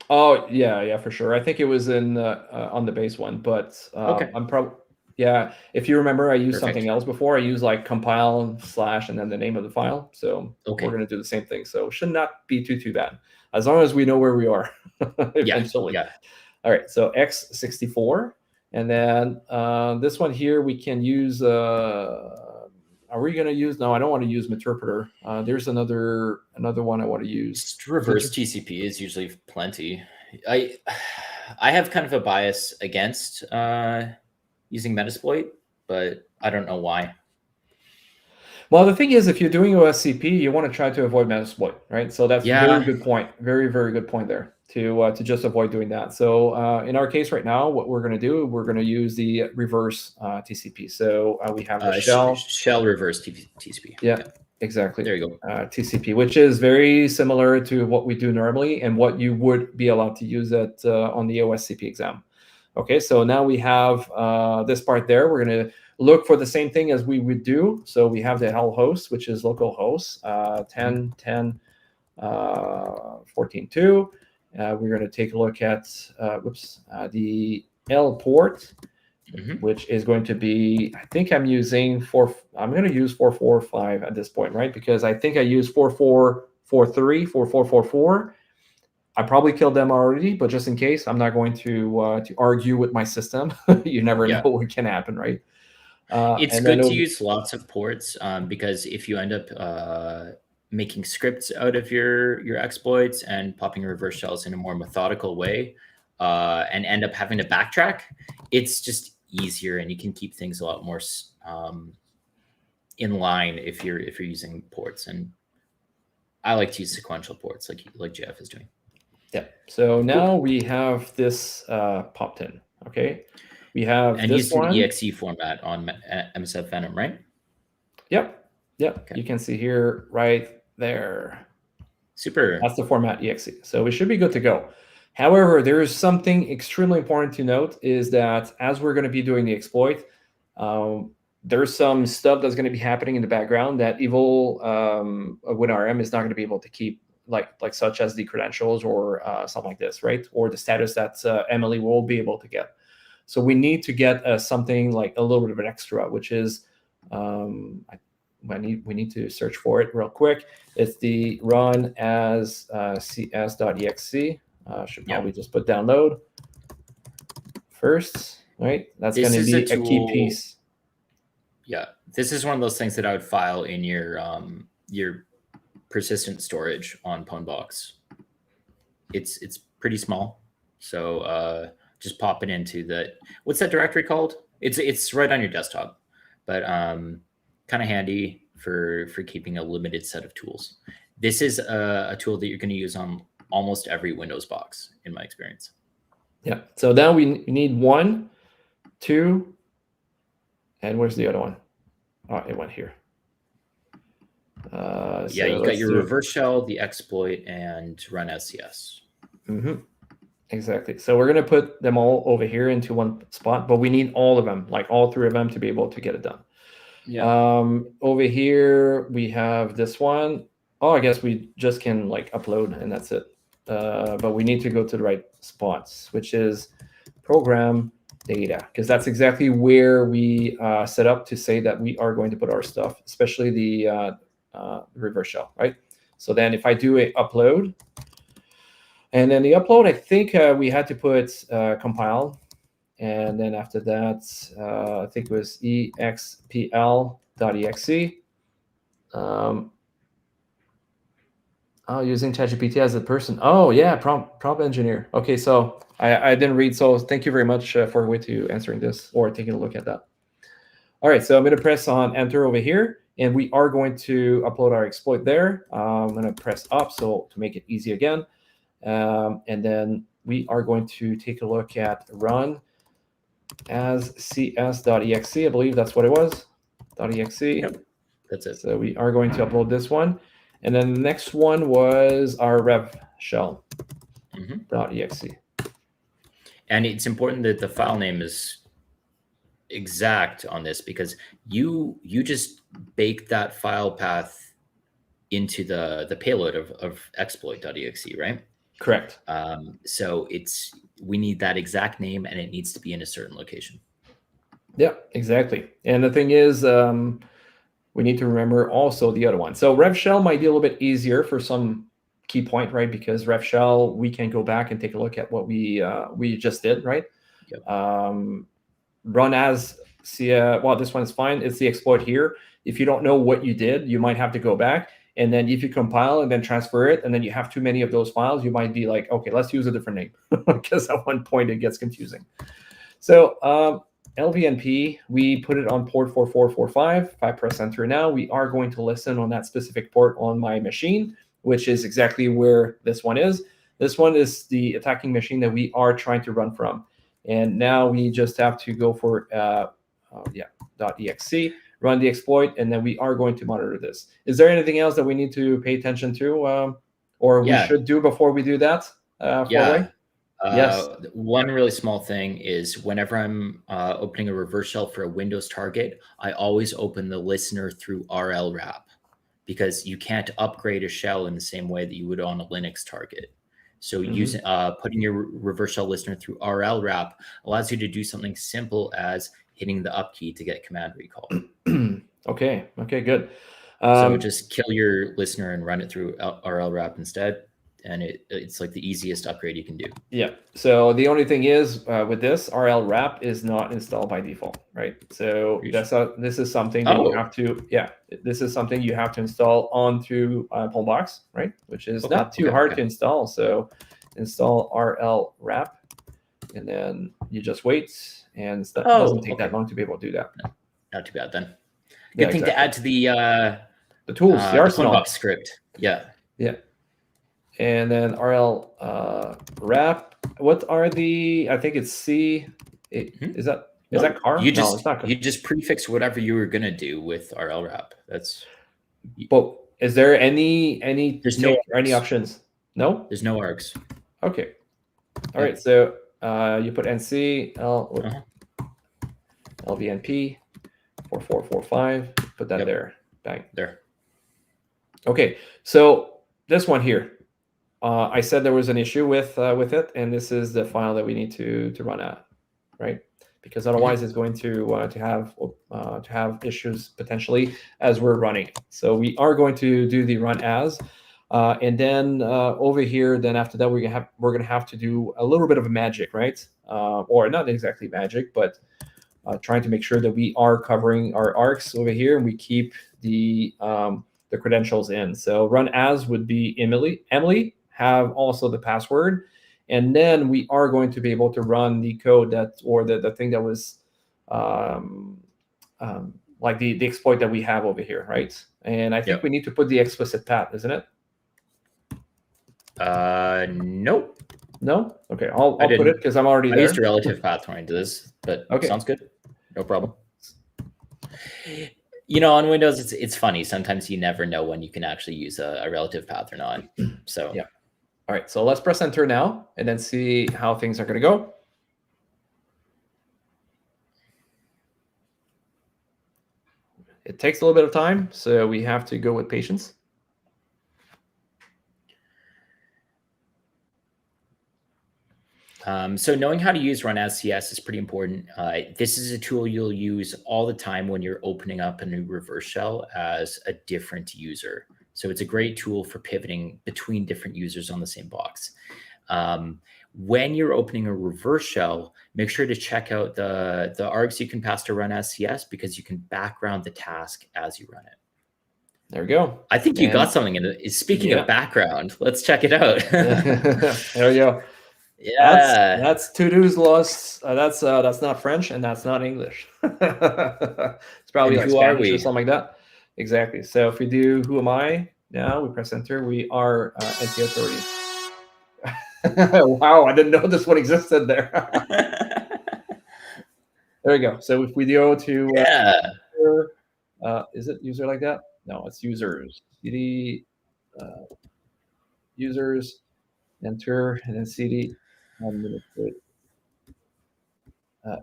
Oh yeah, for sure. I think it was in on the base one, but okay. I'm probably if you remember, I used something else before. I used like compile / and then the name of the file. So we're going to do the same thing. So should not be too bad as long as we know where we are eventually. Yeah. All right. So x64, and then this one here we can use. Are we going to use? No, I don't want to use Meterpreter. There's another one I want to use. Just reverse TCP is usually plenty. I have kind of a bias against using Metasploit, but I don't know why. Well, the thing is, if you're doing OSCP, you want to try to avoid Metasploit, right? So that's a very good point. Very, very good point there to just avoid doing that. So in our case right now, what we're going to do, we're going to use the reverse TCP. So we have the shell reverse TCP. Yeah, exactly. There you go. TCP, which is very similar to what we do normally and what you would be allowed to use it on the OSCP exam. Okay, so now we have this part there. We're going to look for the same thing as we would do. So we have the L host, which is localhost 10.10.14.2. We're going to take a look at the L port, which is going to be, I think I'm using I'm going to use 445 at this point, right? Because I think I used 4443, 4444. I probably killed them already, but just in case, I'm not going to argue with my system. You never know what can happen, right? It's good to use lots of ports because if you end up making scripts out of your exploits and popping reverse shells in a more methodical way and end up having to backtrack, it's just easier and you can keep things a lot more in line if you're using ports. And I like to use sequential ports like Jeff is doing. Yeah. So now we have this popped in. Okay. We have and this one. exe format on MSF Venom, right? Yep. Okay. You can see here right there. Super. That's the format exe. So we should be good to go. However, there is something extremely important to note is that as we're going to be doing the exploit, there's some stuff that's going to be happening in the background that evil WinRM is not going to be able to keep, like such as the credentials or something like this, right? Or the status that Emily will be able to get. So we need to get something like a little bit of an extra, which is we need to search for it real quick. It's the run as cs.exe. Should probably just put download first, right? That's going to be a key piece. Yeah, this is one of those things that I would file in your persistent storage on Pwnbox. It's pretty small, so just pop it into the, what's that directory called? It's right on your desktop, but kind of handy for keeping a limited set of tools. This is a tool that you're going to use on almost every Windows box, in my experience. Yeah. So now we need 1, 2, and where's the other one? Oh, it went here. Yeah, so you got your reverse shell, the exploit, and run SCS. Mm-hmm. Exactly. So we're going to put them all over here into one spot, but we need all of them, like all 3 of them, to be able to get it done. Yeah. Over here we have this one. Oh, I guess we just can like upload and that's it. But we need to go to the right spots, which is program data, because that's exactly where we set up to say that we are going to put our stuff, especially the reverse shell, right? So then if I do a upload, and then the upload, I think we had to put compile. And then after that, I think it was expl.exe. Using ChatGPT as a person. Oh, yeah, prompt engineer. Okay, so I didn't read, so thank you very much for way to answering this or taking a look at that. All right, so I'm going to press on enter over here, and we are going to upload our exploit there. I'm going to press up so to make it easy again. And then we are going to take a look at run as cs.exe. I believe that's what it was. .exe. Yep, that's it. So we are going to upload this one. And then the next one was our rev shell. .exe. And it's important that the file name is exact on this, because you just bake that file path into the payload of exploit.exe, right? Correct. So we need that exact name, and it needs to be in a certain location. Yeah, exactly. And the thing is, we need to remember also the other one. So rev shell might be a little bit easier for some key point, right? Because rev shell, we can go back and take a look at what we just did, right? Yep. Run as well, this one's fine. It's the exploit here. If you don't know what you did, you might have to go back. And then if you compile and then transfer it, and then you have too many of those files, you might be like, okay, let's use a different name, because at one point it gets confusing. So LVNP, we put it on port 4445. If I press enter now, we are going to listen on that specific port on my machine, which is exactly where this one is. This one is the attacking machine that we are trying to run from. And now we just have to go for .exe, run the exploit, and then we are going to monitor this. Is there anything else that we need to pay attention to, or we should do before we do that? Yes. Yes. One really small thing is whenever I'm opening a reverse shell for a Windows target, I always open the listener through RL wrap, because you can't upgrade a shell in the same way that you would on a Linux target. So using putting your reverse shell listener through RL wrap allows you to do something simple as hitting the up key to get command recall. Okay, good. So just kill your listener and run it through RL wrap instead. And it's like the easiest upgrade you can do. Yeah. So the only thing is with this, RL wrap is not installed by default, right? So this is something that you have to, this is something you have to install onto Pwnbox, right? Which is not too hard to install. So install RL wrap, and then you just wait, and that doesn't take that long to be able to do that. No, not too bad then. Good thing to add to the tools, the arsenal. Pwnbox script. Yeah. Yeah. And then RL wrap. What are the? I think it's C. Is that car? No, it's not car. You just prefix whatever you were gonna do with RL wrap. That's. But is there any? There's no any options? No. There's no args. Okay. All right. So you put NC LVNP 4445. Put that there. Bang. There. Okay, so this one here. I said there was an issue with it, and this is the file that we need to run at, right? Because otherwise it's going to have issues potentially as we're running. So we are going to do the run as, and then over here, then after that we're gonna have to do a little bit of a magic, right? Or not exactly magic, but trying to make sure that we are covering our arcs over here, and we keep the credentials in. So run as would be Emily, have also the password, and then we are going to be able to run the code or the thing that was like the exploit that we have over here, right? And I think we need to put the explicit path, isn't it? Nope. No? Okay, I'll put it because I'm already there. I used a relative path when I did this, but sounds good. No problem. You know, on Windows, it's funny. Sometimes you never know when you can actually use a relative path or not. So yeah. All right, so let's press enter now and then see how things are going to go. It takes a little bit of time, so we have to go with patience. So knowing how to use run as CS is pretty important. This is a tool you'll use all the time when you're opening up a new reverse shell as a different user. So it's a great tool for pivoting between different users on the same box. When you're opening a reverse shell, make sure to check out the args you can pass to run as CS, because you can background the task as you run it. There we go. I think you got something in it. Speaking of background, let's check it out. There we go. Yeah, that's to-dos lost. That's not French and that's not English. It's probably like Spanish or something like that. Exactly. So if we do who am I now, we press enter, we are NT authority. Wow, I didn't know this one existed there. There we go. So if we go to is it user like that? No, it's users. CD users, enter, and then CD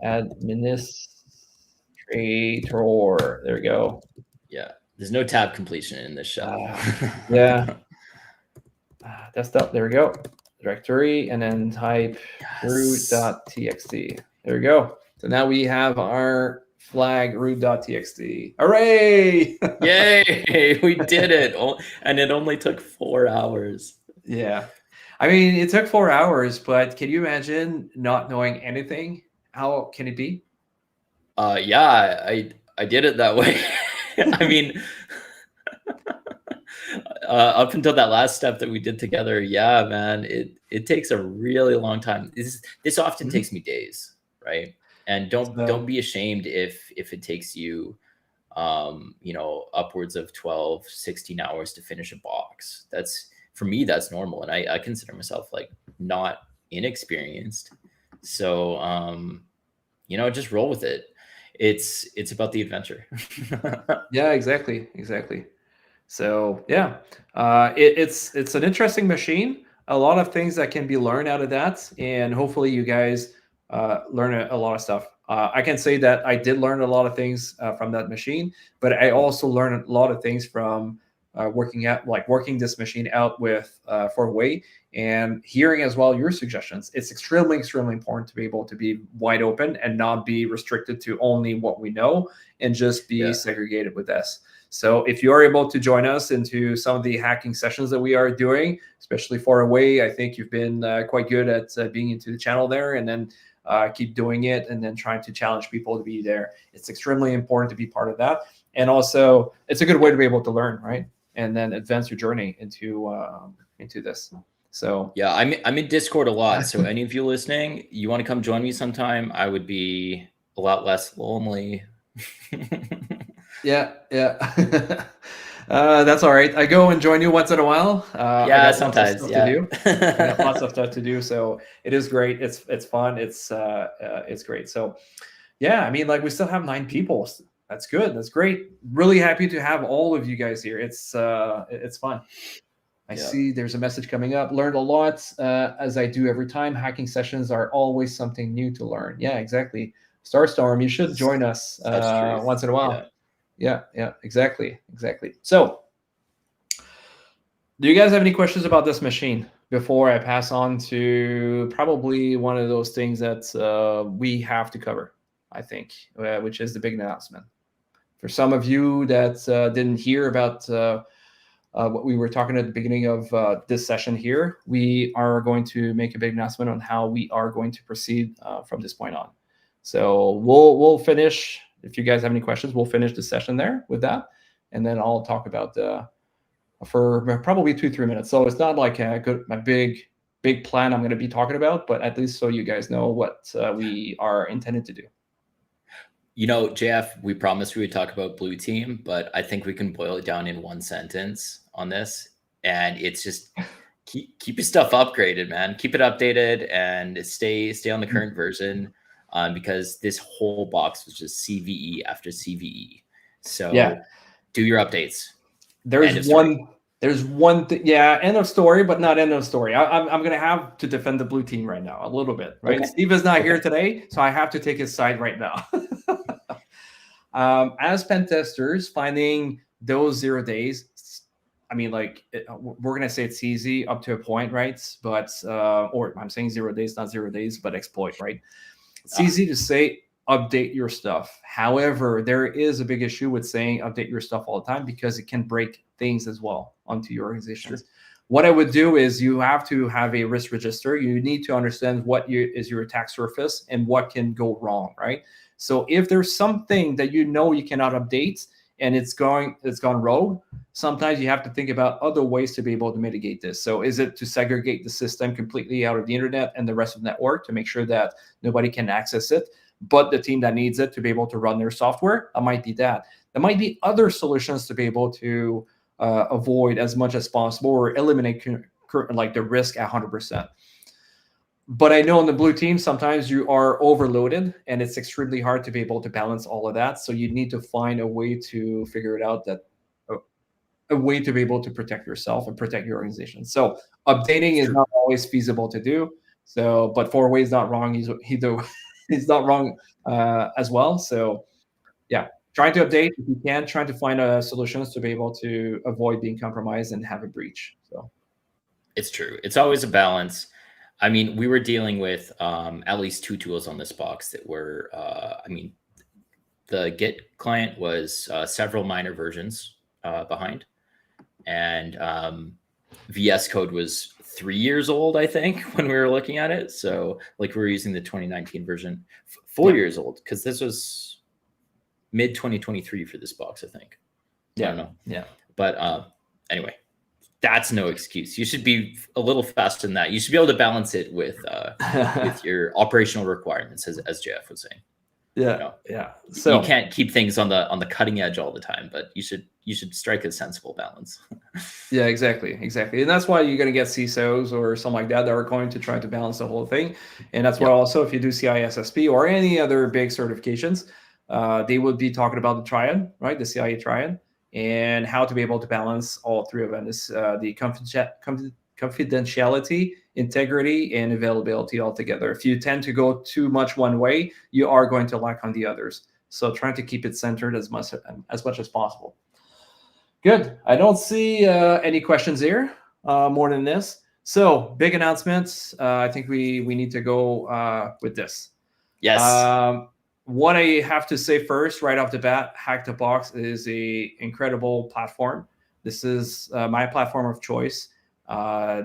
administrator. There we go. Yeah, there's no tab completion in this shell. Yeah. Desktop. There we go. Directory, and then type root.txt. There we go. So now we have our flag root.txt. Hooray! Yay! We did it, and it only took 4 hours. Yeah. I mean, it took 4 hours, but can you imagine not knowing anything? How can it be? Yeah, I did it that way. I mean, up until that last step that we did together, yeah, man, it takes a really long time. This often takes me days, right? And don't be ashamed if it takes you you know, upwards of 12, 16 hours to finish a box. For me, that's normal. And I consider myself like not inexperienced. So you know, just roll with it. It's about the adventure. Yeah, exactly. So yeah, it's an interesting machine. A lot of things that can be learned out of that, and hopefully you guys learn a lot of stuff. I can say that I did learn a lot of things from that machine, but I also learned a lot of things from working this machine out with for Huawei, and hearing as well your suggestions. It's extremely important to be able to be wide open and not be restricted to only what we know, and just be segregated with this. So if you are able to join us into some of the hacking sessions that we are doing, especially for Huawei, I think you've been quite good at being into the channel there, and then keep doing it, and then trying to challenge people to be there. It's extremely important to be part of that. And also, it's a good way to be able to learn, right? And then advance your journey into this. So yeah, I'm in Discord a lot. So any of you listening, you want to come join me sometime? I would be a lot less lonely. Yeah. That's all right. I go and join you once in a while. Yeah, sometimes. I got lots of stuff to do. So it is great. It's fun. It's great. So yeah, I mean, like, we still have 9 people. That's good. That's great. Really happy to have all of you guys here. It's fun. I see there's a message coming up. Learned a lot, as I do every time. Hacking sessions are always something new to learn. Yeah, exactly. Starstorm, you should join us once in a while. Yeah, exactly. So, do you guys have any questions about this machine before I pass on to probably one of those things that we have to cover, I think, which is the big announcement. For some of you that didn't hear about what we were talking at the beginning of this session here, we are going to make a big announcement on how we are going to proceed from this point on. So we'll finish. If you guys have any questions, we'll finish the session there with that, and then I'll talk about for probably 2-3 minutes. So it's not like a big plan I'm going to be talking about, but at least so you guys know what we are intended to do. You know, JF, we promised we would talk about Blue Team, but I think we can boil it down in one sentence on this, and it's just keep your stuff upgraded, man. Keep it updated and stay on the current version, because this whole box was just CVE after CVE. So do your updates. There's one thing, end of story, but not end of story. I'm gonna have to defend the Blue Team right now a little bit, right? Okay. Steve is not here today, so I have to take his side right now. As pen testers, finding those 0 days, I mean, like, we're gonna say it's easy up to a point, right? But or I'm saying 0 days, not 0 days, but exploit, right? It's easy to say update your stuff. However, there is a big issue with saying update your stuff all the time, because it can break things as well onto your organizations. Sure. What I would do is you have to have a risk register. You need to understand what is your attack surface and what can go wrong, right? So if there's something that you cannot update and it's gone rogue, sometimes you have to think about other ways to be able to mitigate this. So is it to segregate the system completely out of the internet and the rest of the network to make sure that nobody can access it, but the team that needs it to be able to run their software? It might be that. There might be other solutions to be able to avoid as much as possible or eliminate like the risk 100%. But I know in the Blue Team, sometimes you are overloaded and it's extremely hard to be able to balance all of that. So you need to find a way to figure it out, that a way to be able to protect yourself and protect your organization. So updating is not always feasible to do. So, but 4way is not wrong. He's not wrong as well. So yeah, trying to update if you can, trying to find solutions to be able to avoid being compromised and have a breach. So it's true. It's always a balance. I mean, we were dealing with at least 2 tools on this box that were, I mean, the Git client was several minor versions behind, and VS Code was 3 years old, I think, when we were looking at it. So like we were using the 2019 version, 4 years old, because this was mid 2023 for this box, I think. I don't know. Yeah. But anyway, that's no excuse. You should be a little faster than that. You should be able to balance it with your operational requirements, as Jeff was saying. Yeah. So you can't keep things on the cutting edge all the time, but you should strike a sensible balance. Yeah, exactly. And that's why you're going to get CISOs or something like that are going to try to balance the whole thing. And that's why also, if you do CISSP or any other big certifications, they would be talking about the triad, right? The CIA triad, and how to be able to balance all 3 of them. This the confidentiality, integrity, and availability all together. If you tend to go too much one way, you are going to lack on the others. So trying to keep it centered as much as possible. Good. I don't see any questions here more than this. So big announcements. I think we need to go with this. Yes. What I have to say first, right off the bat, Hack the Box is an incredible platform. This is my platform of choice.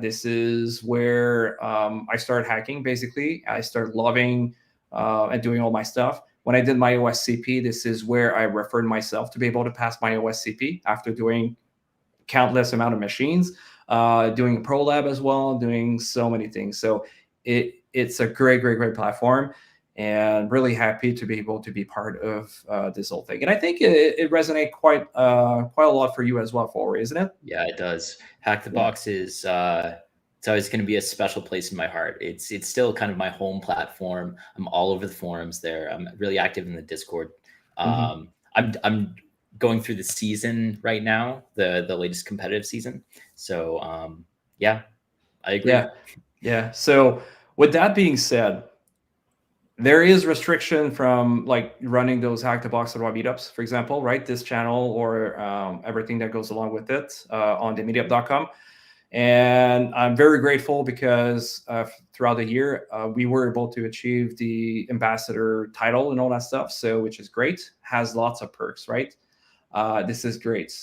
This is where I started hacking, basically. I started loving and doing all my stuff. When I did my OSCP, this is where I referred myself to be able to pass my OSCP after doing countless amount of machines, doing a pro lab as well, doing so many things. So it's a great platform, and really happy to be able to be part of this whole thing. And I think it resonates quite a lot for you as well, Forward, isn't it? Yeah, it does. Hack the Box is it's always going to be a special place in my heart. It's still kind of my home platform. I'm all over the forums there. I'm really active in the Discord. I'm going through the season right now, the latest competitive season. So yeah, I agree. Yeah. So with that being said, there is restriction from like running those Hack the Box Ottawa meetups, for example, right? This channel or everything that goes along with it on the meetup.com. And I'm very grateful because throughout the year, we were able to achieve the ambassador title and all that stuff. So, which is great, has lots of perks, right? This is great.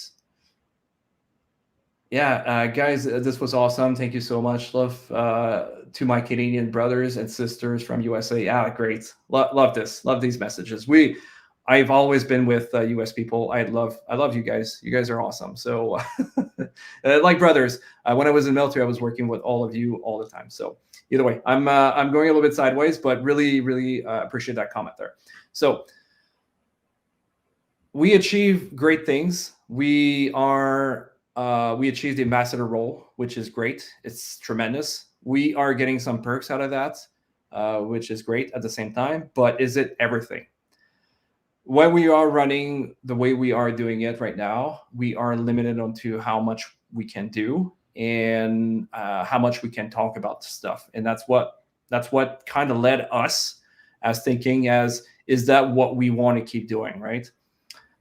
Yeah, guys, this was awesome. Thank you so much. Love to my Canadian brothers and sisters from USA. Yeah, great. Love this. Love these messages. I've always been with US people. I love you guys. You guys are awesome. So, like brothers. When I was in the military, I was working with all of you all the time. So, either way, I'm going a little bit sideways, but really appreciate that comment there. So, we achieve great things. We achieved the ambassador role, which is great. It's tremendous. We are getting some perks out of that, which is great at the same time. But is it everything? When we are running the way we are doing it right now, we are limited onto how much we can do and how much we can talk about stuff. And that's what kind of led us as thinking is that what we want to keep doing, right?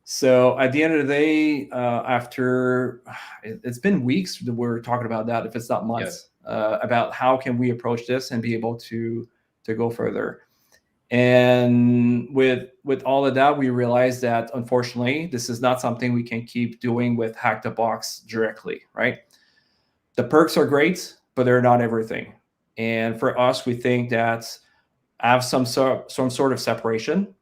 So at the end of the day, after it's been weeks that we're talking about that, if it's not months, about how can we approach this and be able to go further. And with all of that, we realized that unfortunately, this is not something we can keep doing with Hack the Box directly, right? The perks are great, but they're not everything. And for us, we think that have some sort of separation,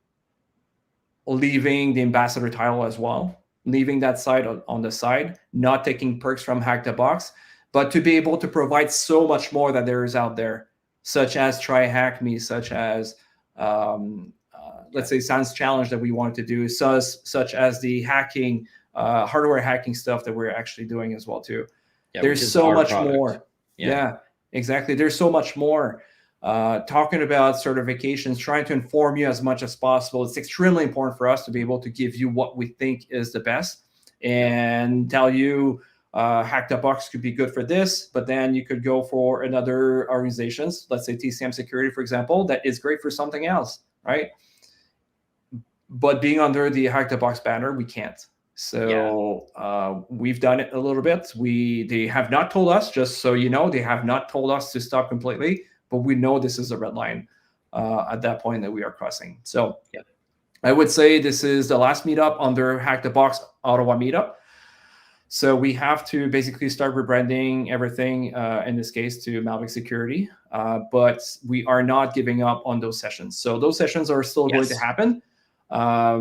leaving the ambassador title as well, leaving that side on the side, not taking perks from Hack the Box, but to be able to provide so much more that there is out there, such as Try Hack Me, such as let's say Sans Challenge that we wanted to do, such as the hacking, hardware hacking stuff that we're actually doing as well too. There's so much more. Yeah, exactly. There's so much more. Talking about certifications, trying to inform you as much as possible. It's extremely important for us to be able to give you what we think is the best and tell you Hack the Box could be good for this, but then you could go for another organizations, let's say TCM Security, for example, that is great for something else, right? But being under the Hack the Box banner, we can't. So we've done it a little bit. They have not told us, just so you know, they have not told us to stop completely, but we know this is a red line at that point that we are crossing. So I would say this is the last meetup under Hack the Box Ottawa meetup. So we have to basically start rebranding everything, in this case to Malvik Security, but we are not giving up on those sessions. So those sessions are still going to happen.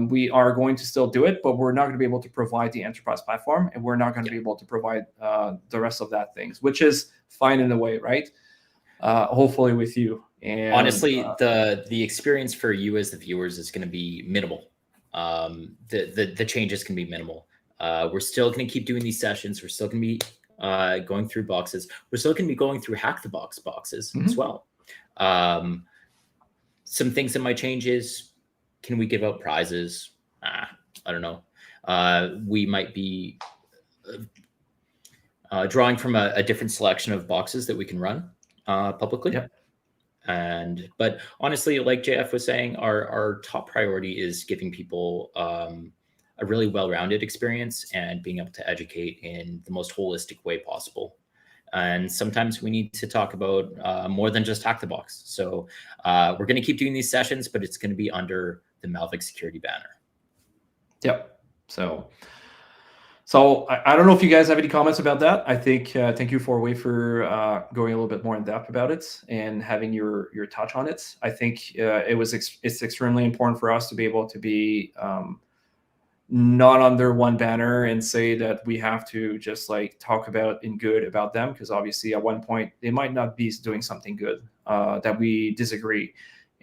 We are going to still do it, but we're not going to be able to provide the enterprise platform, and we're not going to be able to provide the rest of that things, which is fine in a way, right? Hopefully with you. And honestly, the experience for you as the viewers is going to be minimal. The changes can be minimal. We're still going to keep doing these sessions. We're still going to be going through boxes. We're still going to be going through Hack the Box boxes as well. Some things that might change is, can we give out prizes? I don't know. We might be drawing from a different selection of boxes that we can run publicly. But honestly, like JF was saying, our top priority is giving people a really well-rounded experience and being able to educate in the most holistic way possible. And sometimes we need to talk about more than just Hack the Box. So we're going to keep doing these sessions, but it's going to be under the Malvik Security banner. Yep. So I don't know if you guys have any comments about that. I think thank you for going a little bit more in depth about it and having your touch on it. I think it's extremely important for us to be able to be not under one banner and say that we have to just like talk about in good about them, because obviously at one point they might not be doing something good that we disagree.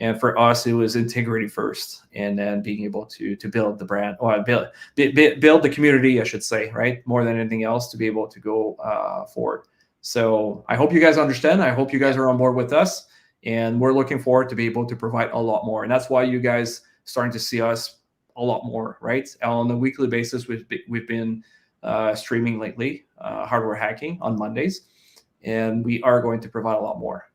And for us, it was integrity first, and then being able to build the brand, or build the community, I should say, right? More than anything else, to be able to go forward. So I hope you guys understand. I hope you guys are on board with us, and we're looking forward to be able to provide a lot more. And that's why you guys starting to see us a lot more, right? On a weekly basis, we've been streaming lately, hardware hacking on Mondays, and we are going to provide a lot more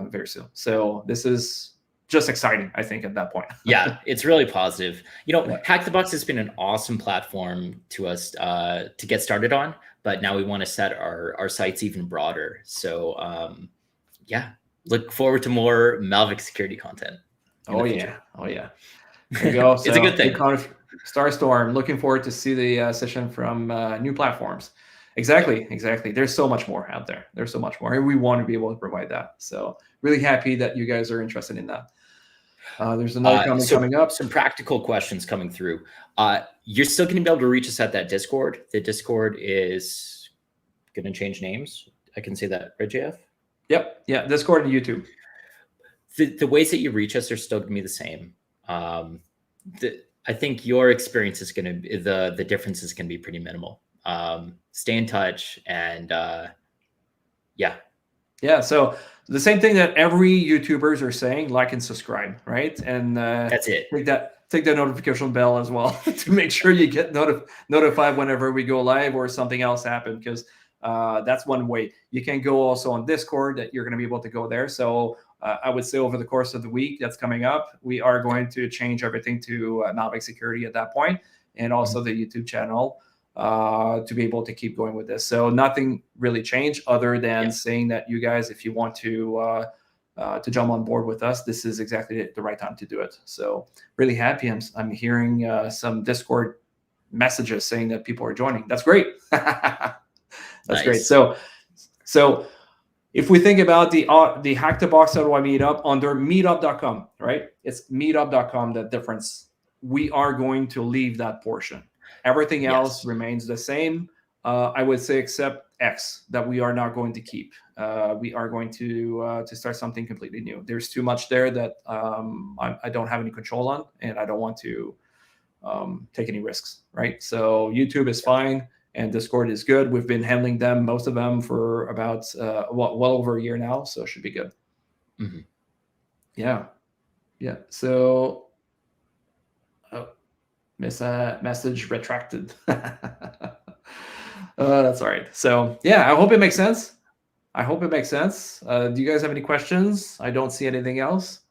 very soon. So this is just exciting, I think, at that point. Yeah, it's really positive. Yeah. Hack the Box has been an awesome platform to us to get started on, but now we want to set our sights even broader. So yeah, look forward to more Malvik security content. Oh yeah. There you go. It's a So good thing. big Starstorm. Looking forward to see the session from new platforms. Exactly. There's so much more out there. There's so much more, and we want to be able to provide that. So really happy that you guys are interested in that. There's another comment coming up. Some practical questions coming through. You're still going to be able to reach us at that Discord. The Discord is going to change names. I can say that, right, JF? Yep. Yeah. Discord and YouTube. The ways that you reach us are still going to be the same. I think your experience is going to be the difference is going to be pretty minimal. Stay in touch, and yeah. So the same thing that every YouTubers are saying: like and subscribe, right? And that's it. Take that notification bell as well to make sure you get notified whenever we go live or something else happens, because that's one way. You can go also on Discord, that you're going to be able to go there. So I would say over the course of the week that's coming up, we are going to change everything to Malvik Security at that point, and also the YouTube channel to be able to keep going with this. So nothing really changed other than saying that you guys, if you want to jump on board with us, this is exactly the right time to do it. So really happy. I'm hearing some Discord messages saying that people are joining. That's great. That's great. So if we think about the Hack the Box Ottawa meetup under meetup.com, right? It's meetup.com, the difference. We are going to leave that portion. Everything else remains the same. I would say except X, that we are not going to keep. We are going to start something completely new. There's too much there that I don't have any control on, and I don't want to take any risks, right? So YouTube is fine, and Discord is good. We've been handling them, most of them, for about well over a year now, so it should be good. Mm-hmm. Yeah. So message retracted. That's all right. So yeah, I hope it makes sense. Do you guys have any questions? I don't see anything else.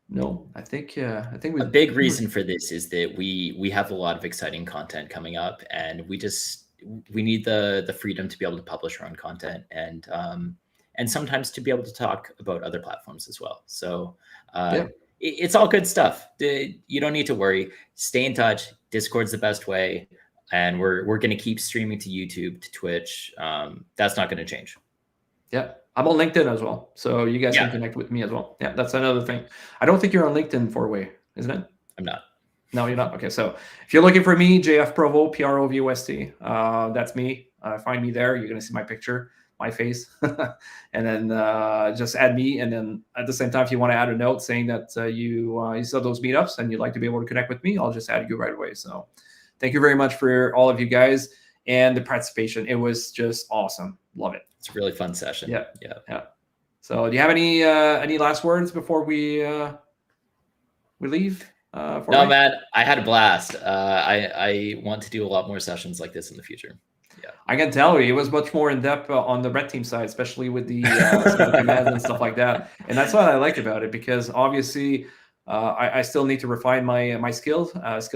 No, I think a big reason for this is that we have a lot of exciting content coming up, and we need the freedom to be able to publish our own content, and sometimes to be able to talk about other platforms as well. So it's all good stuff. You don't need to worry. Stay in touch. Discord's the best way, and we're going to keep streaming to YouTube, to Twitch. That's not going to change. Yeah. I'm on LinkedIn as well, so you guys can connect with me as well. Yeah, that's another thing. I don't think you're on LinkedIn, Four-Way, isn't it? I'm not. No, you're not. Okay, so if you're looking for me, JF Provo, Provost, that's me. Find me there. You're going to see my picture, my face, and then just add me. And then at the same time, if you want to add a note saying that you saw those meetups and you'd like to be able to connect with me, I'll just add you right away. So thank you very much for all of you guys and the participation. It was just awesome. Love it. It's a really fun session. Yeah. So do you have any last words before we leave? No, man, I had a blast. I want to do a lot more sessions like this in the future. Yeah, I can tell you, it was much more in depth on the red team side, especially with the commands and stuff like that. And that's what I like about it, because obviously I still need to refine my skill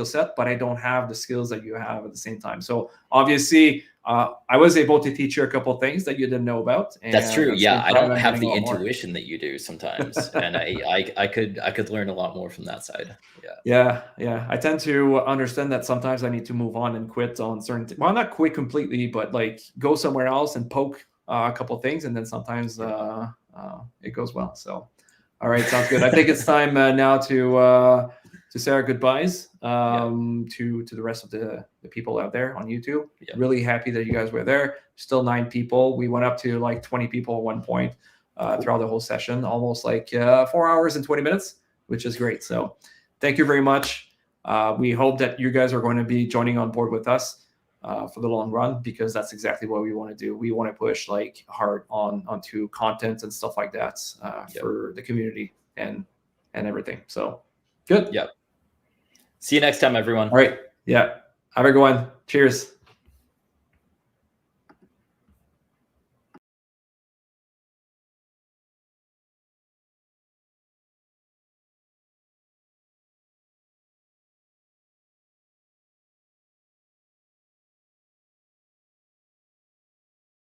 set, but I don't have the skills that you have at the same time. So obviously, I was able to teach you a couple of things that you didn't know about. And that's true. Yeah, I don't have the intuition that you do sometimes, and I could learn a lot more from that side. Yeah. I tend to understand that sometimes I need to move on and quit on certain. Well, not quit completely, but like go somewhere else and poke a couple of things, and then sometimes it goes well. So. All right, sounds good. I think it's time now to say our goodbyes to the rest of the people out there on YouTube. Yeah. Really happy that you guys were there. Still 9 people. We went up to like 20 people at one point throughout the whole session, almost like 4 hours and 20 minutes, which is great. So thank you very much. We hope that you guys are going to be joining on board with us for the long run, because that's exactly what we want to do. We want to push like hard onto content and stuff like that for the community and everything. So good. Yep. See you next time, everyone. All right. Yeah. Have a good one. Cheers.